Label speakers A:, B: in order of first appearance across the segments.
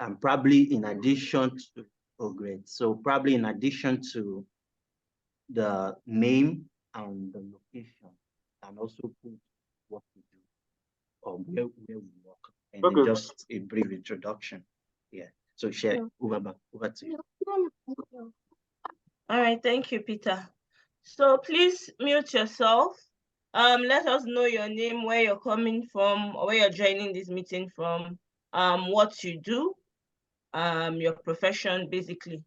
A: And probably in addition to, oh great, so probably in addition to the name and the location, and also put what we do or where we work, and then just a brief introduction. Yeah. So share over to you.
B: All right, thank you, Peter. So please mute yourself. Let us know your name, where you're coming from, or where you're joining this meeting from, what you do, your profession, basically.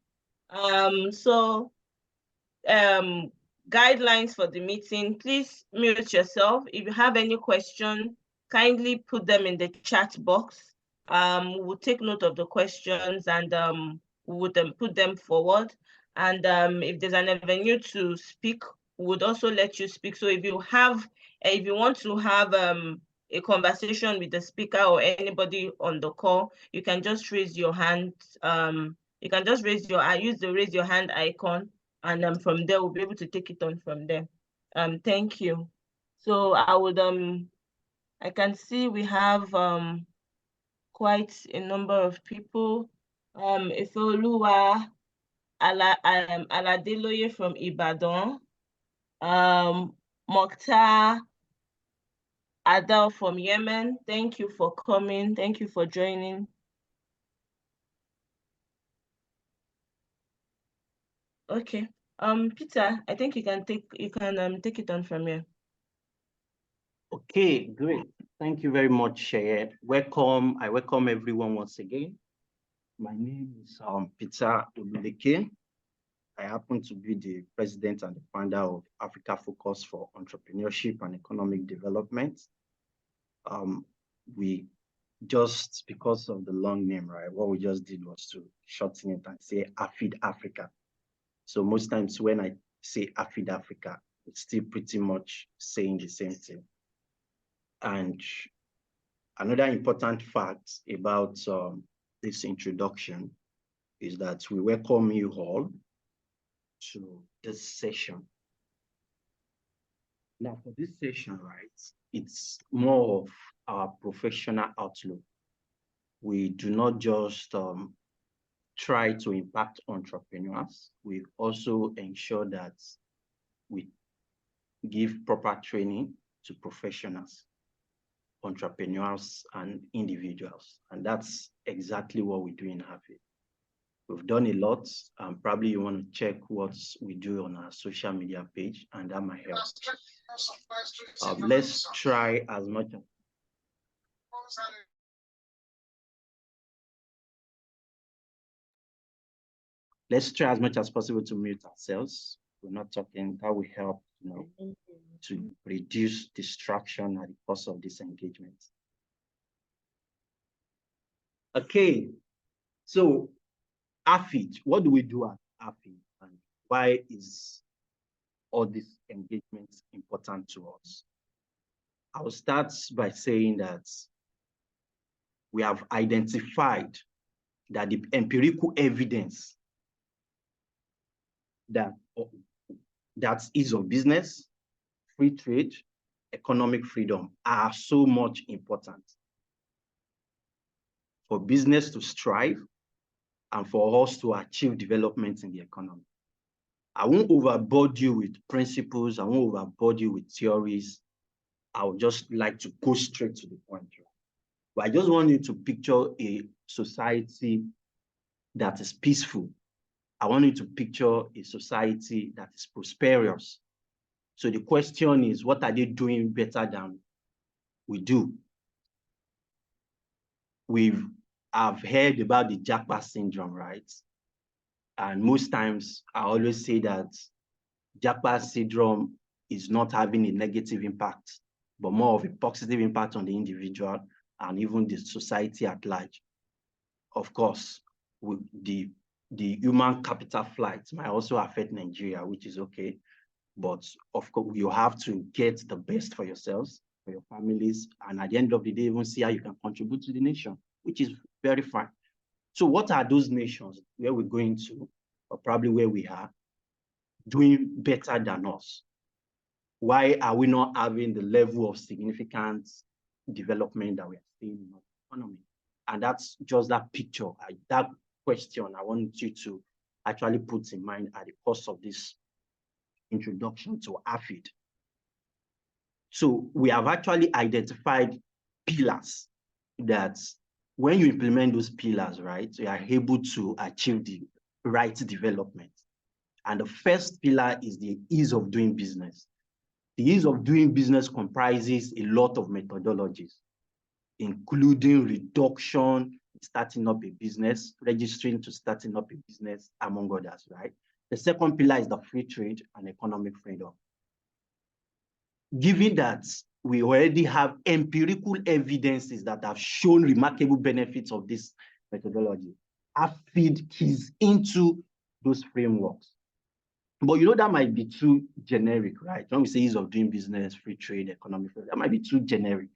B: Guidelines for the meeting, please mute yourself. If you have any question, kindly put them in the chat box. We will take note of the questions and we would put them forward. And if there's an avenue to speak, we would also let you speak. So if you want to have a conversation with the speaker or anybody on the call, you can just raise your hand. You can just use the raise your hand icon, and from there we'll be able to take it on from there. Thank you. So I can see we have quite a number of people. Ifeoluwa Aladeloye from Ibadan, Mokhtar Adel from Yemen. Thank you for coming. Thank you for joining. Okay. Peter, I think you can take it on from here.
A: Okay, great. Thank you very much, Sheye. Welcome. I welcome everyone once again. My name is Peter Oluleke. I happen to be the president and the founder of Africa Focus for Entrepreneurship and Economic Development. We just, because of the long name, right, what we just did was to shorten it and say AFEED Africa. So most times when I say AFEED Africa, it's still pretty much saying the same thing. And another important fact about this introduction is that we welcome you all to this session. Now for this session, right, it's more of our professional outlook. We do not just try to impact entrepreneurs. We also ensure that we give proper training to professionals, entrepreneurs, and individuals. And that's exactly what we do in AFEED. We've done a lot. Probably you want to check what we do on our social media page, and that might help. Let's try as much as possible to mute ourselves. We're not talking. That will help, to reduce distraction at the cost of this engagement. Okay, so AFEED, what do we do at AFEED, and why is all these engagements important to us? I'll start by saying that we have identified that the empirical evidence that ease of business, free trade, economic freedom are so much important for business to strive and for us to achieve development in the economy. I won't overboard you with principles. I won't overboard you with theories. I would just like to go straight to the point. But I just want you to picture a society that is peaceful. I want you to picture a society that is prosperous. So the question is, what are they doing better than we do? I've heard about the Japa syndrome, right? And most times I always say that Japa syndrome is not having a negative impact, but more of a positive impact on the individual and even the society at large. Of course, with the human capital flight might also affect Nigeria, which is okay. But of course, you have to get the best for yourselves, for your families, and at the end of the day, even see how you can contribute to the nation, which is very fine. So what are those nations where we're going to, or probably where we are, doing better than us? Why are we not having the level of significant development that we are seeing in our economy? And that's just that picture, that question I want you to actually put in mind at the course of this introduction to AFEED. So we have actually identified pillars that when you implement those pillars, right, you are able to achieve the right development. And the first pillar is the ease of doing business. The ease of doing business comprises a lot of methodologies, including reduction, starting up a business, registering to starting up a business, among others, right? The second pillar is the free trade and economic freedom. Given that we already have empirical evidences that have shown remarkable benefits of this methodology, AFEED keys into those frameworks. But you know, that might be too generic, right? When we say ease of doing business, free trade, economic freedom, that might be too generic.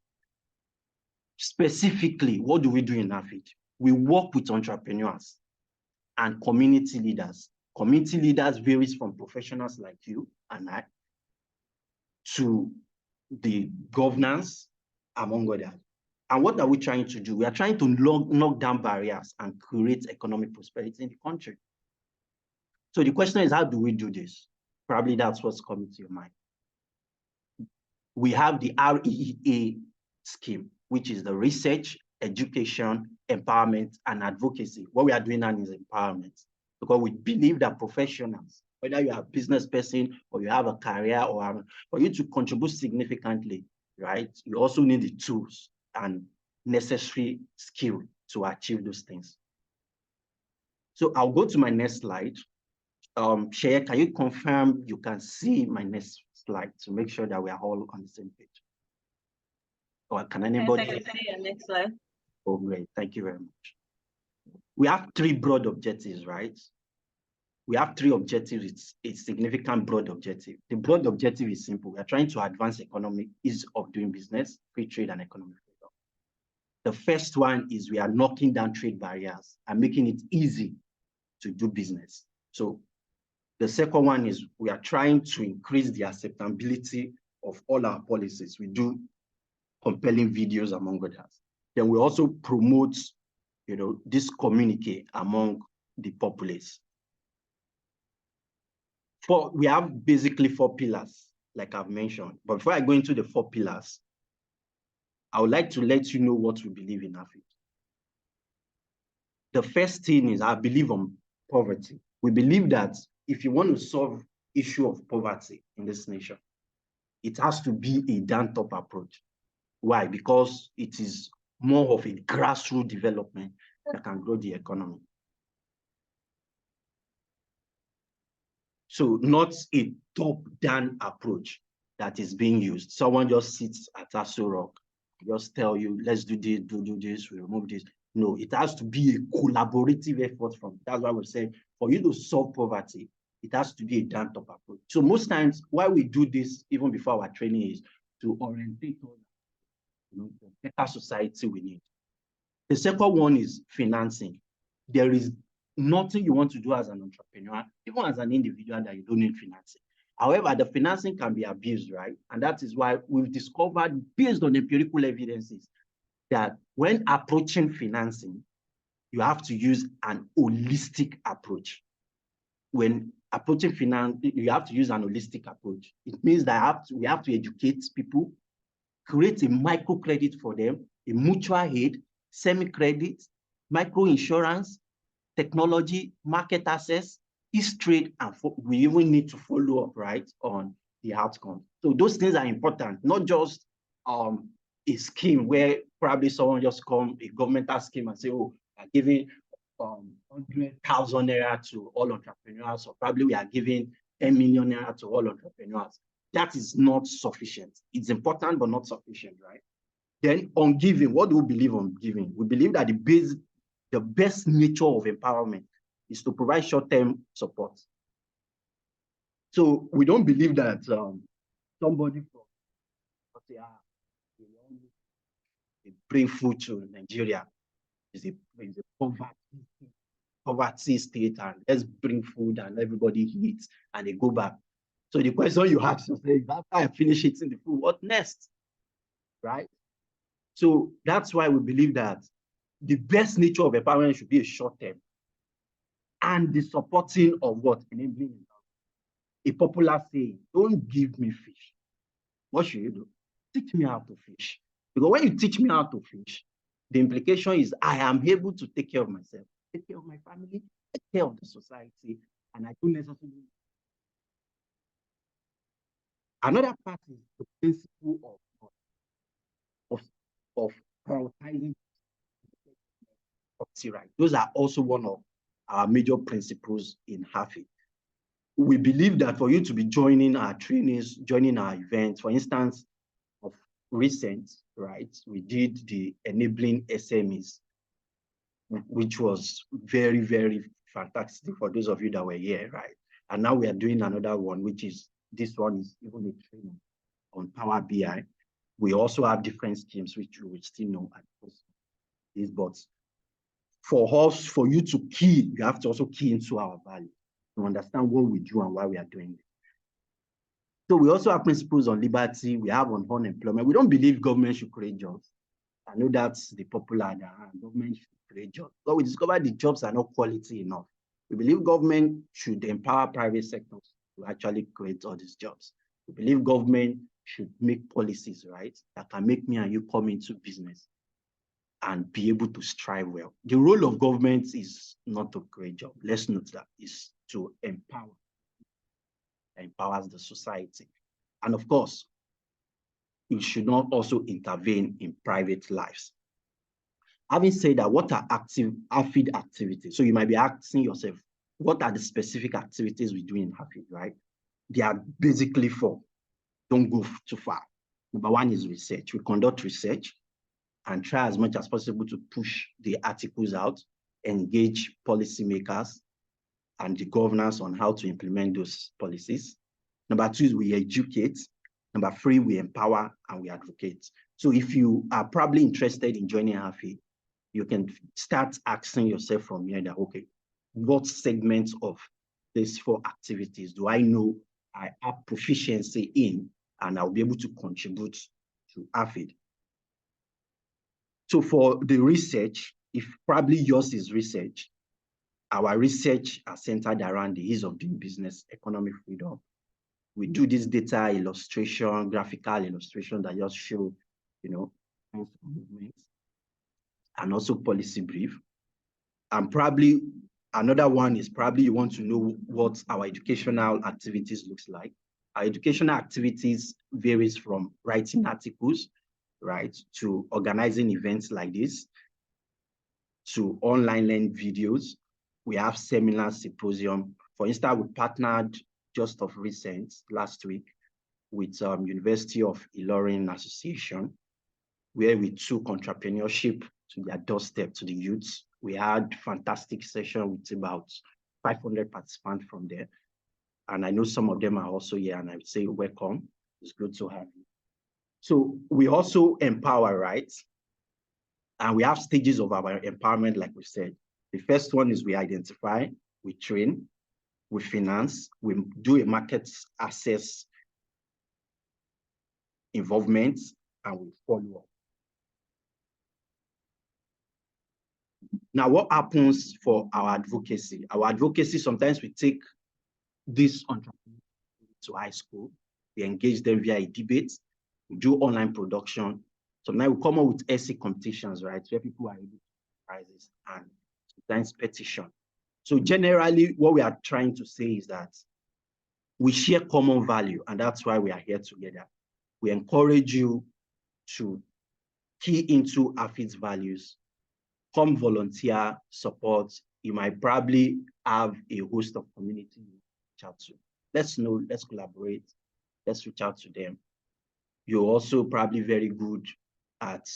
A: Specifically, what do we do in AFEED? We work with entrepreneurs and community leaders. Community leaders varies from professionals like you and I to the governance, among others. And what are we trying to do? We are trying to knock down barriers and create economic prosperity in the country. So the question is, how do we do this? Probably that's what's coming to your mind. We have the REEA scheme, which is the research, education, empowerment, and advocacy. What we are doing now is empowerment, because we believe that professionals, whether you are a business person or you have a career, or for you to contribute significantly, right, you also need the tools and necessary skill to achieve those things. So I'll go to my next slide. Shea, can you confirm you can see my next slide to make sure that we are all on the same page? Or can anybody?
B: Yes, I can see your next slide.
A: Oh, great. Thank you very much. We have three broad objectives, right? We have three objectives. It's a significant broad objective. The broad objective is simple. We are trying to advance economic ease of doing business, free trade, and economic freedom. The first one is we are knocking down trade barriers and making it easy to do business. So the second one is we are trying to increase the acceptability of all our policies. We do compelling videos, among others. Then we also promote, this communique among the populace. We have basically 4 pillars, like I've mentioned. But before I go into the 4 pillars, I would like to let you know what we believe in AFEED. The first thing is I believe on poverty. We believe that if you want to solve issue of poverty in this nation, it has to be a down-top approach. Why? Because it is more of a grassroots development that can grow the economy. So not a top-down approach that is being used. Someone just sits at Aso Rock, just tell you, let's do this, we remove this. No, it has to be a collaborative effort that's why we're saying, for you to solve poverty, it has to be a down-top approach. So most times, why we do this, even before our training, is to orientate on the better society we need. The second one is financing. There is nothing you want to do as an entrepreneur, even as an individual, that you don't need financing. However, the financing can be abused, right? And that is why we've discovered, based on empirical evidences, that when approaching financing, you have to use an holistic approach. When approaching finance, you have to use an holistic approach. It means that we have to educate people, create a microcredit for them, a mutual aid, semi-credit, micro-insurance, technology, market access, trade, and we even need to follow up, right, on the outcome. So those things are important, not just a scheme where probably someone just come, a governmental scheme, and say, oh, we are giving 100,000 naira to all entrepreneurs, or probably we are giving 10 million naira to all entrepreneurs. That is not sufficient. It's important, but not sufficient, right? Then on giving, what do we believe on giving? We believe that the best nature of empowerment is to provide short-term support. So we don't believe that somebody from bring food to Nigeria is a poverty state, and let's bring food and everybody eats and they go back. So the question you ask yourself is, after I finish eating the food, what next? Right? So that's why we believe that the best nature of empowerment should be a short term. And the supporting of what? Enabling. A popular saying, don't give me fish. What should you do? Teach me how to fish. Because when you teach me how to fish, the implication is I am able to take care of myself, take care of my family, take care of the society, and I don't necessarily. Another part is the principle of prioritizing property rights. Those are also one of our major principles in AFEEDI. We believe that for you to be joining our trainings, joining our events, for instance, of recent, right, we did the enabling SMEs, which was very, very fantastic for those of you that were here, right? And now we are doing another one, which is, this one is even a training on Power BI. We also have different schemes, which you will still know at this, but for us, for you to key, you have to also key into our value to understand what we do and why we are doing it. So we also have principles on liberty. We have on unemployment. We don't believe government should create jobs. I know that's the popular government should create jobs. But we discovered the jobs are not quality enough. We believe government should empower private sectors to actually create all these jobs. We believe government should make policies, right, that can make me and you come into business and be able to strive well. The role of government is not to create jobs. Let's note that. It's to empower. Empowers the society. And of course, it should not also intervene in private lives. Having said that, what are AFEEDI activities? So you might be asking yourself, what are the specific activities we do in AFEEDI, right? They are basically four. Don't go too far. Number one is research. We conduct research and try as much as possible to push the articles out, engage policymakers and the governance on how to implement those policies. Number two is we educate. Number three, we empower and we advocate. So if you are probably interested in joining AFEEDI, you can start asking yourself from here that, okay, what segments of these four activities do I know I have proficiency in and I'll be able to contribute to AFEEDI? So for the research, if probably yours is research, our research are centered around the ease of doing business, economic freedom. We do this data illustration, graphical illustration that just show, movements, and also policy brief. And probably another one is probably you want to know what our educational activities looks like. Our educational activities varies from writing articles, right, to organizing events like this, to online learning videos. We have seminars, symposium. For instance, we partnered just of recent, last week, with University of Ilorin Association, where we took entrepreneurship to their doorstep to the youths. We had fantastic session with about 500 participants from there. And I know some of them are also here, and I would say welcome. It's good to have you. So we also empower, right? And we have stages of our empowerment, like we said. The first one is we identify, we train, we finance, we do a market access involvement, and we follow up. Now, what happens for our advocacy? Our advocacy, sometimes we take this entrepreneurs to high school, we engage them via a debate, we do online production. Sometimes we come up with essay competitions, right, where people are able to prizes and sometimes petition. So generally, what we are trying to say is that we share common value, and that's why we are here together. We encourage you to key into AFEEDI's values, come volunteer, support. You might probably have a host of community you reach out to. Let's know, let's collaborate, let's reach out to them. You're also probably very good at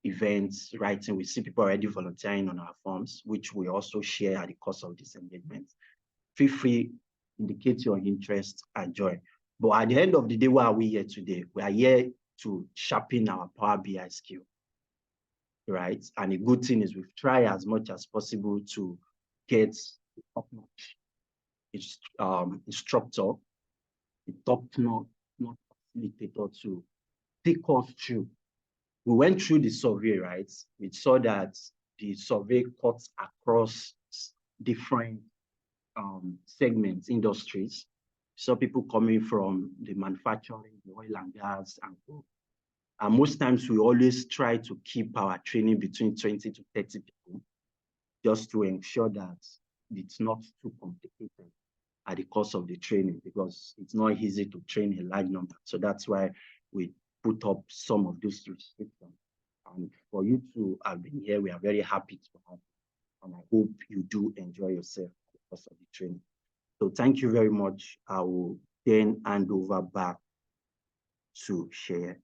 A: events, writing. We see people already volunteering on our forums, which we also share at the cost of this engagement. Feel free, indicate your interest and join. But at the end of the day, why are we here today? We are here to sharpen our Power BI skill, right? And a good thing is we've tried as much as possible to get a top-notch instructor, a top-notch facilitator to take us through. We went through the survey, right? We saw that the survey cuts across different segments, industries. So people coming from the manufacturing, the oil and gas, and so. And most times we always try to keep our training between 20 to 30 people, just to ensure that it's not too complicated at the course of the training, because it's not easy to train a large number. So that's why we put up some of those restrictions. And for you to have been here, we are very happy to have you. And I hope you do enjoy yourself at the course of the training. So thank you very much. I will then hand over back to Share.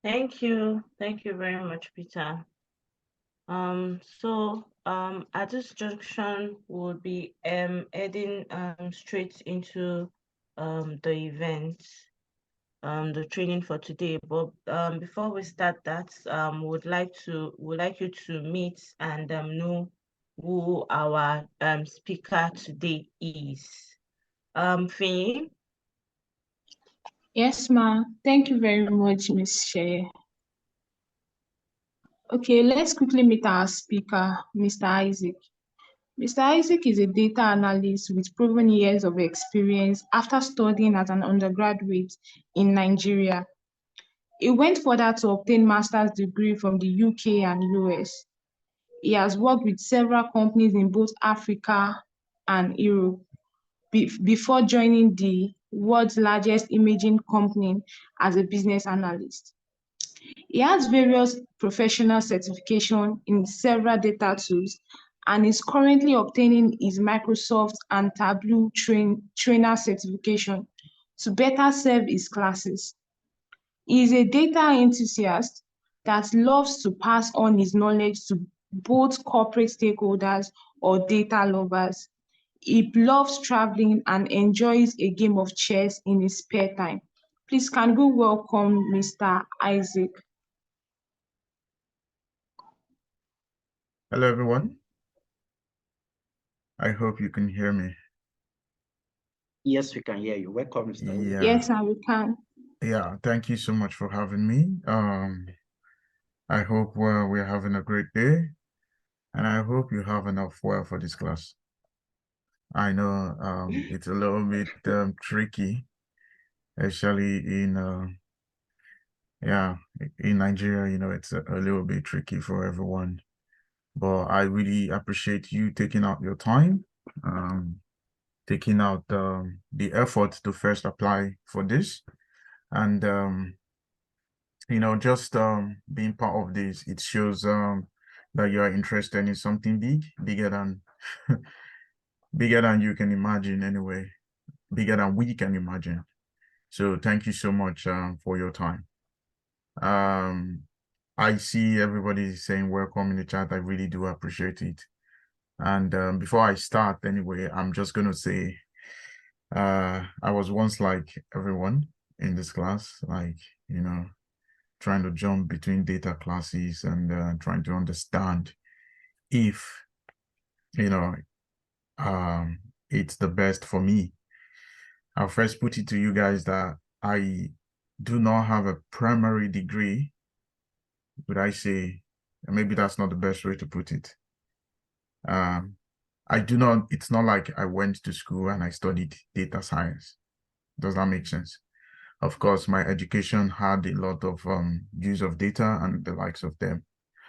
B: Thank you. Thank you very much, Peter. At this junction, we'll be heading straight into the event, the training for today. But before we start that, would like you to meet and know who our speaker today is. Finny?
C: Yes, ma. Thank you very much, Ms. Shea. Okay, let's quickly meet our speaker, Mr. Isaac. Mr. Isaac is a data analyst with proven years of experience after studying as an undergraduate in Nigeria. He went further to obtain master's degree from the UK and US. He has worked with several companies in both Africa and Europe before joining the world's largest imaging company as a business analyst. He has various professional certifications in several data tools and is currently obtaining his Microsoft and Tableau trainer certification to better serve his classes. He is a data enthusiast that loves to pass on his knowledge to both corporate stakeholders or data lovers. He loves traveling and enjoys a game of chess in his spare time. Please, can we welcome Mr. Isaac?
D: Hello, everyone. I hope you can hear me.
A: Yes, we can hear you. Welcome, Mr. Isaac.
D: Yeah.
C: Yes, sir, we can.
D: Yeah, thank you so much for having me. I hope we're having a great day, and I hope you have enough for this class. I know it's a little bit tricky, especially in Nigeria. You know, it's a little bit tricky for everyone. But I really appreciate you taking out your time, taking out the effort to first apply for this, and you know, just being part of this, it shows that you are interested in something bigger than bigger than you can imagine anyway, bigger than we can imagine. So thank you so much for your time. I see everybody saying welcome in the chat. I really do appreciate it. And before I start anyway, I'm just gonna say I was once like everyone in this class, like, you know, trying to jump between data classes and trying to understand if, you know, it's the best for me. I'll first put it to you guys that I do not have a primary degree, but I say, maybe that's not the best way to put it. I do not, it's not like I went to school and I studied data science. Does that make sense? Of course, my education had a lot of use of data and the likes of them.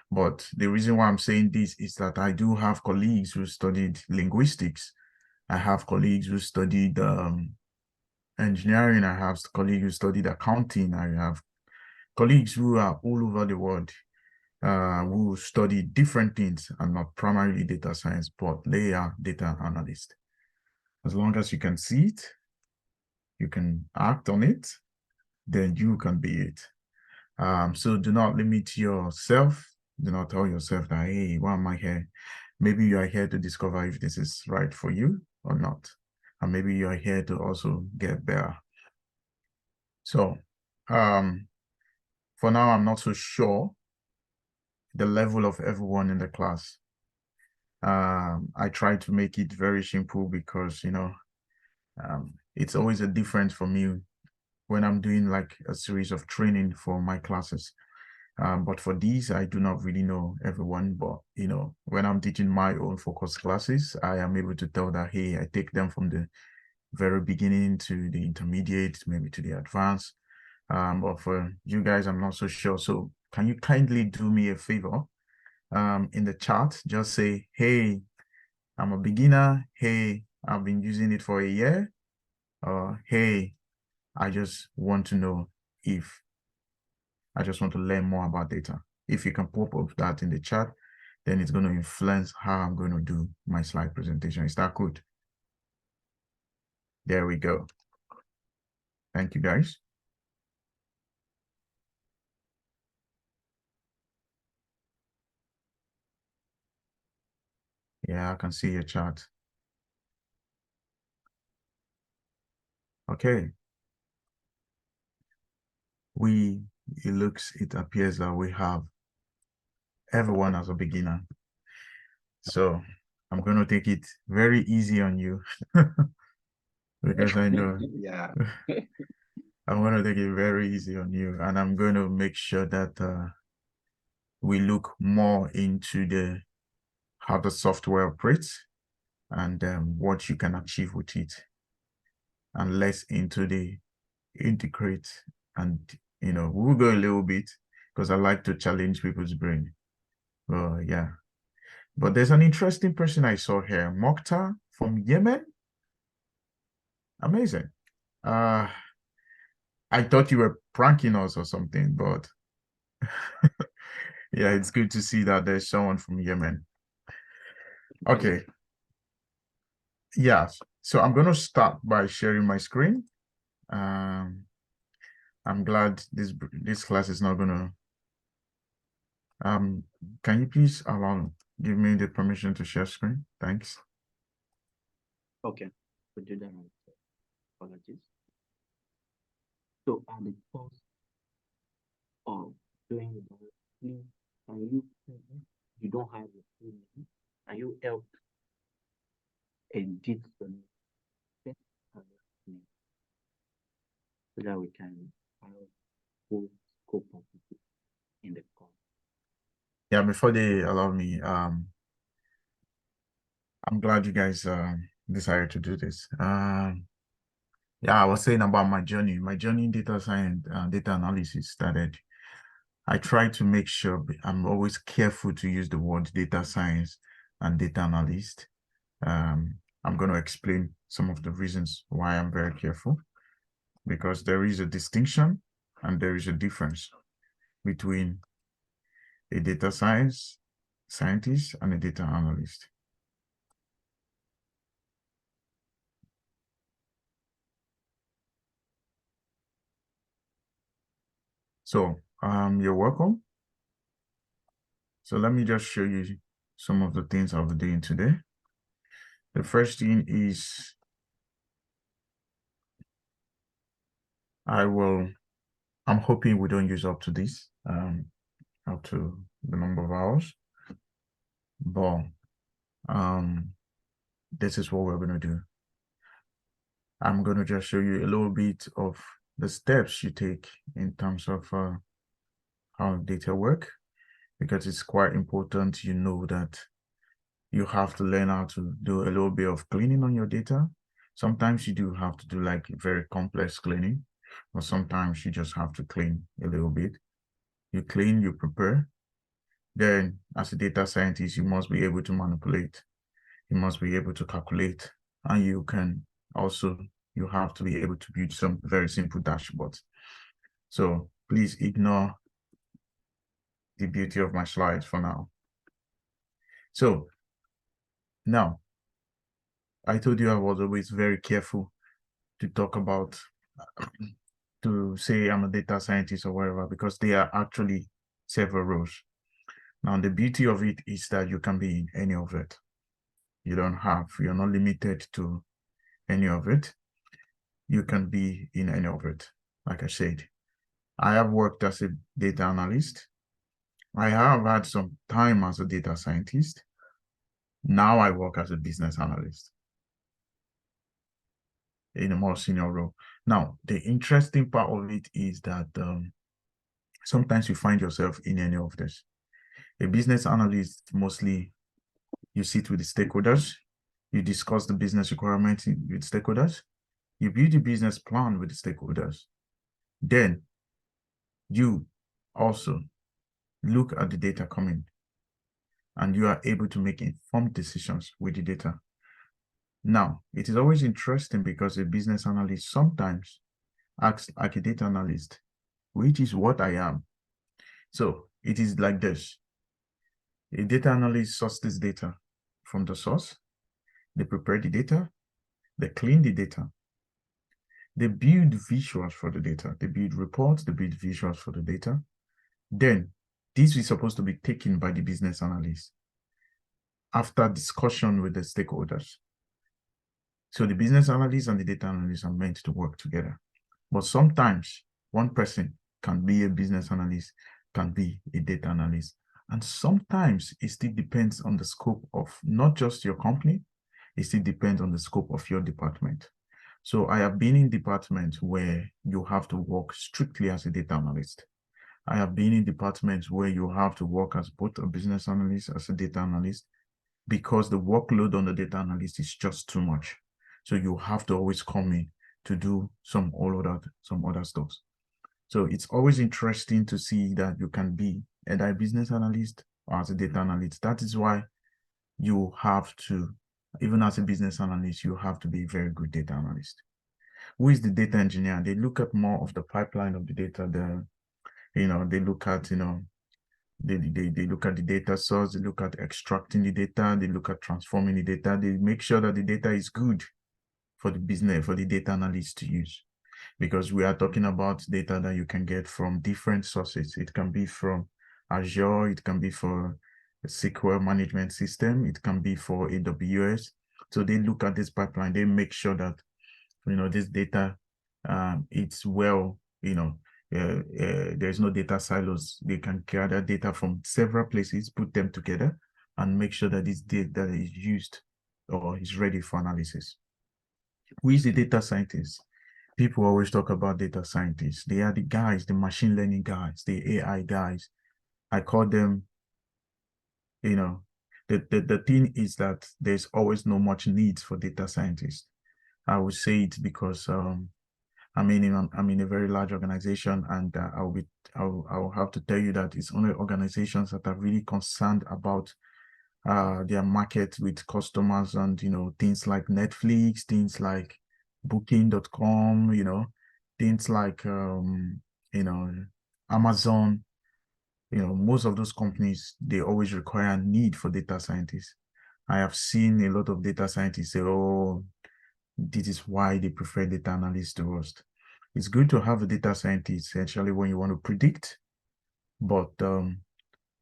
D: But the reason why I'm saying this is that I do have colleagues who studied linguistics. I have colleagues who studied engineering. I have colleagues who studied accounting. I have colleagues who are all over the world who study different things and not primarily data science, but they are data analysts. As long as you can see it, you can act on it, then you can be it. So do not limit yourself. Do not tell yourself that, hey, why am I here? Maybe you are here to discover if this is right for you or not. And maybe you are here to also get better. So for now, I'm not so sure the level of everyone in the class. I try to make it very simple because, you know, it's always a difference for me when I'm doing like a series of training for my classes. But for these, I do not really know everyone. But, you know, when I'm teaching my own focus classes, I am able to tell that, hey, I take them from the very beginning to the intermediate, maybe to the advanced. But for you guys, I'm not so sure. So can you kindly do me a favor? In the chat, just say, hey, I'm a beginner. Hey, I've been using it for a year. Hey, I just want to know if I just want to learn more about data. If you can pop up that in the chat, then it's going to influence how I'm going to do my slide presentation. Is that good? There we go. Thank you, guys. Yeah, I can see your chat. Okay. It appears that we have everyone as a beginner. So I'm going to take it very easy on you because I know
A: Yeah.
D: I'm going to take it very easy on you, and I'm going to make sure that we look more into how the software operates and what you can achieve with it, and less into the integrate. And, you know, we'll go a little bit because I like to challenge people's brain. Well, yeah. But there's an interesting person I saw here, Mokhtar from Yemen. Amazing. I thought you were pranking us or something, but yeah, it's good to see that there's someone from Yemen. Okay. Yeah, so I'm going to start by sharing my screen. I'm glad this class is not going to. Can you please give me the permission to share screen? Thanks.
A: Okay, we'll do that. Apologies. So at the post of doing the please, you don't have your full name, can you help edit the name so that we can have full scope of it in the call?
D: Yeah, before they allow me, I'm glad you guys decided to do this. Yeah, I was saying about my journey. My journey in data science, data analysis started. I try to make sure I'm always careful to use the word data science and data analyst. I'm going to explain some of the reasons why I'm very careful, because there is a distinction and there is a difference between a data scientist and a data analyst. So you're welcome. So let me just show you some of the things I'll be doing today. The first thing is I'm hoping we don't use up to this, up to the number of hours, but this is what we're going to do. I'm going to just show you a little bit of the steps you take in terms of how data work, because it's quite important you know that you have to learn how to do a little bit of cleaning on your data. Sometimes you do have to do like very complex cleaning, or sometimes you just have to clean a little bit. You clean, you prepare. Then as a data scientist, you must be able to manipulate. You must be able to calculate, and you have to be able to build some very simple dashboards. So please ignore the beauty of my slides for now. So now, I told you I was always very careful to talk about, to say I'm a data scientist or whatever, because there are actually several roles. Now, the beauty of it is that you can be in any of it. You're not limited to any of it. You can be in any of it. Like I said, I have worked as a data analyst. I have had some time as a data scientist. Now I work as a business analyst in a more senior role. Now, the interesting part of it is that sometimes you find yourself in any of this. A business analyst, mostly you sit with the stakeholders, you discuss the business requirements with stakeholders, you build the business plan with the stakeholders. Then you also look at the data coming and you are able to make informed decisions with the data. Now, it is always interesting because a business analyst sometimes acts like a data analyst, which is what I am. So it is like this. A data analyst sources this data from the source. They prepare the data. They clean the data. They build visuals for the data. They build reports. They build visuals for the data. Then this is supposed to be taken by the business analyst after discussion with the stakeholders. So the business analyst and the data analyst are meant to work together. But sometimes one person can be a business analyst, can be a data analyst. And sometimes it still depends on the scope of not just your company, it still depends on the scope of your department. So I have been in departments where you have to work strictly as a data analyst. I have been in departments where you have to work as both a business analyst, as a data analyst, because the workload on the data analyst is just too much. So you have to always come in to do some other stuff. So it's always interesting to see that you can be either a business analyst or as a data analyst. That is why you have to, even as a business analyst, you have to be a very good data analyst. Who is the data engineer? They look at more of the pipeline of the data. They look at, they look at the data source, they look at extracting the data, they look at transforming the data, they make sure that the data is good for the business, for the data analyst to use. Because we are talking about data that you can get from different sources. It can be from Azure, it can be for a SQL management system, it can be for AWS. So they look at this pipeline, they make sure that, this data, it's well, there's no data silos. They can gather data from several places, put them together, and make sure that this data is used or is ready for analysis. Who is the data scientist? People always talk about data scientists. They are the guys, the machine learning guys, the AI guys. I call them, the thing is that there's always no much need for data scientists. I would say it because I'm in a very large organization, and I'll have to tell you that it's only organizations that are really concerned about their market with customers and things like Netflix, things like Booking.com, things like Amazon. Most of those companies, they always require a need for data scientists. I have seen a lot of data scientists say, oh, this is why they prefer data analysts to us. It's good to have a data scientist essentially when you want to predict, but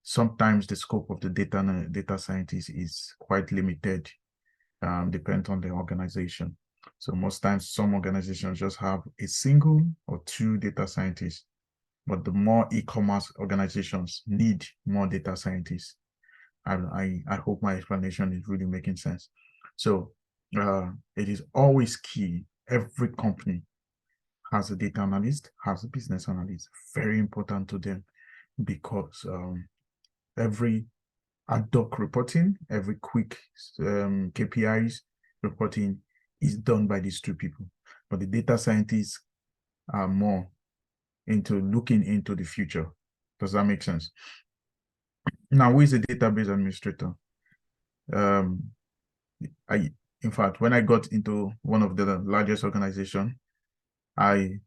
D: sometimes the scope of the data scientist is quite limited, depends on the organization. So most times some organizations just have a single or two data scientists, but the more e-commerce organizations need more data scientists. I hope my explanation is really making sense. So it is always key. Every company has a data analyst, has a business analyst. Very important to them, because every ad hoc reporting, every quick KPIs reporting is done by these two people. But the data scientists are more into looking into the future. Does that make sense? Now, who is a database administrator? In fact, when I got into one of the largest organizations, I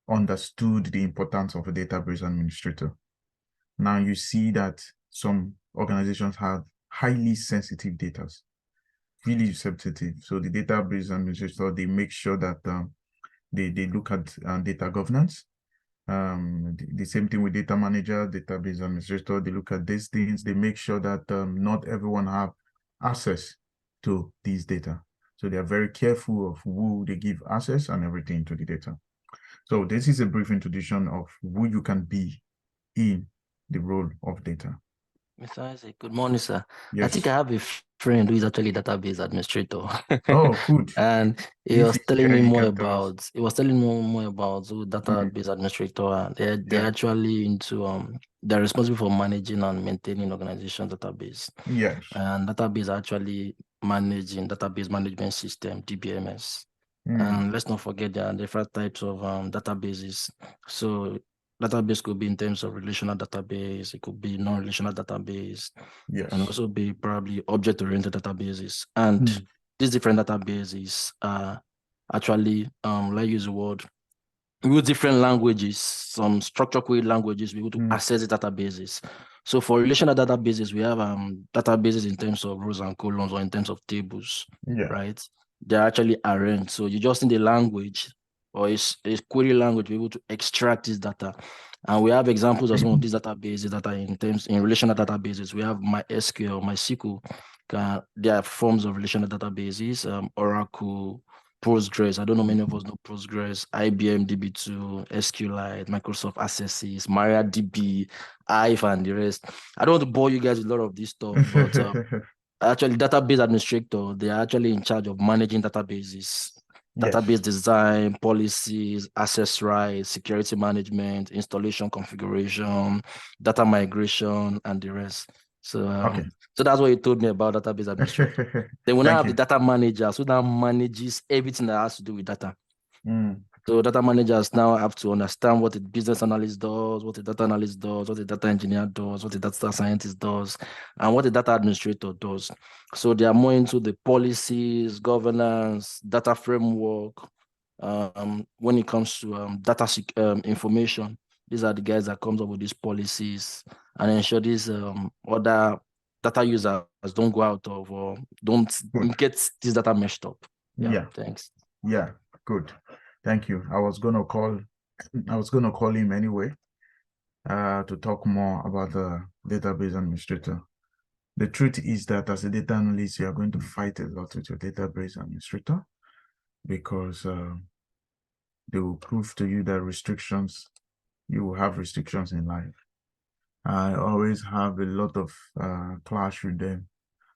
D: understood the importance of a database administrator. Now you see that some organizations have highly sensitive data, really sensitive. So the database administrator, they make sure that they look at data governance. The same thing with data manager, database administrator, they look at these things. They make sure that not everyone have access to these data. So they are very careful of who they give access and everything to the data. So this is a brief introduction of who you can be in the role of data.
E: Mr. Isaac, good morning, sir. I think I
D: Yes.
E: have a friend who is actually a database administrator.
D: Oh, good.
E: And he
D: If
E: was
D: he's
E: telling
D: here,
E: me
D: he
E: more
D: can tell us.
E: about the database administrator, and they're
D: Yeah.
E: actually they're responsible for managing and maintaining organization database.
D: Yes.
E: And database actually managing database management system, DBMS.
D: Mm.
E: And let's not forget there are different types of databases. So database could be in terms of relational database, it could be non-relational database,
D: Yes.
E: and also be probably object-oriented databases. And these different databases are actually, let's use the word, we use different languages, some structure query languages, we able to access the databases. So for relational databases, we have databases in terms of rows and columns or in terms of tables, right? They're actually arranged. So you just need a language or a query language to be able to extract this data. And we have examples of some of these databases that are in relational databases. We have MySQL, MySQL. They are forms of relational databases, Oracle, Postgres. I don't know many of us know Postgres, IBM DB2, SQLite, Microsoft Accesses, MariaDB, Hive, and the rest. I don't want to bore you guys with a lot of this stuff, but actually, database administrator, they are actually in charge of managing databases, database design, policies, access rights, security management, installation configuration, data migration, and the rest. So, so that's what he told me about database administrator. Then we now have the data manager, so that manages everything that has to do with data. So data managers now have to understand what the business analyst does, what the data analyst does, what the data engineer does, what the data scientist does, and what the data administrator does. So they are more into the policies, governance, data framework. When it comes to data information, these are the guys that comes up with these policies and ensure these other data users don't go out of or don't get this data meshed up. Yeah. Thanks.
D: Yeah, good. Thank you. I was gonna call him anyway, to talk more about the database administrator. The truth is that as a data analyst, you are going to fight a lot with your database administrator because they will prove to you that you will have restrictions in life. I always have a lot of clash with them.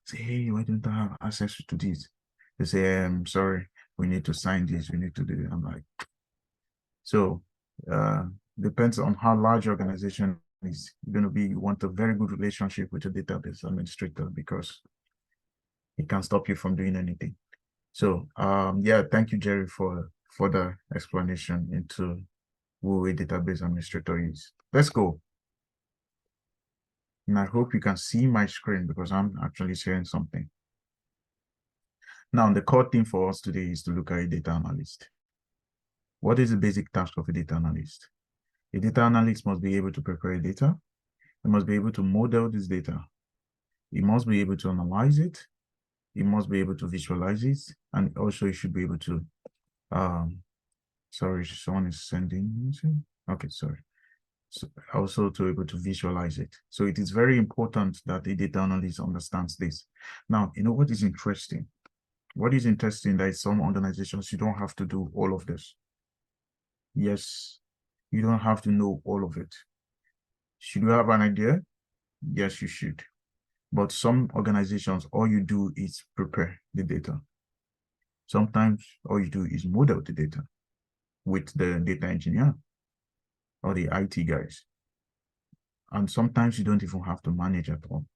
D: Say, hey, why don't I have access to this? They say, I'm sorry, we need to sign this, we need to do it. I'm like, so depends on how large your organization is. You're going to be, you want a very good relationship with your database administrator because it can stop you from doing anything. So yeah, thank you, Jerry, for the explanation into who a database administrator is. Let's go. And I hope you can see my screen because I'm actually sharing something. Now, the core thing for us today is to look at a data analyst. What is the basic task of a data analyst? A data analyst must be able to prepare data. He must be able to model this data. He must be able to analyze it. He must be able to visualize it. And also he should be able to, sorry, someone is sending, okay, sorry. So also to be able to visualize it. So it is very important that the data analyst understands this. Now, you know what is interesting? What is interesting that in some organizations, you don't have to do all of this. Yes, you don't have to know all of it. Should you have an idea? Yes, you should. But some organizations, all you do is prepare the data. Sometimes all you do is model the data with the data engineer or the IT guys. And sometimes you don't even have to manage at all.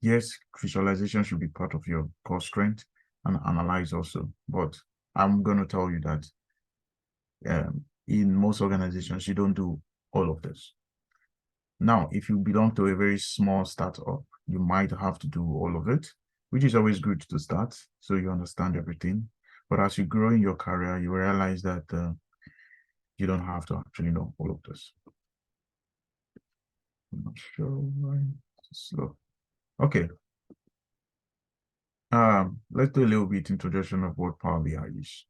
D: Yes, visualization should be part of your core strength and analyze also. But I'm going to tell you that in most organizations, you don't do all of this. Now, if you belong to a very small startup, you might have to do all of it, which is always good to start, so you understand everything. But as you grow in your career, you realize that you don't have to actually know all of this. I'm not sure why it's slow. Okay. Let's do a little bit introduction of what Power BI is.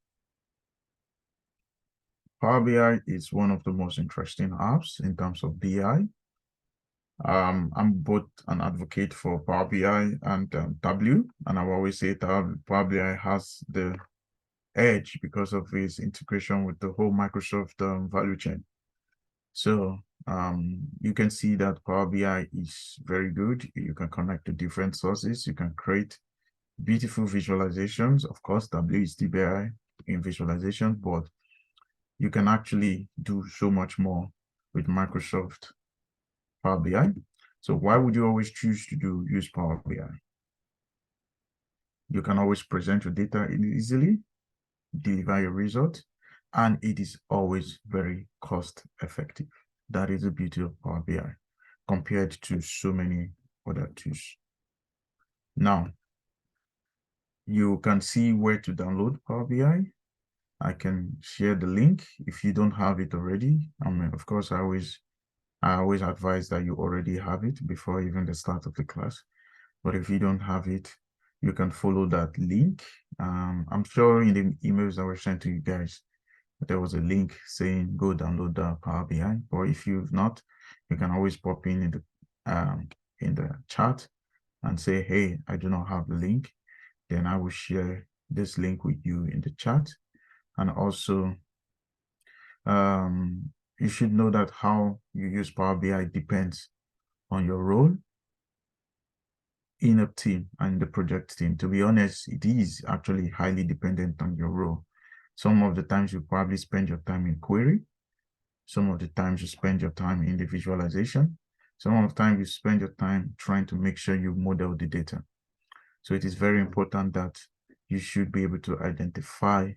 D: Power BI is one of the most interesting apps in terms of BI. I'm both an advocate for Power BI and Tableau, and I've always said that Power BI has the edge because of its integration with the whole Microsoft value chain. So You can see that Power BI is very good. You can connect to different sources. You can create beautiful visualizations. Of course, W is TBI in visualization, but you can actually do so much more with Microsoft Power BI. So why would you always choose to use Power BI? You can always present your data easily, deliver your result, and it is always very cost effective. That is the beauty of Power BI compared to so many other tools. Now, you can see where to download Power BI. I can share the link if you don't have it already. I mean, of course, I always advise that you already have it before even the start of the class. But if you don't have it, you can follow that link. I'm sure in the emails that were sent to you guys, there was a link saying go download the Power BI. Or if you've not, you can always pop in the chat and say, hey, I do not have the link. Then I will share this link with you in the chat. And also, you should know that how you use Power BI depends on your role in a team and the project team. To be honest, it is actually highly dependent on your role. Some of the times you probably spend your time in query. Some of the times you spend your time in the visualization. Some of the time you spend your time trying to make sure you model the data. So it is very important that you should be able to identify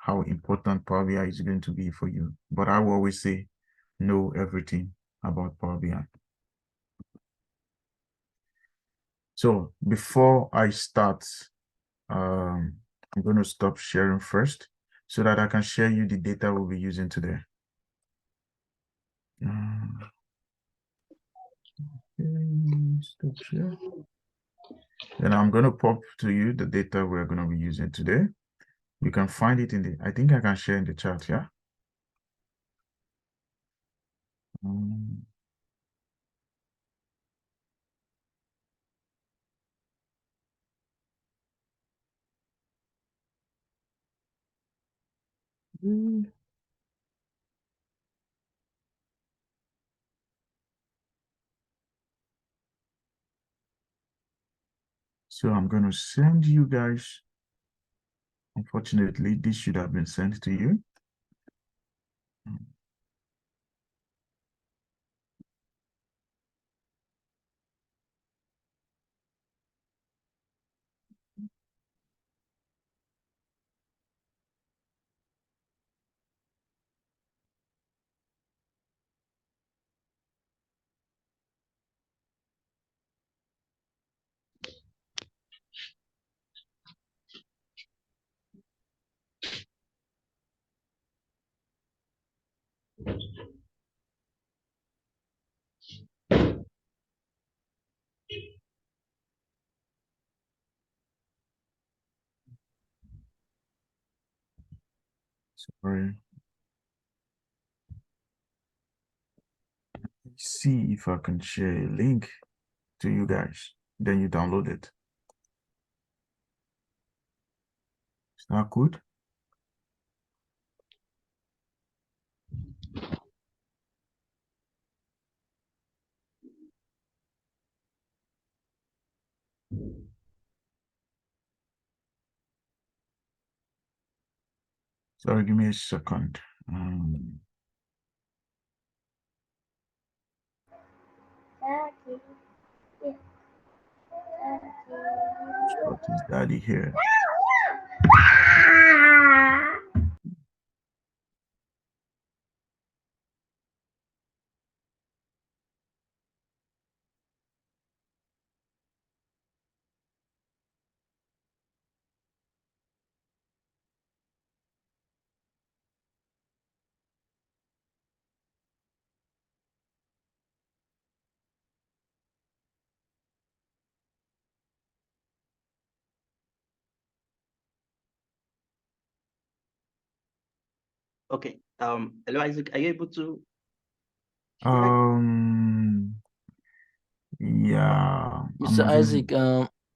D: how important Power BI is going to be for you. But I will always say, know everything about Power BI. So before I start, I'm going to stop sharing first so that I can share you the data we'll be using today. Stop share. Then I'm going to pop to you the data we're going to be using today. You can find it in the, I think I can share in the chat, yeah? So I'm going to send you guys, unfortunately, this should have been sent to you. Sorry. See if I can share a link to you guys. Then you download it. Is that good? Sorry, give me a second. Scott is daddy here.
A: Okay. Hello, Isaac. Are you able to?
D: Yeah.
E: Mr. Isaac,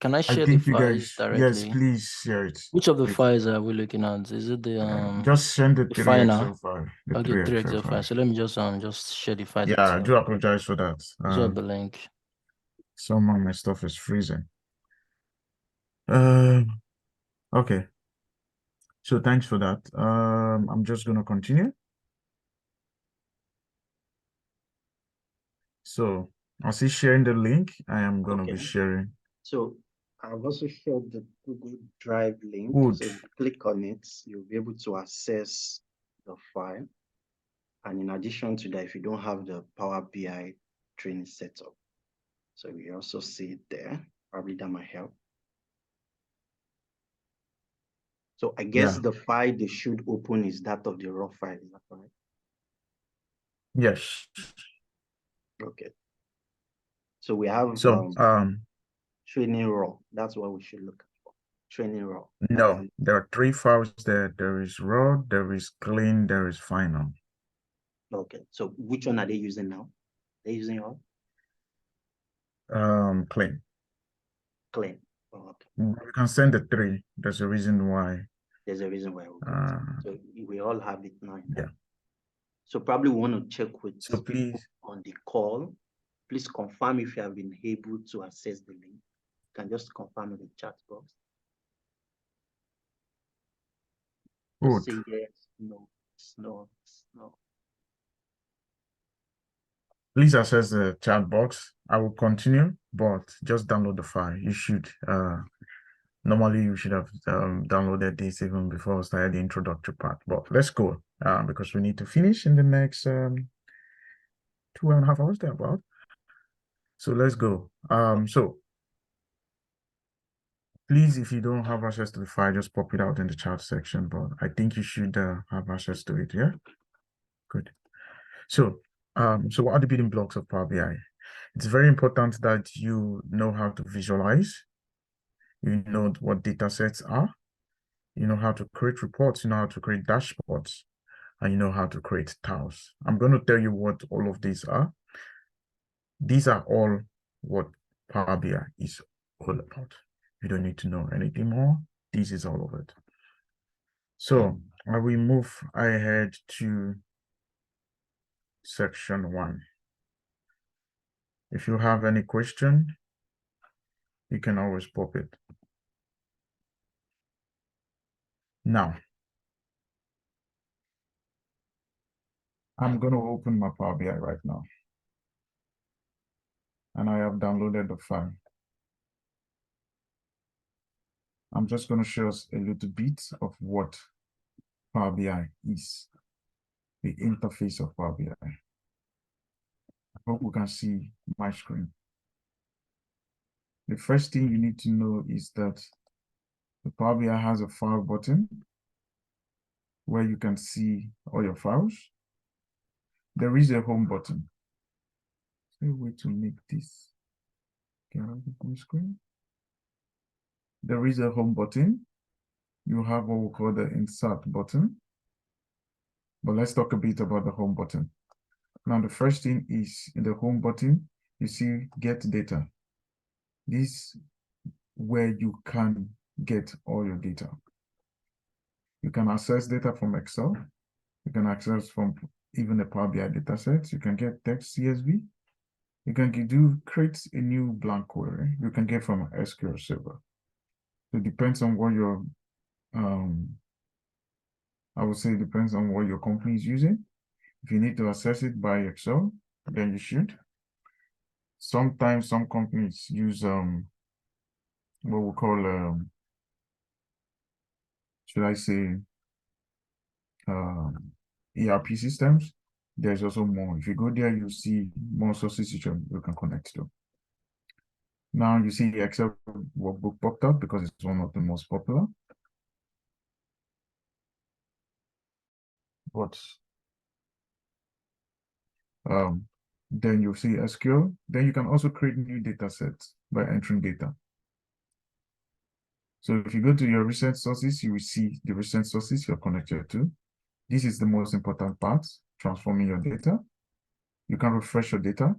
E: Can I
D: I
E: share the
D: think you
E: files
D: guys,
E: directly?
D: yes, please share it.
E: Which of the
D: Please.
E: files are we looking at? Is it the
D: Just send the
E: the
D: 3
E: file
D: Excel
E: now?
D: file. The
E: Okay, 3 Excel
D: Excel
E: file. So let me just share the file
D: Yeah, I
E: itself.
D: do apologize for that.
E: Drop the link.
D: Some of my stuff is freezing. Okay. So thanks for that. I'm just gonna continue. So as he's sharing the link, I am gonna be
A: Okay.
D: sharing.
A: So I've also shared the Google Drive link.
D: Good.
A: So if you click on it, you'll be able to access the file. And in addition to that, if you don't have the Power BI training setup, so you also see it there. Probably that might help. So I guess
D: Yeah.
A: the file they should open is that of the raw file, is that correct?
D: Yes.
A: Okay. So we have
D: So
A: training raw. That's what we should look for. Training raw.
D: no, there are 3 files there. There is raw, there is clean, there is final.
A: Okay. So which one are they using now? They're using raw?
D: Clean.
A: Clean. Oh, okay.
D: You can send the 3. There's a reason why.
A: There's a reason why we got it. So we all have it now.
D: Yeah.
A: So probably we want to check with
D: So please
A: on the call. Please confirm if you have been able to access the link. You can just confirm in the chat box. Just say yes, no, no, no.
D: Please access the chat box. I will continue, but just download the file. You should normally you should have downloaded this even before I started the introductory part. But let's go because we need to finish in the next 2.5 hours there about. So let's go. So please, if you don't have access to the file, just pop it out in the chat section. But I think you should have access to it. Yeah, good. So what are the building blocks of Power BI? It's very important that you know how to visualize. You know what data sets are. You know how to create reports. You know how to create dashboards. And you know how to create tiles. I'm going to tell you what all of these are. These are all what Power BI is all about. You don't need to know anything more. This is all of it. So I will move ahead to section 1. If you have any question, you can always pop it. Now, I'm going to open my Power BI right now. And I have downloaded the file. I'm just going to show us a little bit of what Power BI is, the interface of Power BI. I hope we can see my screen. The first thing you need to know is that the Power BI has a file button where you can see all your files. There is a home button. Is there a way to make this get out of the screen? There is a home button. You have what we call the insert button. But let's talk a bit about the home button. Now, the first thing is in the home button, you see get data. This is where you can get all your data. You can access data from Excel. You can access from even a Power BI dataset. You can get text CSV. You can create a new blank query. You can get from an SQL Server. It depends on what your, I would say it depends on what your company is using. If you need to access it by Excel, then you should. Sometimes some companies use what we call should I say ERP systems. There's also more. If you go there, you see more sources you can connect to. Now you see the Excel workbook popped up because it's one of the most popular. But then you see SQL. Then you can also create new data sets by entering data. So if you go to your recent sources, you will see the recent sources you're connected to. This is the most important part, transforming your data. You can refresh your data.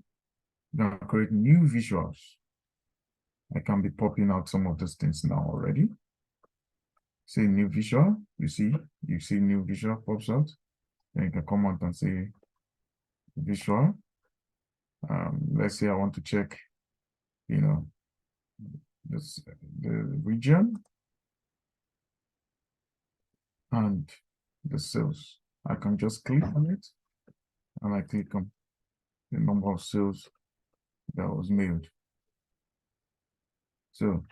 D: You can create new visuals. I can be popping out some of those things now already. Say new visual, you see new visual pops out. Then you can come out and say visual. Let's say I want to check, the region and the sales. I can just click on it and I click on the number of sales that was made. So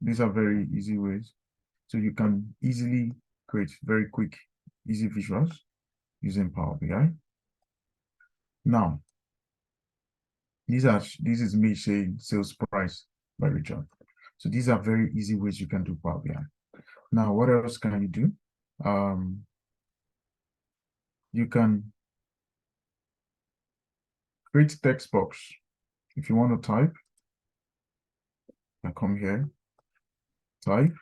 D: these are very easy ways. So you can easily create very quick, easy visuals using Power BI. Now, this is me saying sales price by region. So these are very easy ways you can do Power BI. Now, what else can you do? You can create text box. If you want to type, I come here, type.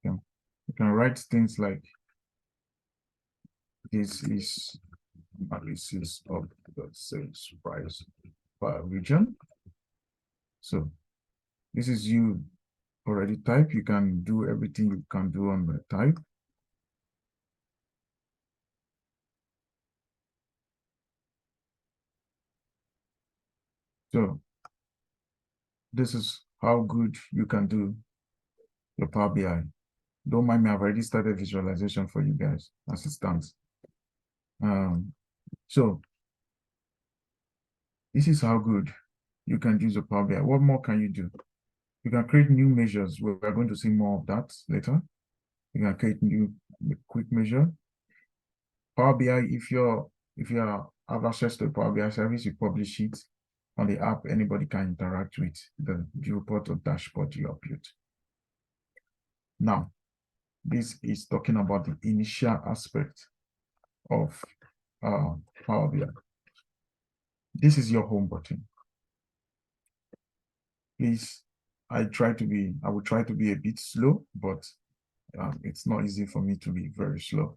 D: You can write things like, this is analysis of the sales price per region. So this is you already type. You can do everything you can do on the type. So this is how good you can do your Power BI. Don't mind me, I've already started visualization for you guys as it stands. So this is how good you can use your Power BI. What more can you do? You can create new measures. We're going to see more of that later. You can create new quick measure. Power BI, if you have access to Power BI service, you publish it on the app. Anybody can interact with the viewport or dashboard you upload. Now, this is talking about the initial aspect of Power BI. This is your home button. Please, I will try to be a bit slow, but it's not easy for me to be very slow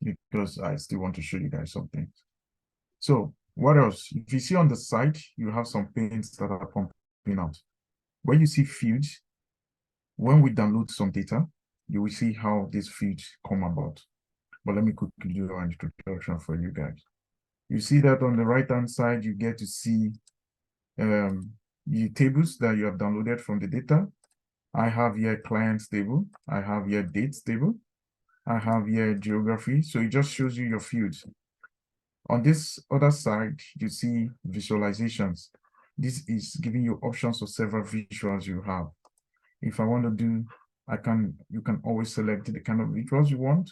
D: because I still want to show you guys something. So what else? If you see on the side, you have some panes that are pumping out. When you see fields, when we download some data, you will see how these fields come about. But let me quickly do an introduction for you guys. You see that on the right-hand side, you get to see the tables that you have downloaded from the data. I have here clients table. I have here dates table. I have here geography. So it just shows you your fields. On this other side, you see visualizations. This is giving you options of several visuals you have. If I want to do, you can always select the kind of visuals you want.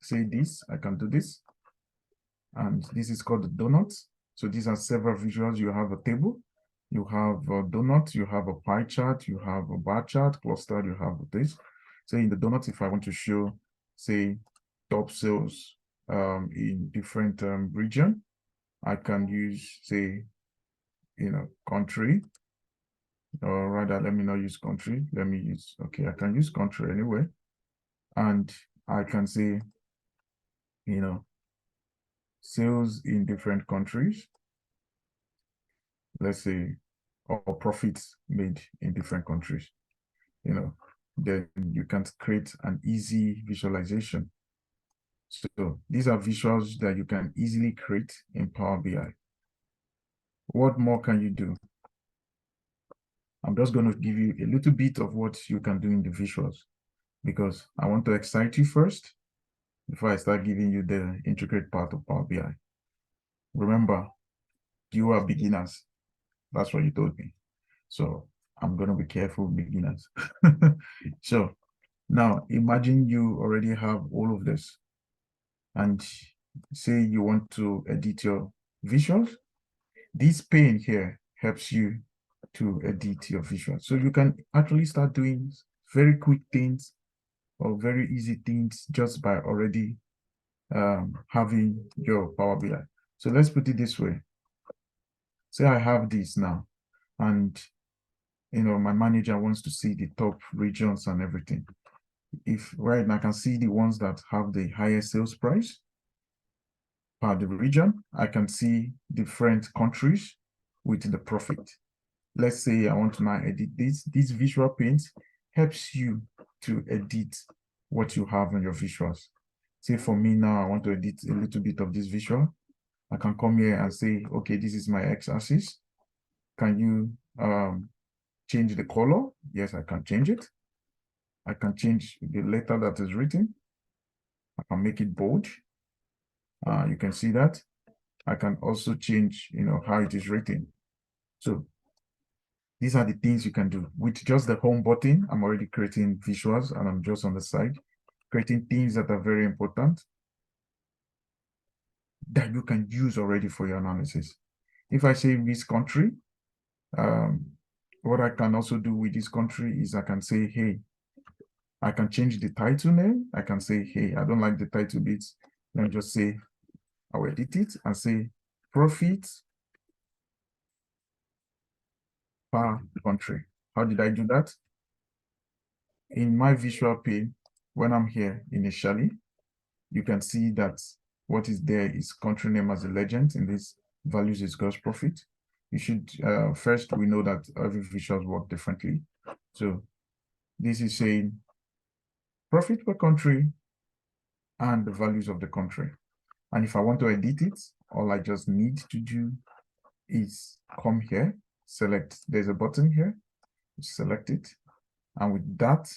D: Say this, I can do this. And this is called the donuts. So these are several visuals. You have a table, you have a donut, you have a pie chart, you have a bar chart, cluster, you have this. So in the donuts, if I want to show, say, top sales in different region, I can use, say, country, or rather, let me not use country. Let me use, okay, I can use country anyway. And I can say, sales in different countries, let's say, or profits made in different countries, then you can create an easy visualization. So these are visuals that you can easily create in Power BI. What more can you do? I'm just going to give you a little bit of what you can do in the visuals, because I want to excite you first before I start giving you the intricate part of Power BI. Remember, you are beginners. That's what you told me. So I'm going to be careful, beginners. So now imagine you already have all of this, and say you want to edit your visuals. This pane here helps you to edit your visuals. So you can actually start doing very quick things or very easy things just by already having your Power BI. So let's put it this way. Say I have this now, and my manager wants to see the top regions and everything. If right now I can see the ones that have the highest sales price per the region, I can see different countries with the profit. Let's say I want to now edit this. This visual paint helps you to edit what you have in your visuals. Say for me now, I want to edit a little bit of this visual. I can come here and say, okay, this is my x-axis. Can you change the color? Yes, I can change it. I can change the letter that is written. I can make it bold. You can see that. I can also change, how it is written. So these are the things you can do. With just the home button, I'm already creating visuals and I'm just on the side, creating things that are very important that you can use already for your analysis. If I say this country, what I can also do with this country is I can say, hey, I can change the title name. I can say, hey, I don't like the title bits. Then just say, I'll edit it and say profit per country. How did I do that? In my visual pane, when I'm here initially, you can see that what is there is country name as a legend, and this values is gross profit. You should, first, we know that every visuals work differently. So this is saying profit per country and the values of the country. And if I want to edit it, all I just need to do is come here, select, there's a button here, select it. And with that,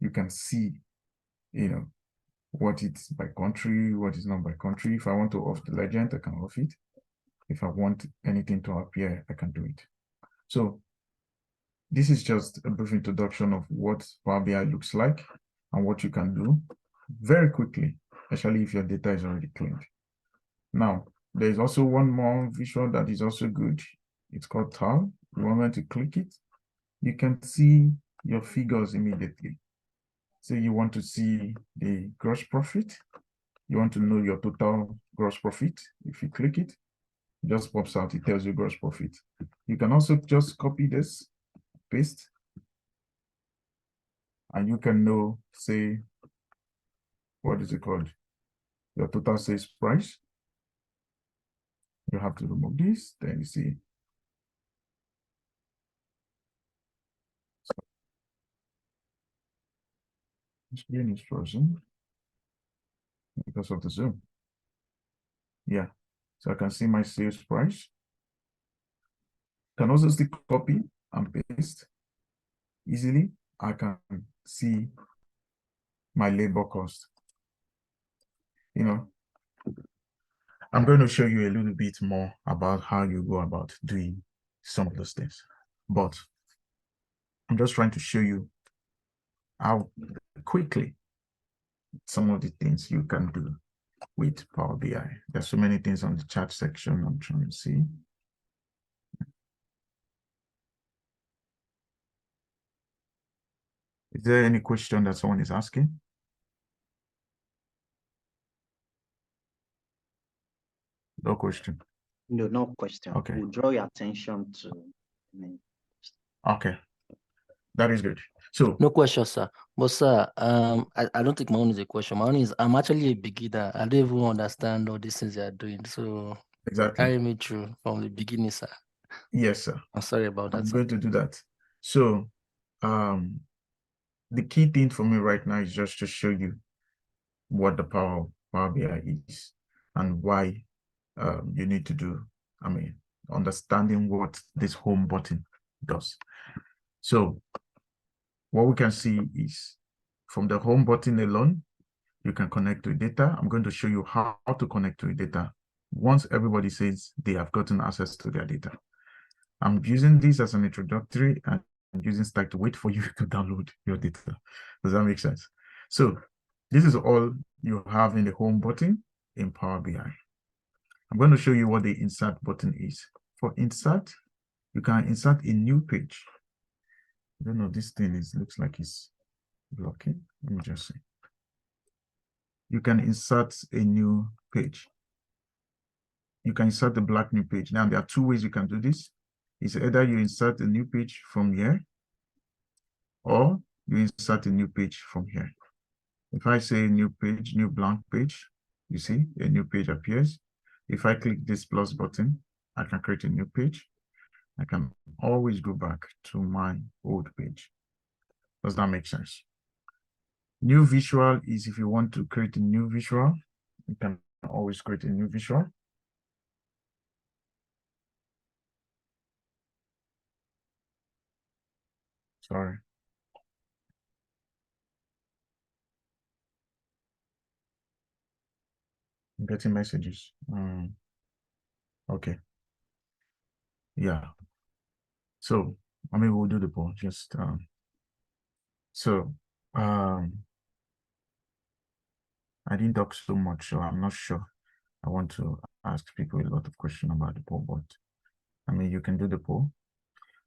D: you can see, what it's by country, what is not by country. If I want to off the legend, I can off it. If I want anything to appear, I can do it. So this is just a brief introduction of what Power BI looks like and what you can do very quickly, especially if your data is already cleaned. Now, there's also one more visual that is also good. It's called tab. You want to click it, you can see your figures immediately. So you want to see the gross profit. You want to know your total gross profit. If you click it, it just pops out. It tells you gross profit. You can also just copy this, paste, and you can know, say, what is it called? Your total sales price. You have to remove this. Then you see. Screen is frozen because of the zoom. Yeah, so I can see my sales price. Can also still copy and paste easily. I can see my labor cost. I'm going to show you a little bit more about how you go about doing some of those things, but I'm just trying to show you how quickly some of the things you can do with Power BI. There's so many things on the chat section I'm trying to see. Is there any question that someone is asking? No question.
A: No, no question.
D: Okay.
A: We'll draw your attention to.
D: Okay, that is good. So
E: No question, sir. But sir, I don't think my own is a question. My own is I'm actually a beginner. I don't even understand all these things you are doing. So
D: exactly,
E: carry me through from the beginning, sir.
D: Yes, sir.
E: I'm sorry about that.
D: I'm
E: Sir.
D: going to do that. So the key thing for me right now is just to show you what the power of Power BI is and why you need to do, understanding what this home button does. So what we can see is from the home button alone, you can connect to data. I'm going to show you how to connect to data once everybody says they have gotten access to their data. I'm using this as an introductory and using Stack to wait for you to download your data. Does that make sense? So this is all you have in the home button in Power BI. I'm going to show you what the insert button is. For insert, you can insert a new page. I don't know, this thing looks like it's blocking. Let me just see. You can insert a new page. You can insert the black new page. Now, there are two ways you can do this. It's either you insert a new page from here, or you insert a new page from here. If I say new page, new blank page, you see a new page appears. If I click this plus button, I can create a new page. I can always go back to my old page. Does that make sense? New visual is if you want to create a new visual, you can always create a new visual. Sorry. I'm getting messages. Okay. Yeah. So, I mean, we'll do the poll. Just I didn't talk so much, so I'm not sure. I want to ask people a lot of questions about the poll, but I mean, you can do the poll.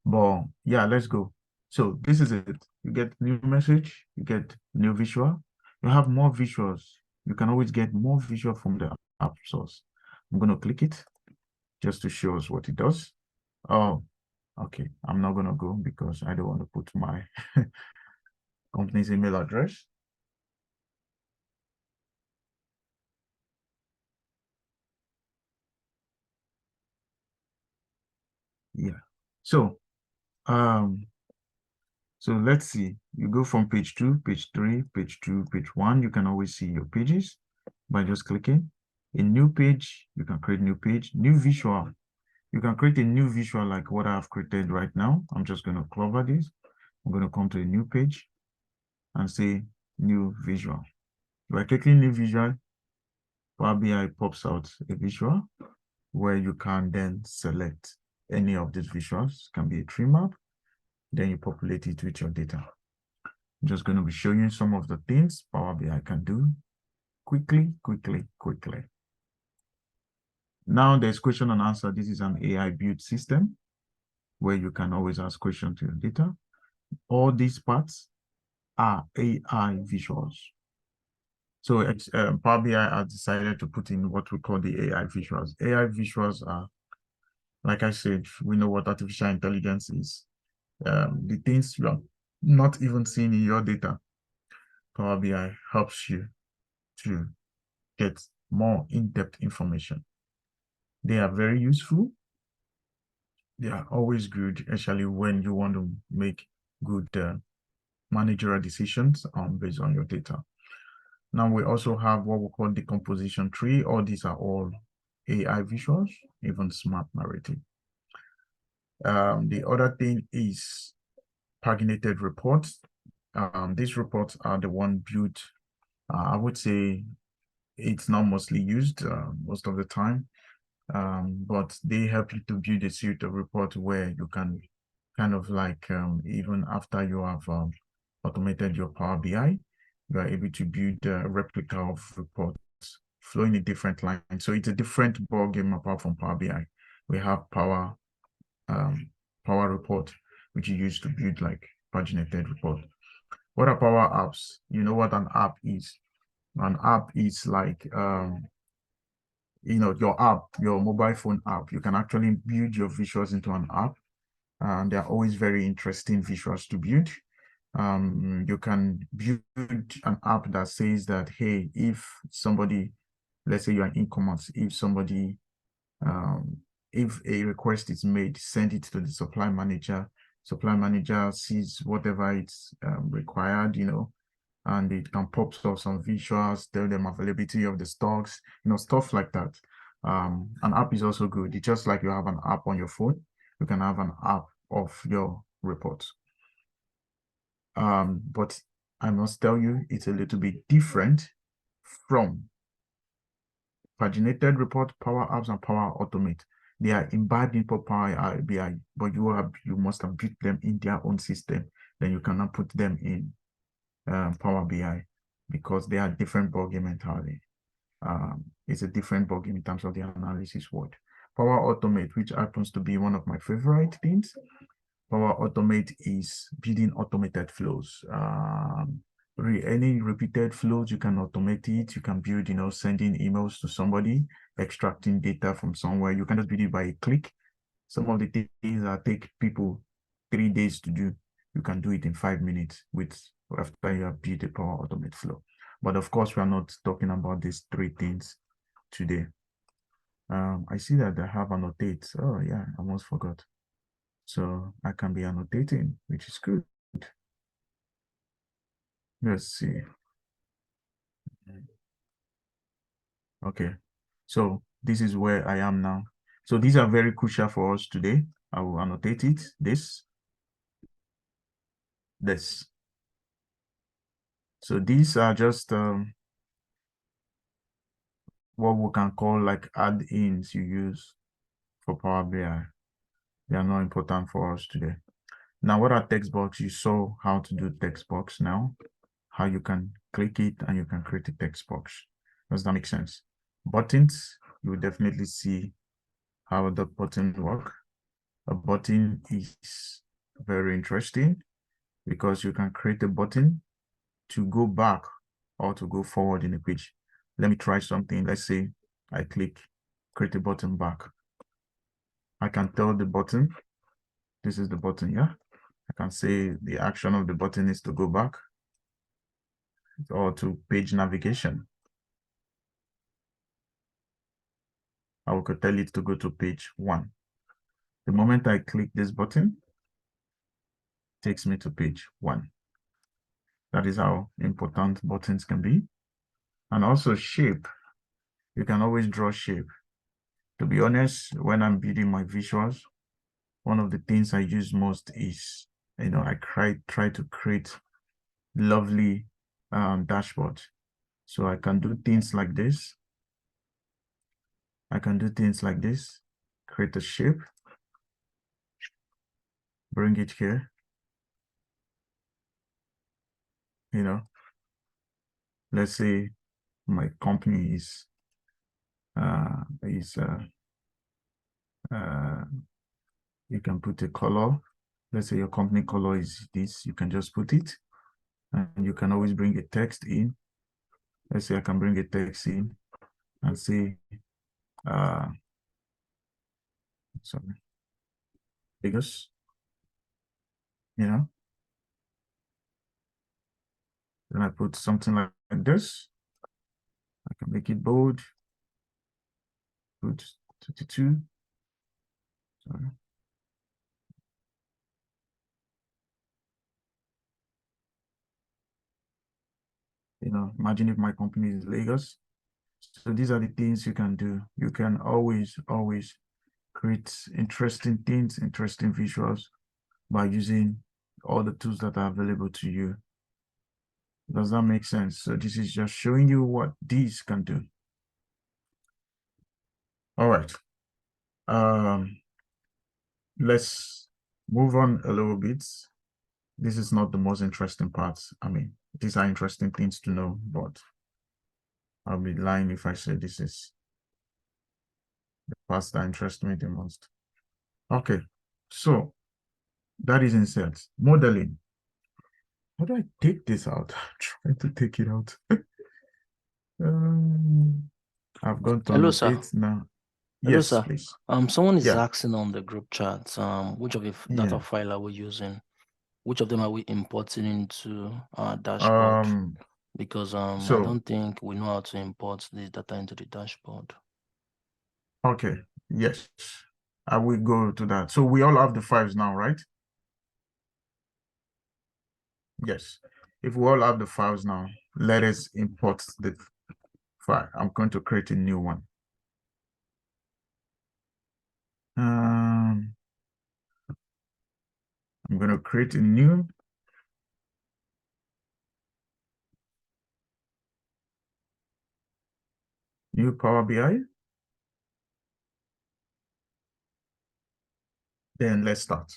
D: But yeah, let's go. So this is it. You get new message, you get new visual. You have more visuals. You can always get more visual from the app source. I'm going to click it just to show us what it does. Oh, okay. I'm not going to go because I don't want to put my company's email address. Yeah. So let's see. You go from page 2, page 3, page 2, page 1. You can always see your pages by just clicking. A new page, you can create new page, new visual. You can create a new visual like what I've created right now. I'm just going to cover this. I'm going to come to a new page and say new visual. By clicking new visual, Power BI pops out a visual where you can then select any of these visuals. It can be a tree map. Then you populate it with your data. I'm just going to be showing you some of the things Power BI can do quickly. Now there's question and answer. This is an AI built system where you can always ask questions to your data. All these parts are AI visuals. So Power BI has decided to put in what we call the AI visuals. AI visuals are, like I said, we know what artificial intelligence is. The things you are not even seeing in your data, Power BI helps you to get more in-depth information. They are very useful. They are always good, especially when you want to make good managerial decisions based on your data. Now we also have what we call the composition tree. All these are all AI visuals, even smart narrative. The other thing is paginated reports. These reports are the one built, I would say it's not mostly used most of the time, but they help you to build a suite of reports where you can kind of like, even after you have automated your Power BI, you are able to build a replica of reports flowing in different lines. So it's a different ball game apart from Power BI. We have Power Report, which you use to build like paginated report. What are Power Apps? You know what an app is? An app is like, your app, your mobile phone app. You can actually build your visuals into an app. And they're always very interesting visuals to build. You can build an app that says that, hey, if somebody, let's say you're an e-commerce, if a request is made, send it to the supply manager. Supply manager sees whatever it's required, and it can pop up some visuals, tell them availability of the stocks, stuff like that. An app is also good. It's just like you have an app on your phone, you can have an app of your reports. But I must tell you, it's a little bit different from paginated report, Power Apps, and Power Automate. They are embedded in Power BI, but you must have built them in their own system. Then you cannot put them in Power BI because they are different ballgame entirely. It's a different ballgame in terms of the analysis world. Power Automate, which happens to be one of my favorite things. Power Automate is building automated flows. Any repeated flows, you can automate it. You can build, sending emails to somebody, extracting data from somewhere. You can just build it by a click. Some of the things that take people 3 days to do, you can do it in 5 minutes after you have built a Power Automate flow. But of course, we are not talking about these 3 things today. I see that they have annotate. Oh yeah, I almost forgot. So I can be annotating, which is good. Let's see. Okay, so this is where I am now. So these are very crucial for us today. I will annotate it, this. So these are just what we can call like add-ins you use for Power BI. They are not important for us today. Now, what are text box? You saw how to do text box now, how you can click it and you can create a text box. Does that make sense? Buttons, you will definitely see how the button work. A button is very interesting because you can create a button to go back or to go forward in a page. Let me try something. Let's say I click create a button back. I can tell the button, this is the button, yeah? I can say the action of the button is to go back or to page navigation. I could tell it to go to page 1. The moment I click this button, it takes me to page 1. That is how important buttons can be. And also shape. You can always draw shape. To be honest, when I'm building my visuals, one of the things I use most is, I try to create lovely dashboard. So I can do things like this. I can do things like this, create a shape, bring it here, let's say my company is you can put a color. Let's say your company color is this, you can just put it, and you can always bring a text in. Let's say I can bring a text in and say, sorry, Lagos, then I put something like this. I can make it bold, put 22, sorry. Imagine if my company is Lagos. So these are the things you can do. You can always create interesting things, interesting visuals by using all the tools that are available to you. Does that make sense? So this is just showing you what these can do. All right. Let's move on a little bit. This is not the most interesting part. I mean, these are interesting things to know, but I'll be lying if I say this is the parts that interest me the most. Okay, so that is insert. Modeling. How do I take this out? I'm trying to take it out. I've gone to
E: Hello, sir.
D: annotate now.
E: Hello,
D: Yes,
E: sir.
D: please.
E: Someone is
D: Yeah.
E: asking on the group chat, which of the data file are we using? Which of them are we importing into our dashboard? Because I don't think we know how to import this data into the dashboard.
D: Okay, yes. I will go to that. So we all have the files now, right? Yes. If we all have the files now, let us import the file. I'm going to create a new one. I'm going to create a new Power BI. Then let's start.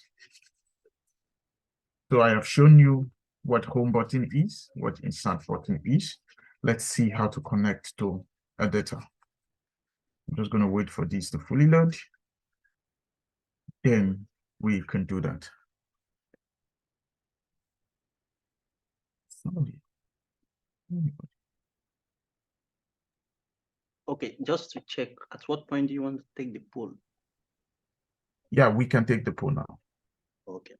D: So I have shown you what home button is, what insert button is. Let's see how to connect to a data. I'm just going to wait for this to fully load. Then we can do that.
A: Okay, just to check, at what point do you want to take the poll?
D: Yeah, we can take the poll now.
A: Okay.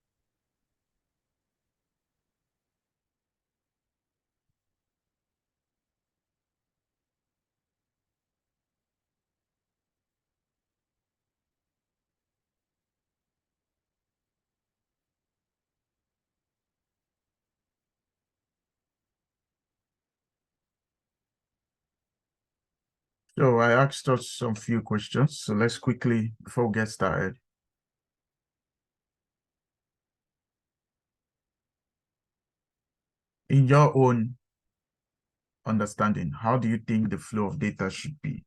D: So I asked us some few questions. So let's quickly, before we get started. In your own understanding, how do you think the flow of data should be?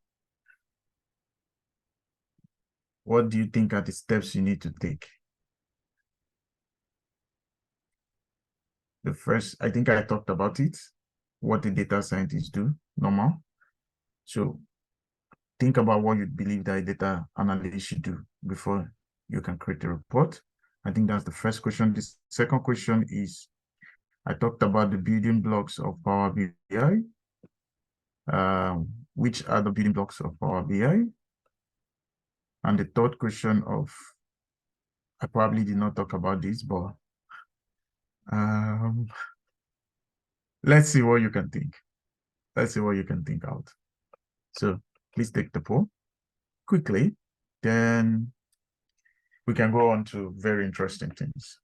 D: What do you think are the steps you need to take? The first, I think I talked about it, what the data scientists do, normal. So think about what you believe that a data analyst should do before you can create a report. I think that's the first question. The second question is, I talked about the building blocks of Power BI. Which are the building blocks of Power BI? And the third question of, I probably did not talk about this, but let's see what you can think. Let's see what you can think out. So please take the poll quickly, then we can go on to very interesting things.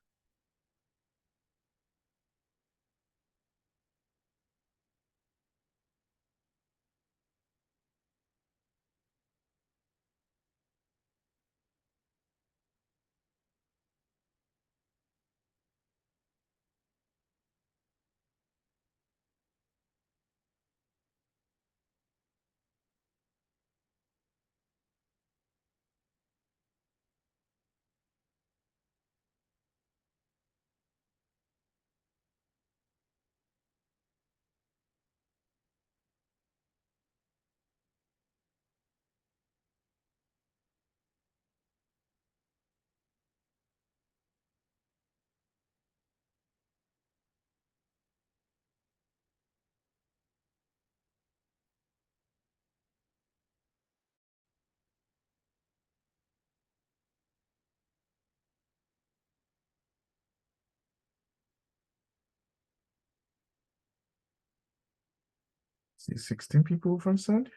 D: See 16 people from side.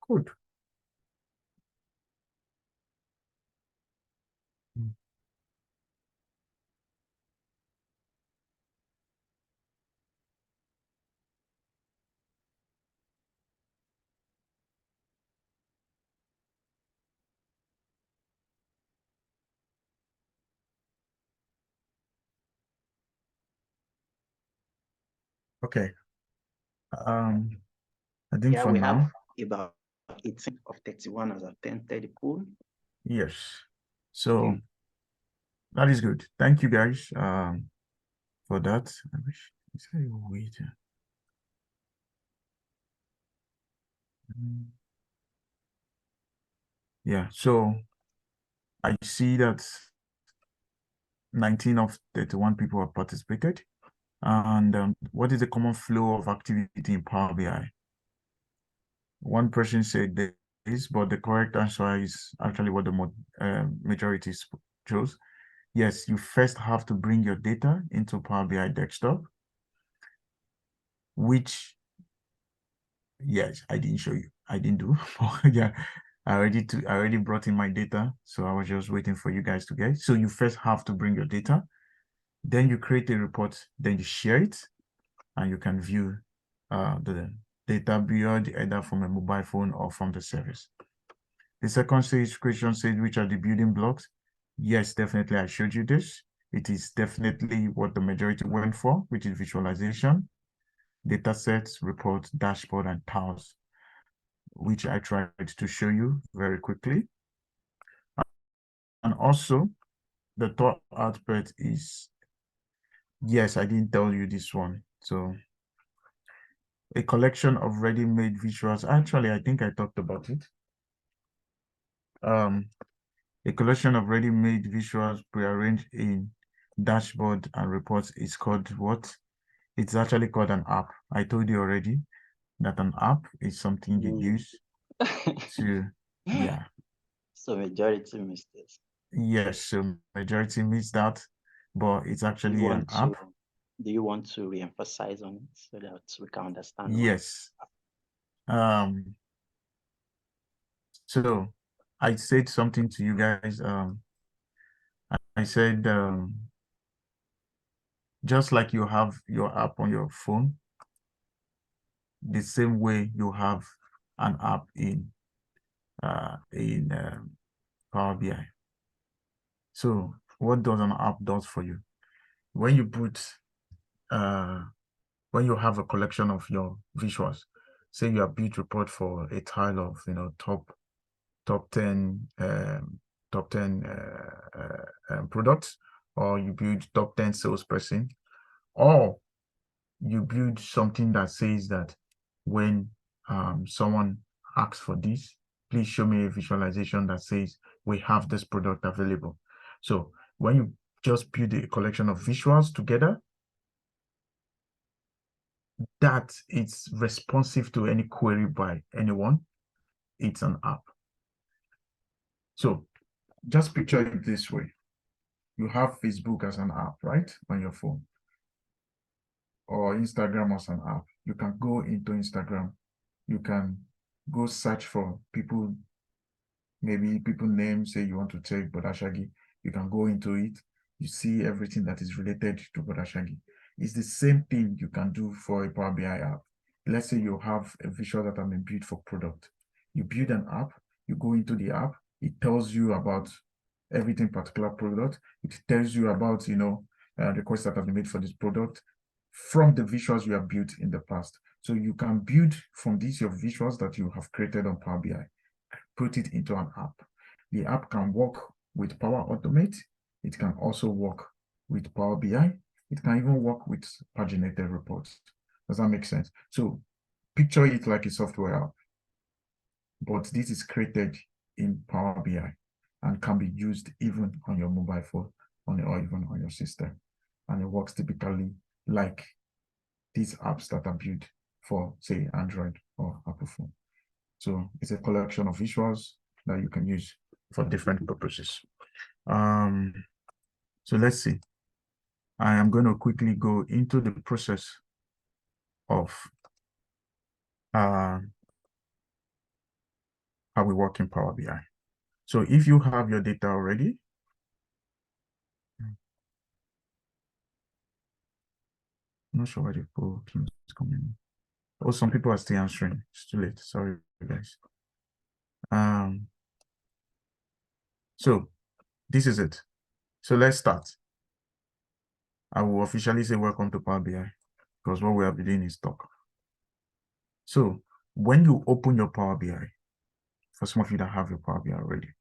D: Good. Okay. I think
A: Yeah,
D: for
A: we
D: now,
A: have about 18 of 31 as a 10:30 pool.
D: yes. So
A: Yeah.
D: that is good. Thank you guys for that. I wish wait. Yeah, so I see that 19 of 31 people have participated. And what is the common flow of activity in Power BI? One person said this, but the correct answer is actually what the majority chose. Yes, you first have to bring your data into Power BI desktop, which, yes, I didn't show you. I didn't do. Yeah, I already brought in my data, so I was just waiting for you guys to get. So you first have to bring your data, then you create a report, then you share it, and you can view the data beyond either from a mobile phone or from the service. The second stage question says, which are the building blocks? Yes, definitely, I showed you this. It is definitely what the majority went for, which is visualization, data sets, reports, dashboard, and tiles, which I tried to show you very quickly. And also, the third aspect is, yes, I didn't tell you this one. So a collection of ready-made visuals. Actually, I think I talked about it. A collection of ready-made visuals prearranged in dashboard and reports is called what? It's actually called an app. I told you already that an app is something you use to, yeah.
A: So majority missed this.
D: Yes, so majority missed that, but it's actually an app.
A: Do you want to re-emphasize on it so that we can understand?
D: Yes. So I said something to you guys. I said, just like you have your app on your phone, the same way you have an app in Power BI. So what does an app does for you? When you put when you have a collection of your visuals, say you have built report for a tile of top 10 products, or you build top 10 salesperson, or you build something that says that when someone asks for this, please show me a visualization that says we have this product available. So when you just build a collection of visuals together, that it's responsive to any query by anyone, it's an app. So just picture it this way. You have Facebook as an app, right, on your phone, or Instagram as an app. You can go into Instagram. You can go search for people, maybe people names, say you want to take Bodashagi. You can go into it. You see everything that is related to Bodashagi. It's the same thing you can do for a Power BI app. Let's say you have a visual that has been built for product. You build an app, you go into the app, it tells you about everything particular product. It tells you about, requests that have been made for this product from the visuals you have built in the past. So you can build from these your visuals that you have created on Power BI, put it into an app. The app can work with Power Automate. It can also work with Power BI. It can even work with paginated reports. Does that make sense? So picture it like a software app, but this is created in Power BI and can be used even on your mobile phone or even on your system. And it works typically like these apps that are built for, say, Android or Apple phone. So it's a collection of visuals that you can use for different purposes. So let's see. I am going to quickly go into the process of how we work in Power BI. So if you have your data already, I'm not sure why the poll is coming. Oh, some people are still answering. It's too late. Sorry, guys. So this is it. So let's start. I will officially say welcome to Power BI because what we have been doing is talk. So when you open your Power BI, for some of you that have your Power BI already,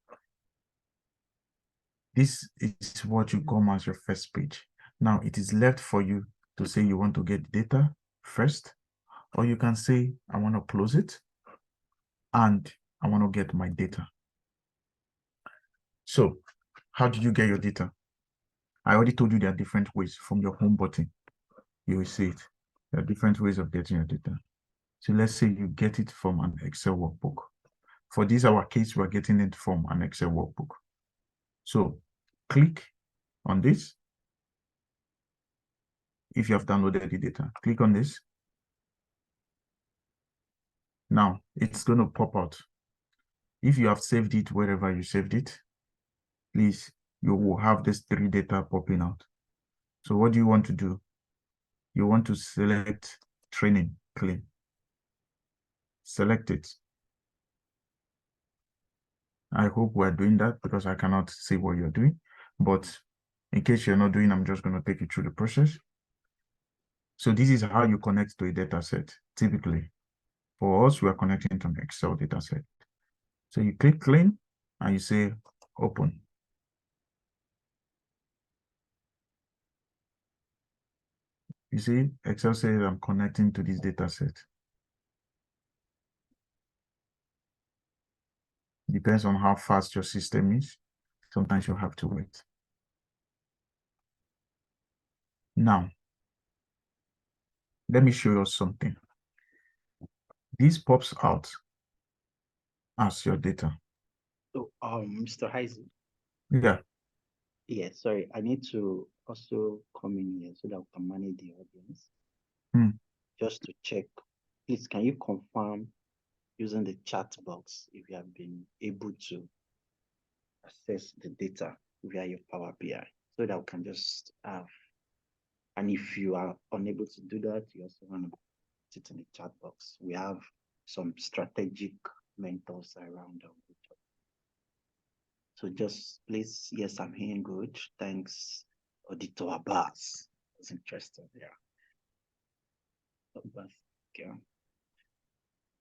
D: this is what you come as your first page. Now it is left for you to say you want to get data first, or you can say, I want to close it and I want to get my data. So how do you get your data? I already told you there are different ways. From your home button, you will see it. There are different ways of getting your data. So let's say you get it from an Excel workbook. For this, our case, we're getting it from an Excel workbook. So click on this. If you have downloaded the data, click on this. Now it's going to pop out. If you have saved it wherever you saved it, please, you will have this 3 data popping out. So what do you want to do? You want to select training clean. Select it. I hope we're doing that because I cannot see what you're doing. But in case you're not doing, I'm just going to take you through the process. So this is how you connect to a data set. Typically, for us, we are connecting to an Excel data set. So you click clean and you say open. You see, Excel says I'm connecting to this data set. Depends on how fast your system is. Sometimes you'll have to wait. Now, let me show you something. This pops out as your data.
A: So, Mr. Isaac.
D: Yeah.
A: Yeah, sorry. I need to also come in here so that we can manage the audience. Just to check, please, can you confirm using the chat box if you have been able to access the data via your Power BI so that we can just have, and if you are unable to do that, you also want to put it in the chat box. We have some strategic mentors around them. So just please, yes, I'm hearing good. Thanks, Auditor Abbas. It's interesting, yeah. Abbas, yeah.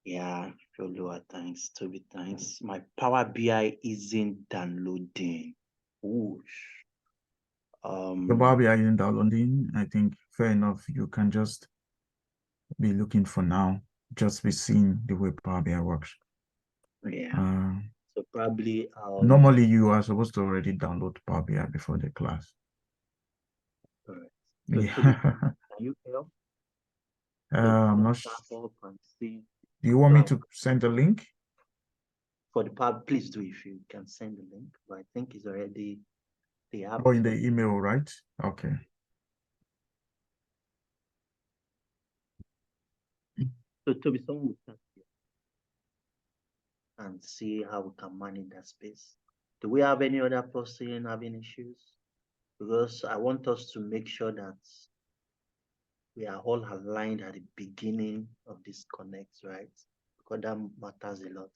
A: Yeah, Follower, thanks. Toby, thanks. My Power BI isn't downloading. Ooh.
D: The Power BI isn't downloading. I think fair enough. You can just be looking for now. Just be seeing the way Power BI works.
A: Yeah. So probably
D: normally you are supposed to already download Power BI before the class.
A: Correct. So
D: Yeah.
A: Toby, can you help?
D: I'm not sure.
A: Do
D: you want me to send the link?
A: For the Power, please do if you can send the link. But I think it's already the app.
D: Or in the email, right? Okay.
A: So Toby, someone will start here and see how we can manage that space. Do we have any other person having issues? Because I want us to make sure that we are all aligned at the beginning of this connect, right? Because that matters a lot.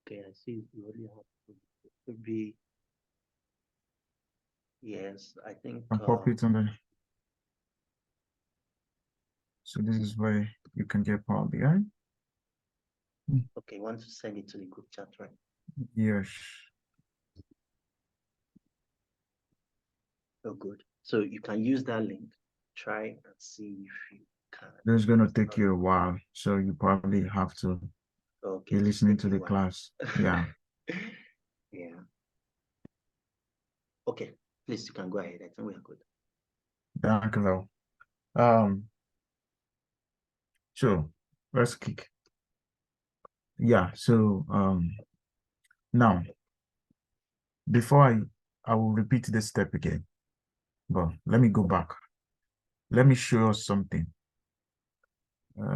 A: Okay, I see you only have to be. Yes, I think.
D: I'll pop it on the. So this is where you can get Power BI.
A: Okay, want to send it to the group chat, right?
D: Yes.
A: Oh, good. So you can use that link. Try and see if you can.
D: This is going to take you a while, so you probably have to be listening to the class. Yeah.
A: Yeah. Okay, please, you can go ahead. I think we are good.
D: Thank you. So let's kick. Yeah, so now before I will repeat this step again, but let me go back. Let me show you something. Let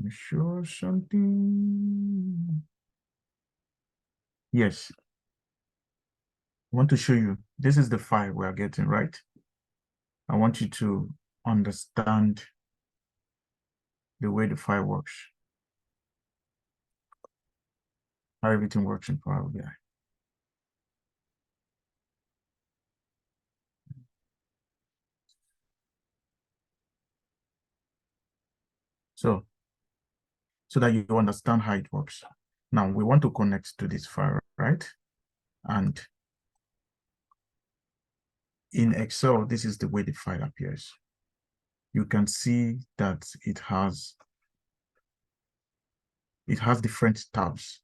D: me show something. Yes. I want to show you. This is the file we are getting, right? I want you to understand the way the file works. How everything works in Power BI. So that you understand how it works. Now we want to connect to this file, right? And in Excel, this is the way the file appears. You can see that it has different tabs.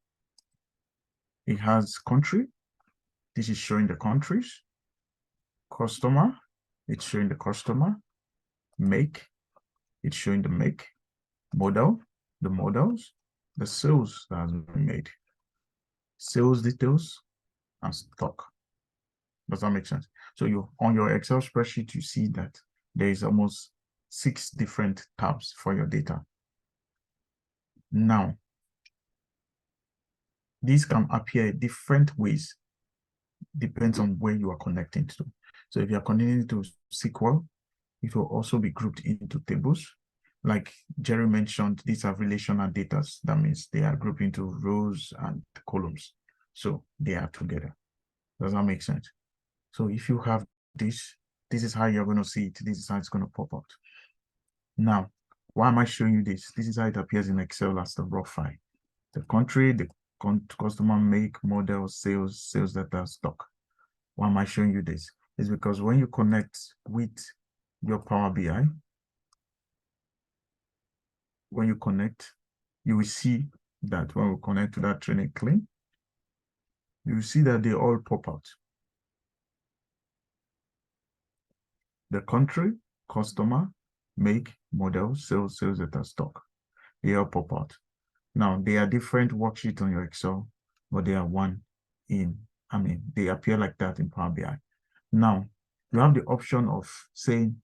D: It has country. This is showing the countries. Customer, it's showing the customer. Make, it's showing the make. Model, the models. The sales that has been made. Sales details and stock. Does that make sense? So you on your Excel spreadsheet, you see that there is almost 6 different tabs for your data. Now, these can appear different ways, depends on where you are connecting to. So if you are connecting to SQL, it will also be grouped into tables. Like Jerry mentioned, these are relational data. That means they are grouped into rows and columns. So they are together. Does that make sense? So if you have this is how you're going to see it. This is how it's going to pop out. Now, why am I showing you this? This is how it appears in Excel as the raw file. The country, the customer, make, model, sales data, stock. Why am I showing you this? It's because when you connect with your Power BI, when you connect, you will see that when we connect to that training clean, you will see that they all pop out. The country, customer, make, model, sales data, stock. They all pop out. Now, they are different worksheets on your Excel, but they are one in, they appear like that in Power BI. Now, you have the option of saying,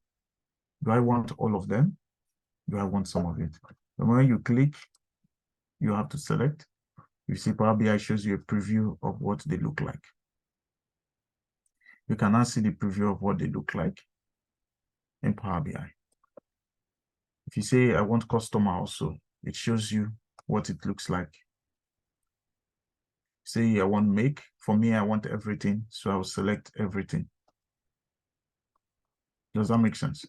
D: do I want all of them? Do I want some of it? And when you click, you have to select. You see Power BI shows you a preview of what they look like. You can now see the preview of what they look like in Power BI. If you say, I want customer also, it shows you what it looks like. Say I want make, for me, I want everything, so I'll select everything. Does that make sense?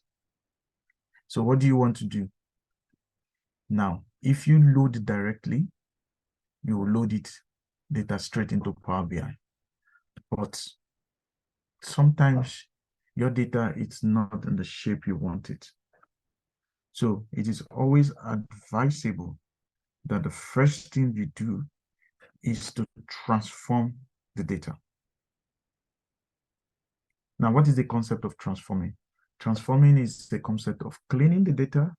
D: So what do you want to do? Now, if you load directly, you will load it data straight into Power BI. But sometimes your data is not in the shape you want it. So it is always advisable that the first thing you do is to transform the data. Now, what is the concept of transforming? Transforming is the concept of cleaning the data,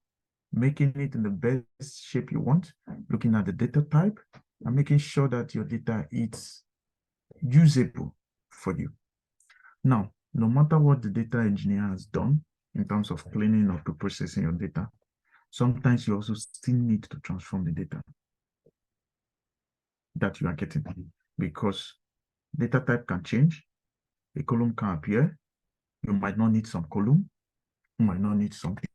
D: making it in the best shape you want, looking at the data type, and making sure that your data is usable for you. Now, no matter what the data engineer has done in terms of cleaning or preprocessing your data, sometimes you also still need to transform the data that you are getting, because data type can change, a column can appear, you might not need some column, you might not need something,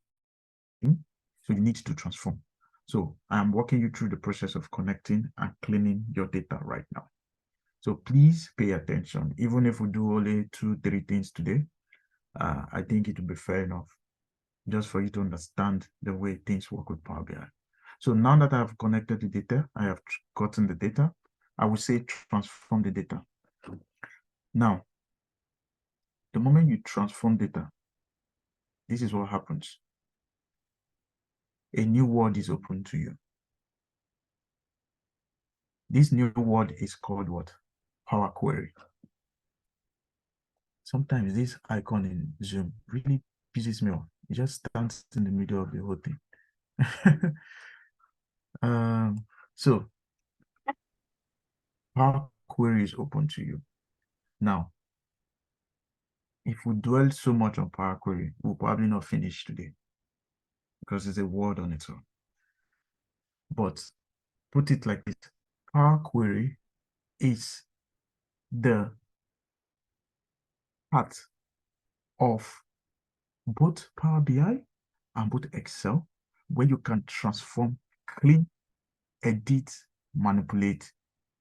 D: so you need to transform. So I am walking you through the process of connecting and cleaning your data right now. So please pay attention. Even if we do only 2-3 things today, I think it will be fair enough just for you to understand the way things work with Power BI. So now that I have connected the data, I have gotten the data, I will say transform the data. Now, the moment you transform data, this is what happens. A new word is open to you. This new word is called what? Power Query. Sometimes this icon in Zoom really pisses me off. It just stands in the middle of the whole thing. So Power Query is open to you. Now, if we dwell so much on Power Query, we'll probably not finish today because it's a word on its own. But put it like this: Power Query is the part of both Power BI and both Excel where you can transform, clean, edit, manipulate,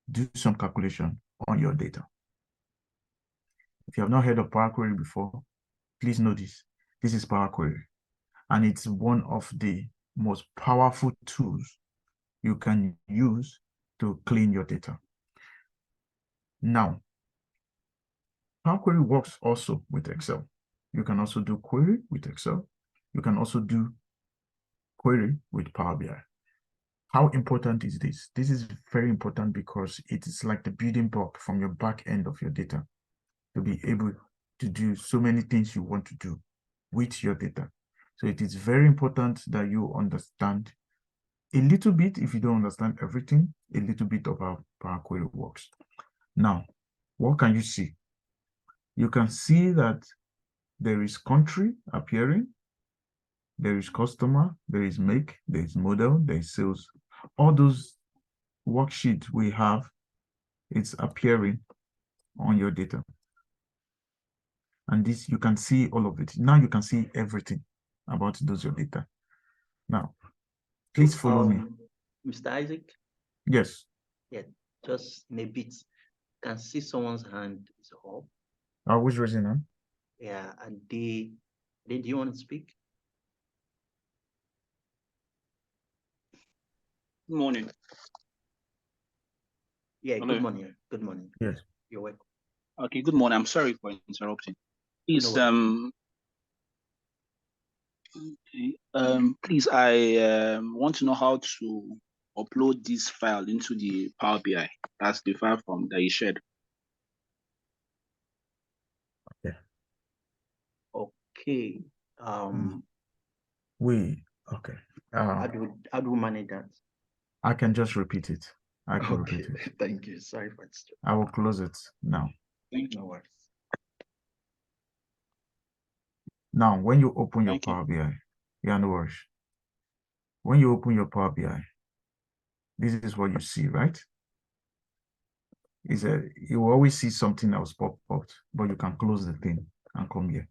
D: do some calculation on your data. If you have not heard of Power Query before, please know this. This is Power Query, and it's one of the most powerful tools you can use to clean your data. Now, Power Query works also with Excel. You can also do query with Excel. You can also do query with Power BI. How important is this? This is very important because it is like the building block from your back end of your data to be able to do so many things you want to do with your data. So it is very important that you understand a little bit, if you don't understand everything, a little bit of how Power Query works. Now, what can you see? You can see that there is country appearing, there is customer, there is make, there is model, there is sales. All those worksheets we have, it's appearing on your data. And this, you can see all of it. Now you can see everything about those your data. Now, please follow me.
A: Mr. Isaac?
D: Yes.
A: Yeah, just in a bit. Can see someone's hand is up.
D: Who's raising hand?
A: Yeah, and do you want to speak?
F: Good morning.
A: Yeah,
F: Hello.
A: good morning. Good morning.
D: Yes.
A: You're welcome.
F: Okay, good morning. I'm sorry for interrupting. Please,
A: No
F: please, I want to know how to upload this file into the Power BI. That's the file from that you shared.
D: Okay.
A: Okay.
D: Okay.
A: How do we manage that?
D: I can just repeat it. I can
A: Okay.
D: repeat it.
A: Thank you. Sorry for it.
D: I will close it now.
F: Thank you.
A: No worries.
D: Now, when you open your
F: Thank you.
D: Power BI, yeah, no worries. When you open your Power BI, this is what you see, right? is you will always see something else pop out, but you can close the thing and come here.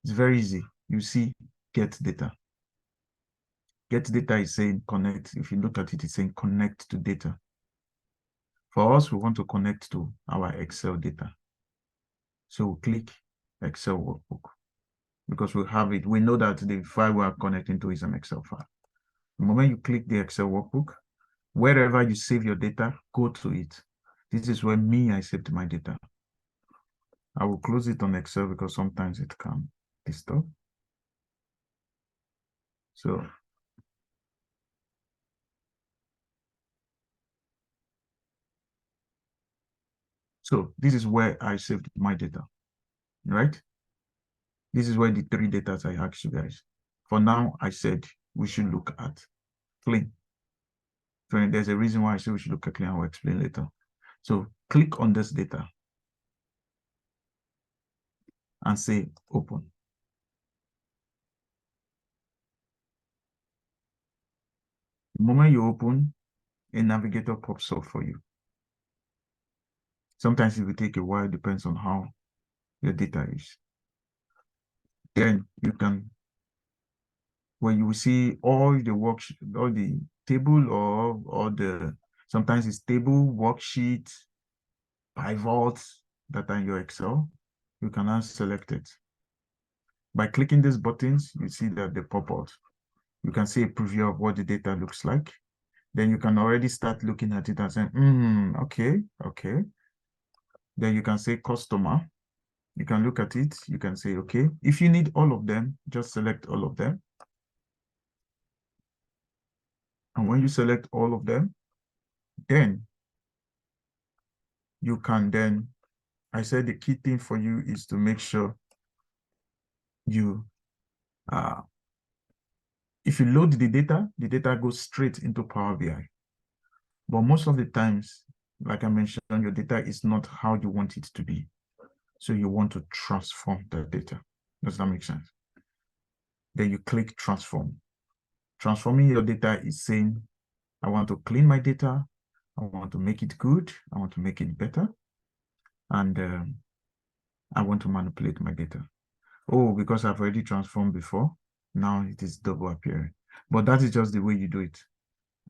D: It's very easy. You see get data. Get data is saying connect. If you look at it, it's saying connect to data. For us, we want to connect to our Excel data. So we'll click Excel workbook because we have it. We know that the file we are connecting to is an Excel file. The moment you click the Excel workbook, wherever you save your data, go to it. This is where I saved my data. I will close it on Excel because sometimes it can disturb. So this is where I saved my data, right? This is where the 3 data I asked you guys. For now, I said we should look at clean. So there's a reason why I say we should look at clean. I'll explain later. So click on this data and say open. The moment you open, a navigator pops up for you. Sometimes it will take a while, depends on how your data is. Then you can, when you will see all the all the table or the, sometimes it's table, worksheet, pivots that are in your Excel, you can now select it. By clicking these buttons, you see that they pop out. You can see a preview of what the data looks like. Then you can already start looking at it and saying, okay. Then you can say customer. You can look at it. You can say, okay. If you need all of them, just select all of them. And when you select all of them, then you can then, I said the key thing for you is to make sure you, if you load the data goes straight into Power BI. But most of the times, like I mentioned, your data is not how you want it to be. So you want to transform the data. Does that make sense? Then you click transform. Transforming your data is saying, I want to clean my data. I want to make it good. I want to make it better. And I want to manipulate my data. Oh, because I've already transformed before, now it is double appearing. But that is just the way you do it.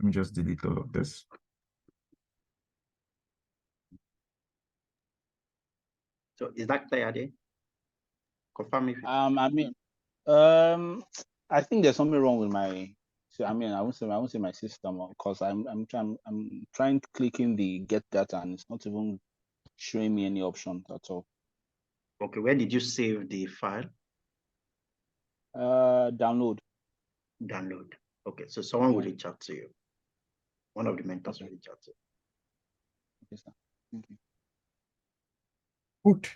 D: Let me just delete all of this.
A: So is that clear there? Confirm if
F: I think there's something wrong with my. I won't say my system, because I'm trying clicking the get data and it's not even showing me any option at all.
A: Okay, where did you save the file?
F: Download.
A: Download. Okay, so someone will reach out to you. One of the mentors will reach out to you.
F: Okay, sir. Thank you.
D: Good.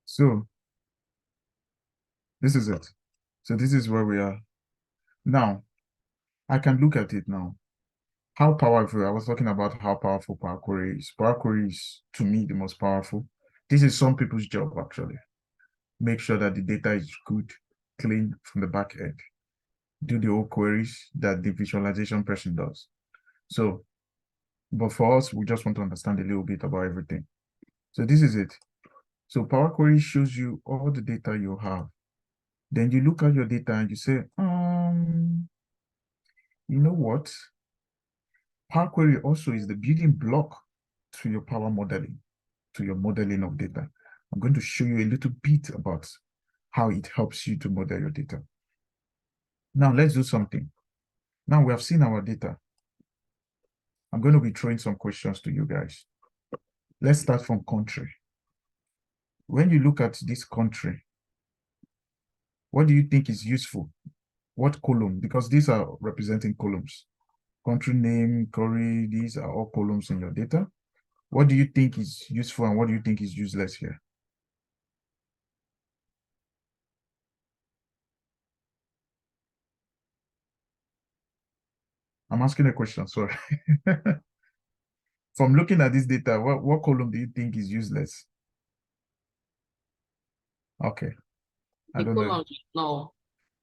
D: So this is it. So this is where we are. Now, I can look at it now. How powerful, I was talking about how powerful Power Query is. Power Query is, to me, the most powerful. This is some people's job, actually. Make sure that the data is good, clean from the back end. Do the old queries that the visualization person does. So, but for us, we just want to understand a little bit about everything. So this is it. So Power Query shows you all the data you have. Then you look at your data and you say, you know what? Power Query also is the building block to your power modeling, to your modeling of data. I'm going to show you a little bit about how it helps you to model your data. Now let's do something. Now we have seen our data. I'm going to be throwing some questions to you guys. Let's start from country. When you look at this country, what do you think is useful? What column? Because these are representing columns. Country name, query, these are all columns in your data. What do you think is useful and what do you think is useless here? I'm asking a question, sorry. From looking at this data, what column do you think is useless? Okay. I don't know.
G: No.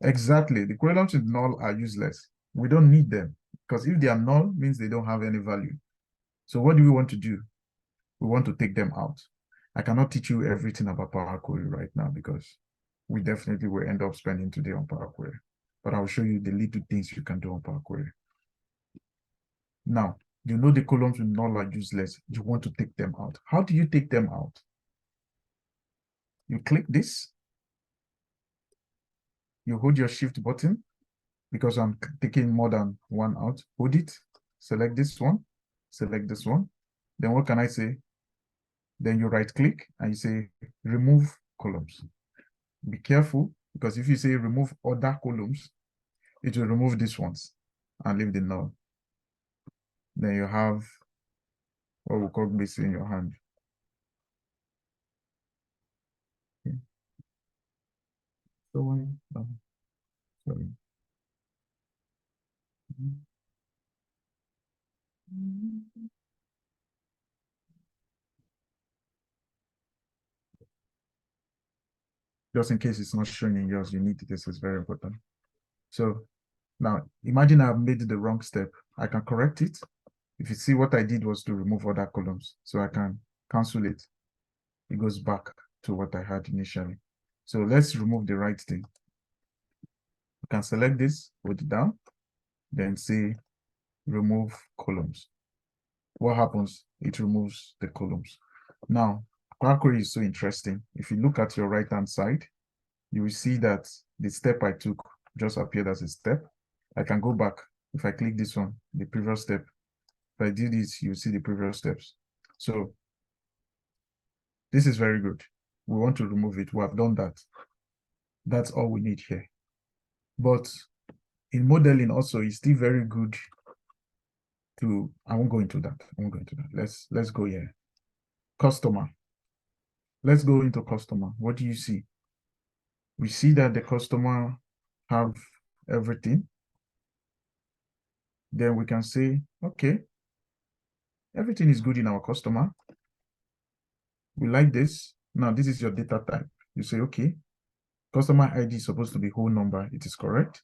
D: Exactly. The columns with null are useless. We don't need them because if they are null, means they don't have any value. So what do we want to do? We want to take them out. I cannot teach you everything about Power Query right now because we definitely will end up spending today on Power Query. But I'll show you the little things you can do on Power Query. Now, you know the columns will not are useless. You want to take them out. How do you take them out? You click this. You hold your shift button because I'm taking more than one out. Hold it, select this one, select this one. Then what can I say? Then you right click and you say remove columns. Be careful because if you say remove other columns, it will remove these ones and leave the null. Then you have what we call base in your hand. Okay. So sorry. Just in case it's not showing in yours, you need this, is very important. So now imagine I've made the wrong step. I can correct it. If you see what I did was to remove other columns, so I can cancel it. It goes back to what I had initially. So let's remove the right thing. You can select this, hold it down, then say remove columns. What happens? It removes the columns. Now, Power Query is so interesting. If you look at your right-hand side, you will see that the step I took just appeared as a step. I can go back. If I click this one, the previous step. If I do this, you see the previous steps. So this is very good. We want to remove it. We have done that. That's all we need here. But in modeling also, it's still very good to, I won't go into that. I won't go into that. Let's go here. Customer. Let's go into customer. What do you see? We see that the customer have everything. Then we can say, okay, everything is good in our customer. We like this. Now, this is your data type. You say, okay, customer ID is supposed to be whole number. It is correct.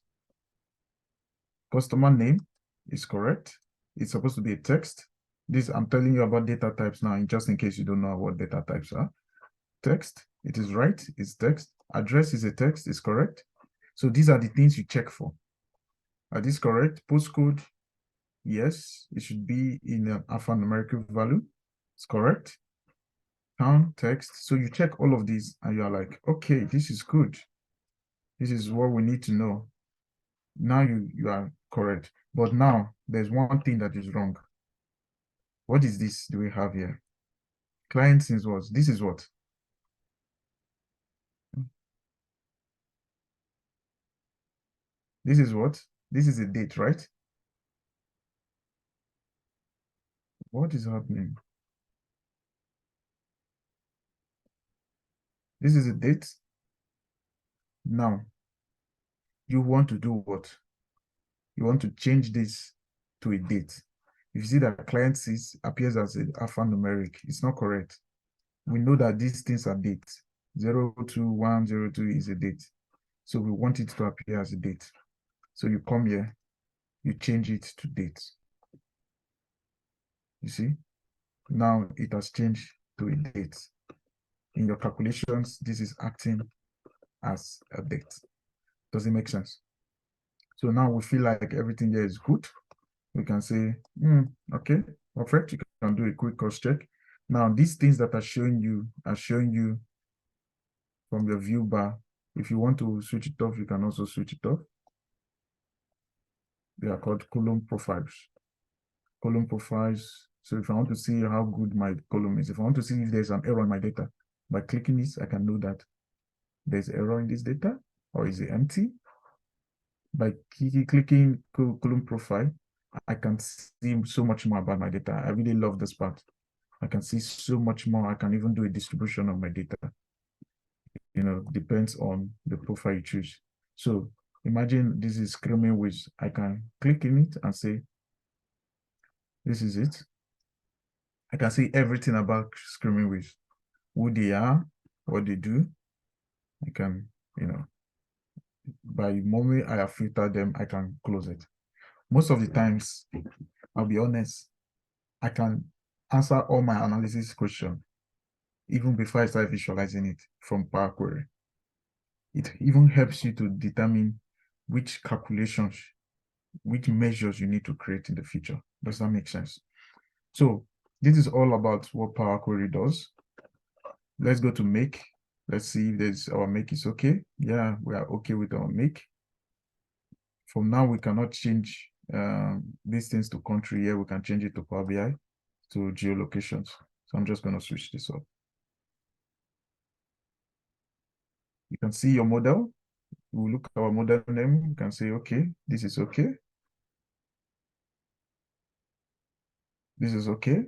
D: Customer name is correct. It's supposed to be a text. This, I'm telling you about data types now, just in case you don't know what data types are. Text, it is right, it's text. Address is a text, is correct. So these are the things you check for. Are these correct? Postcode, yes, it should be in an alphanumeric value. It's correct. Town, text. So you check all of these and you're like, okay, this is good. This is what we need to know. Now you are correct. But now there's one thing that is wrong. What is this do we have here? Client since what? This is what? This is what? This is a date, right? What is happening? This is a date. Now, you want to do what? You want to change this to a date. If you see that client sys appears as an alphanumeric, it's not correct. We know that these things are dates. 02102 is a date. So we want it to appear as a date. So you come here, you change it to date. You see? Now it has changed to a date. In your calculations, this is acting as a date. Does it make sense? So now we feel like everything here is good. We can say, okay, perfect. You can do a quick cross check. Now, these things that are showing you from your view bar. If you want to switch it off, you can also switch it off. They are called column profiles. Column profiles. So if I want to see how good my column is, if I want to see if there's an error in my data, by clicking this, I can know that there's error in this data, or is it empty? By clicking column profile, I can see so much more about my data. I really love this part. I can see so much more. I can even do a distribution of my data. You know, depends on the profile you choose. So imagine this is screaming with, I can click in it and say, this is it. I can see everything about screaming with, who they are, what they do. I can, you know, by the moment I have filtered them, I can close it. Most of the times, I'll be honest, I can answer all my analysis questions even before I start visualizing it from Power Query. It even helps you to determine which calculations, which measures you need to create in the future. Does that make sense? So this is all about what Power Query does. Let's go to make. Let's see if there's our make is okay. Yeah, we are okay with our make. From now, we cannot change these things to country here. We can change it to Power BI, to geolocations. So I'm just going to switch this up. You can see your model. We'll look at our model name. You can say, okay, this is okay. This is okay.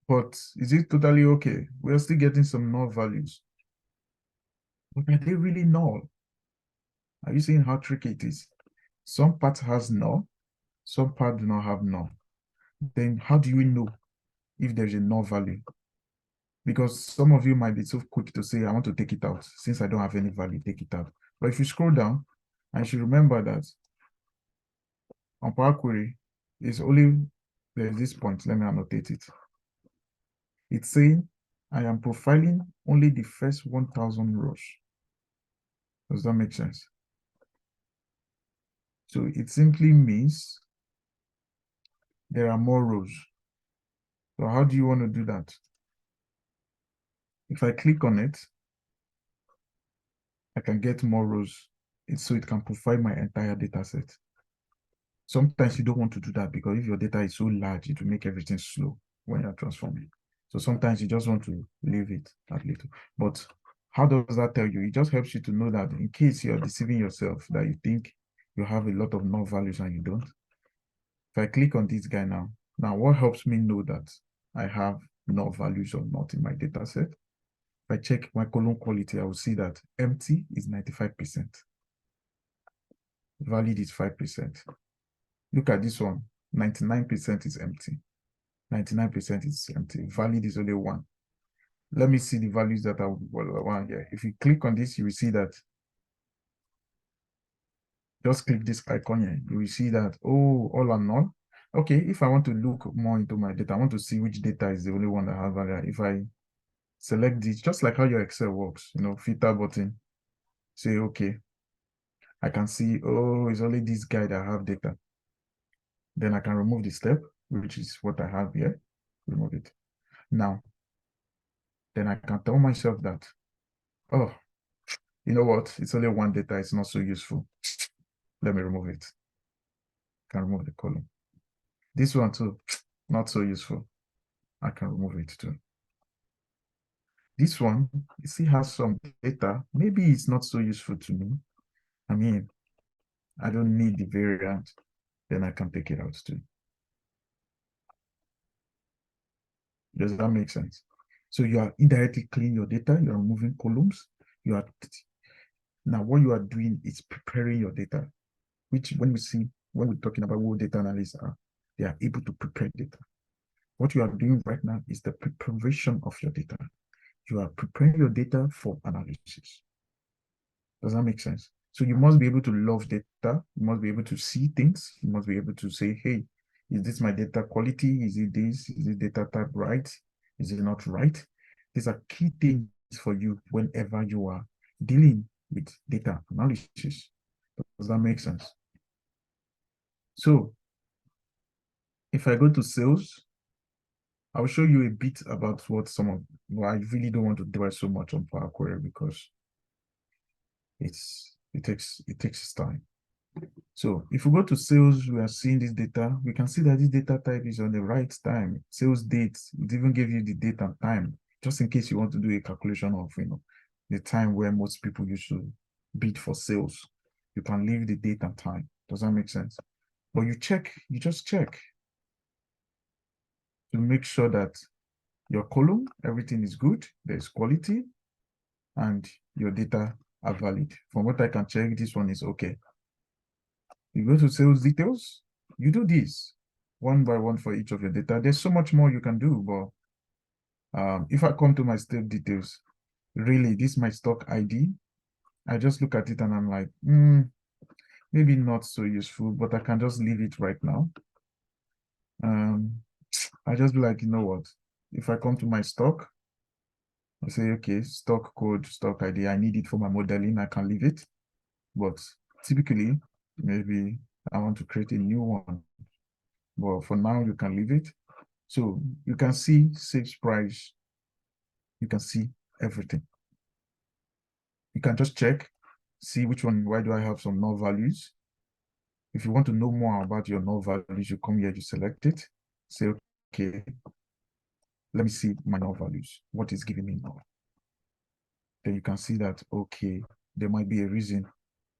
D: But is it totally okay? We're still getting some null values. But are they really null? Are you seeing how tricky it is? Some parts has null, some parts do not have null. Then how do you know if there's a null value? Because some of you might be so quick to say, I want to take it out. Since I don't have any value, take it out. But if you scroll down, I should remember that on Power Query, it's only, there's this point, let me annotate it. It's saying, I am profiling only the first 1,000 rows. Does that make sense? So it simply means there are more rows. So how do you want to do that? If I click on it, I can get more rows. So it can profile my entire data set. Sometimes you don't want to do that because if your data is so large, it will make everything slow when you're transforming. So sometimes you just want to leave it at little. But how does that tell you? It just helps you to know that in case you're deceiving yourself, that you think you have a lot of null values and you don't. If I click on this guy now what helps me know that I have null values or not in my data set? If I check my column quality, I will see that empty is 95%. Valid is 5%. Look at this one, 99% is empty. 99% is empty. Valid is only 1. Let me see the values that are one here. If you click on this, you will see that. Just click this icon here. You will see that, oh, all are null. Okay, if I want to look more into my data, I want to see which data is the only one that has value. If I select this, just like how your Excel works, filter button, say, okay, I can see, oh, it's only this guy that have data. Then I can remove the step, which is what I have here. Remove it. Now, then I can tell myself that, oh, you know what? It's only one data. It's not so useful. Let me remove it. I can remove the column. This one too, not so useful. I can remove it too. This one, you see, has some data. Maybe it's not so useful to me. I mean, I don't need the variant. Then I can take it out too. Does that make sense? So you are indirectly cleaning your data. You are removing columns. Now what you are doing is preparing your data, which when we're talking about what data analysts are, they are able to prepare data. What you are doing right now is the preparation of your data. You are preparing your data for analysis. Does that make sense? So you must be able to love data. You must be able to see things. You must be able to say, hey, is this my data quality? Is it this? Is it data type right? Is it not right? These are key things for you whenever you are dealing with data analysis. Does that make sense? So if I go to sales, I'll show you a bit about what I really don't want to dwell so much on Power Query because it takes time. So if we go to sales, we are seeing this data. We can see that this data type is on the right time. Sales dates, it even give you the date and time, just in case you want to do a calculation of the time where most people used to bid for sales. You can leave the date and time. Does that make sense? But you just check to make sure that your column, everything is good, there's quality, and your data are valid. From what I can check, this one is okay. You go to sales details, you do this one by one for each of your data. There's so much more you can do, but if I come to my step details, really, this is my stock ID. I just look at it and I'm like, maybe not so useful, but I can just leave it right now. I just be like, you know what? If I come to my stock, I say, okay, stock code, stock ID, I need it for my modeling, I can leave it. But typically, maybe I want to create a new one. But for now, you can leave it. So you can see sales price. You can see everything. You can just check, see which one, why do I have some null values? If you want to know more about your null values, you come here, you select it, say, okay, let me see my null values. What is giving me null? Then you can see that, okay, there might be a reason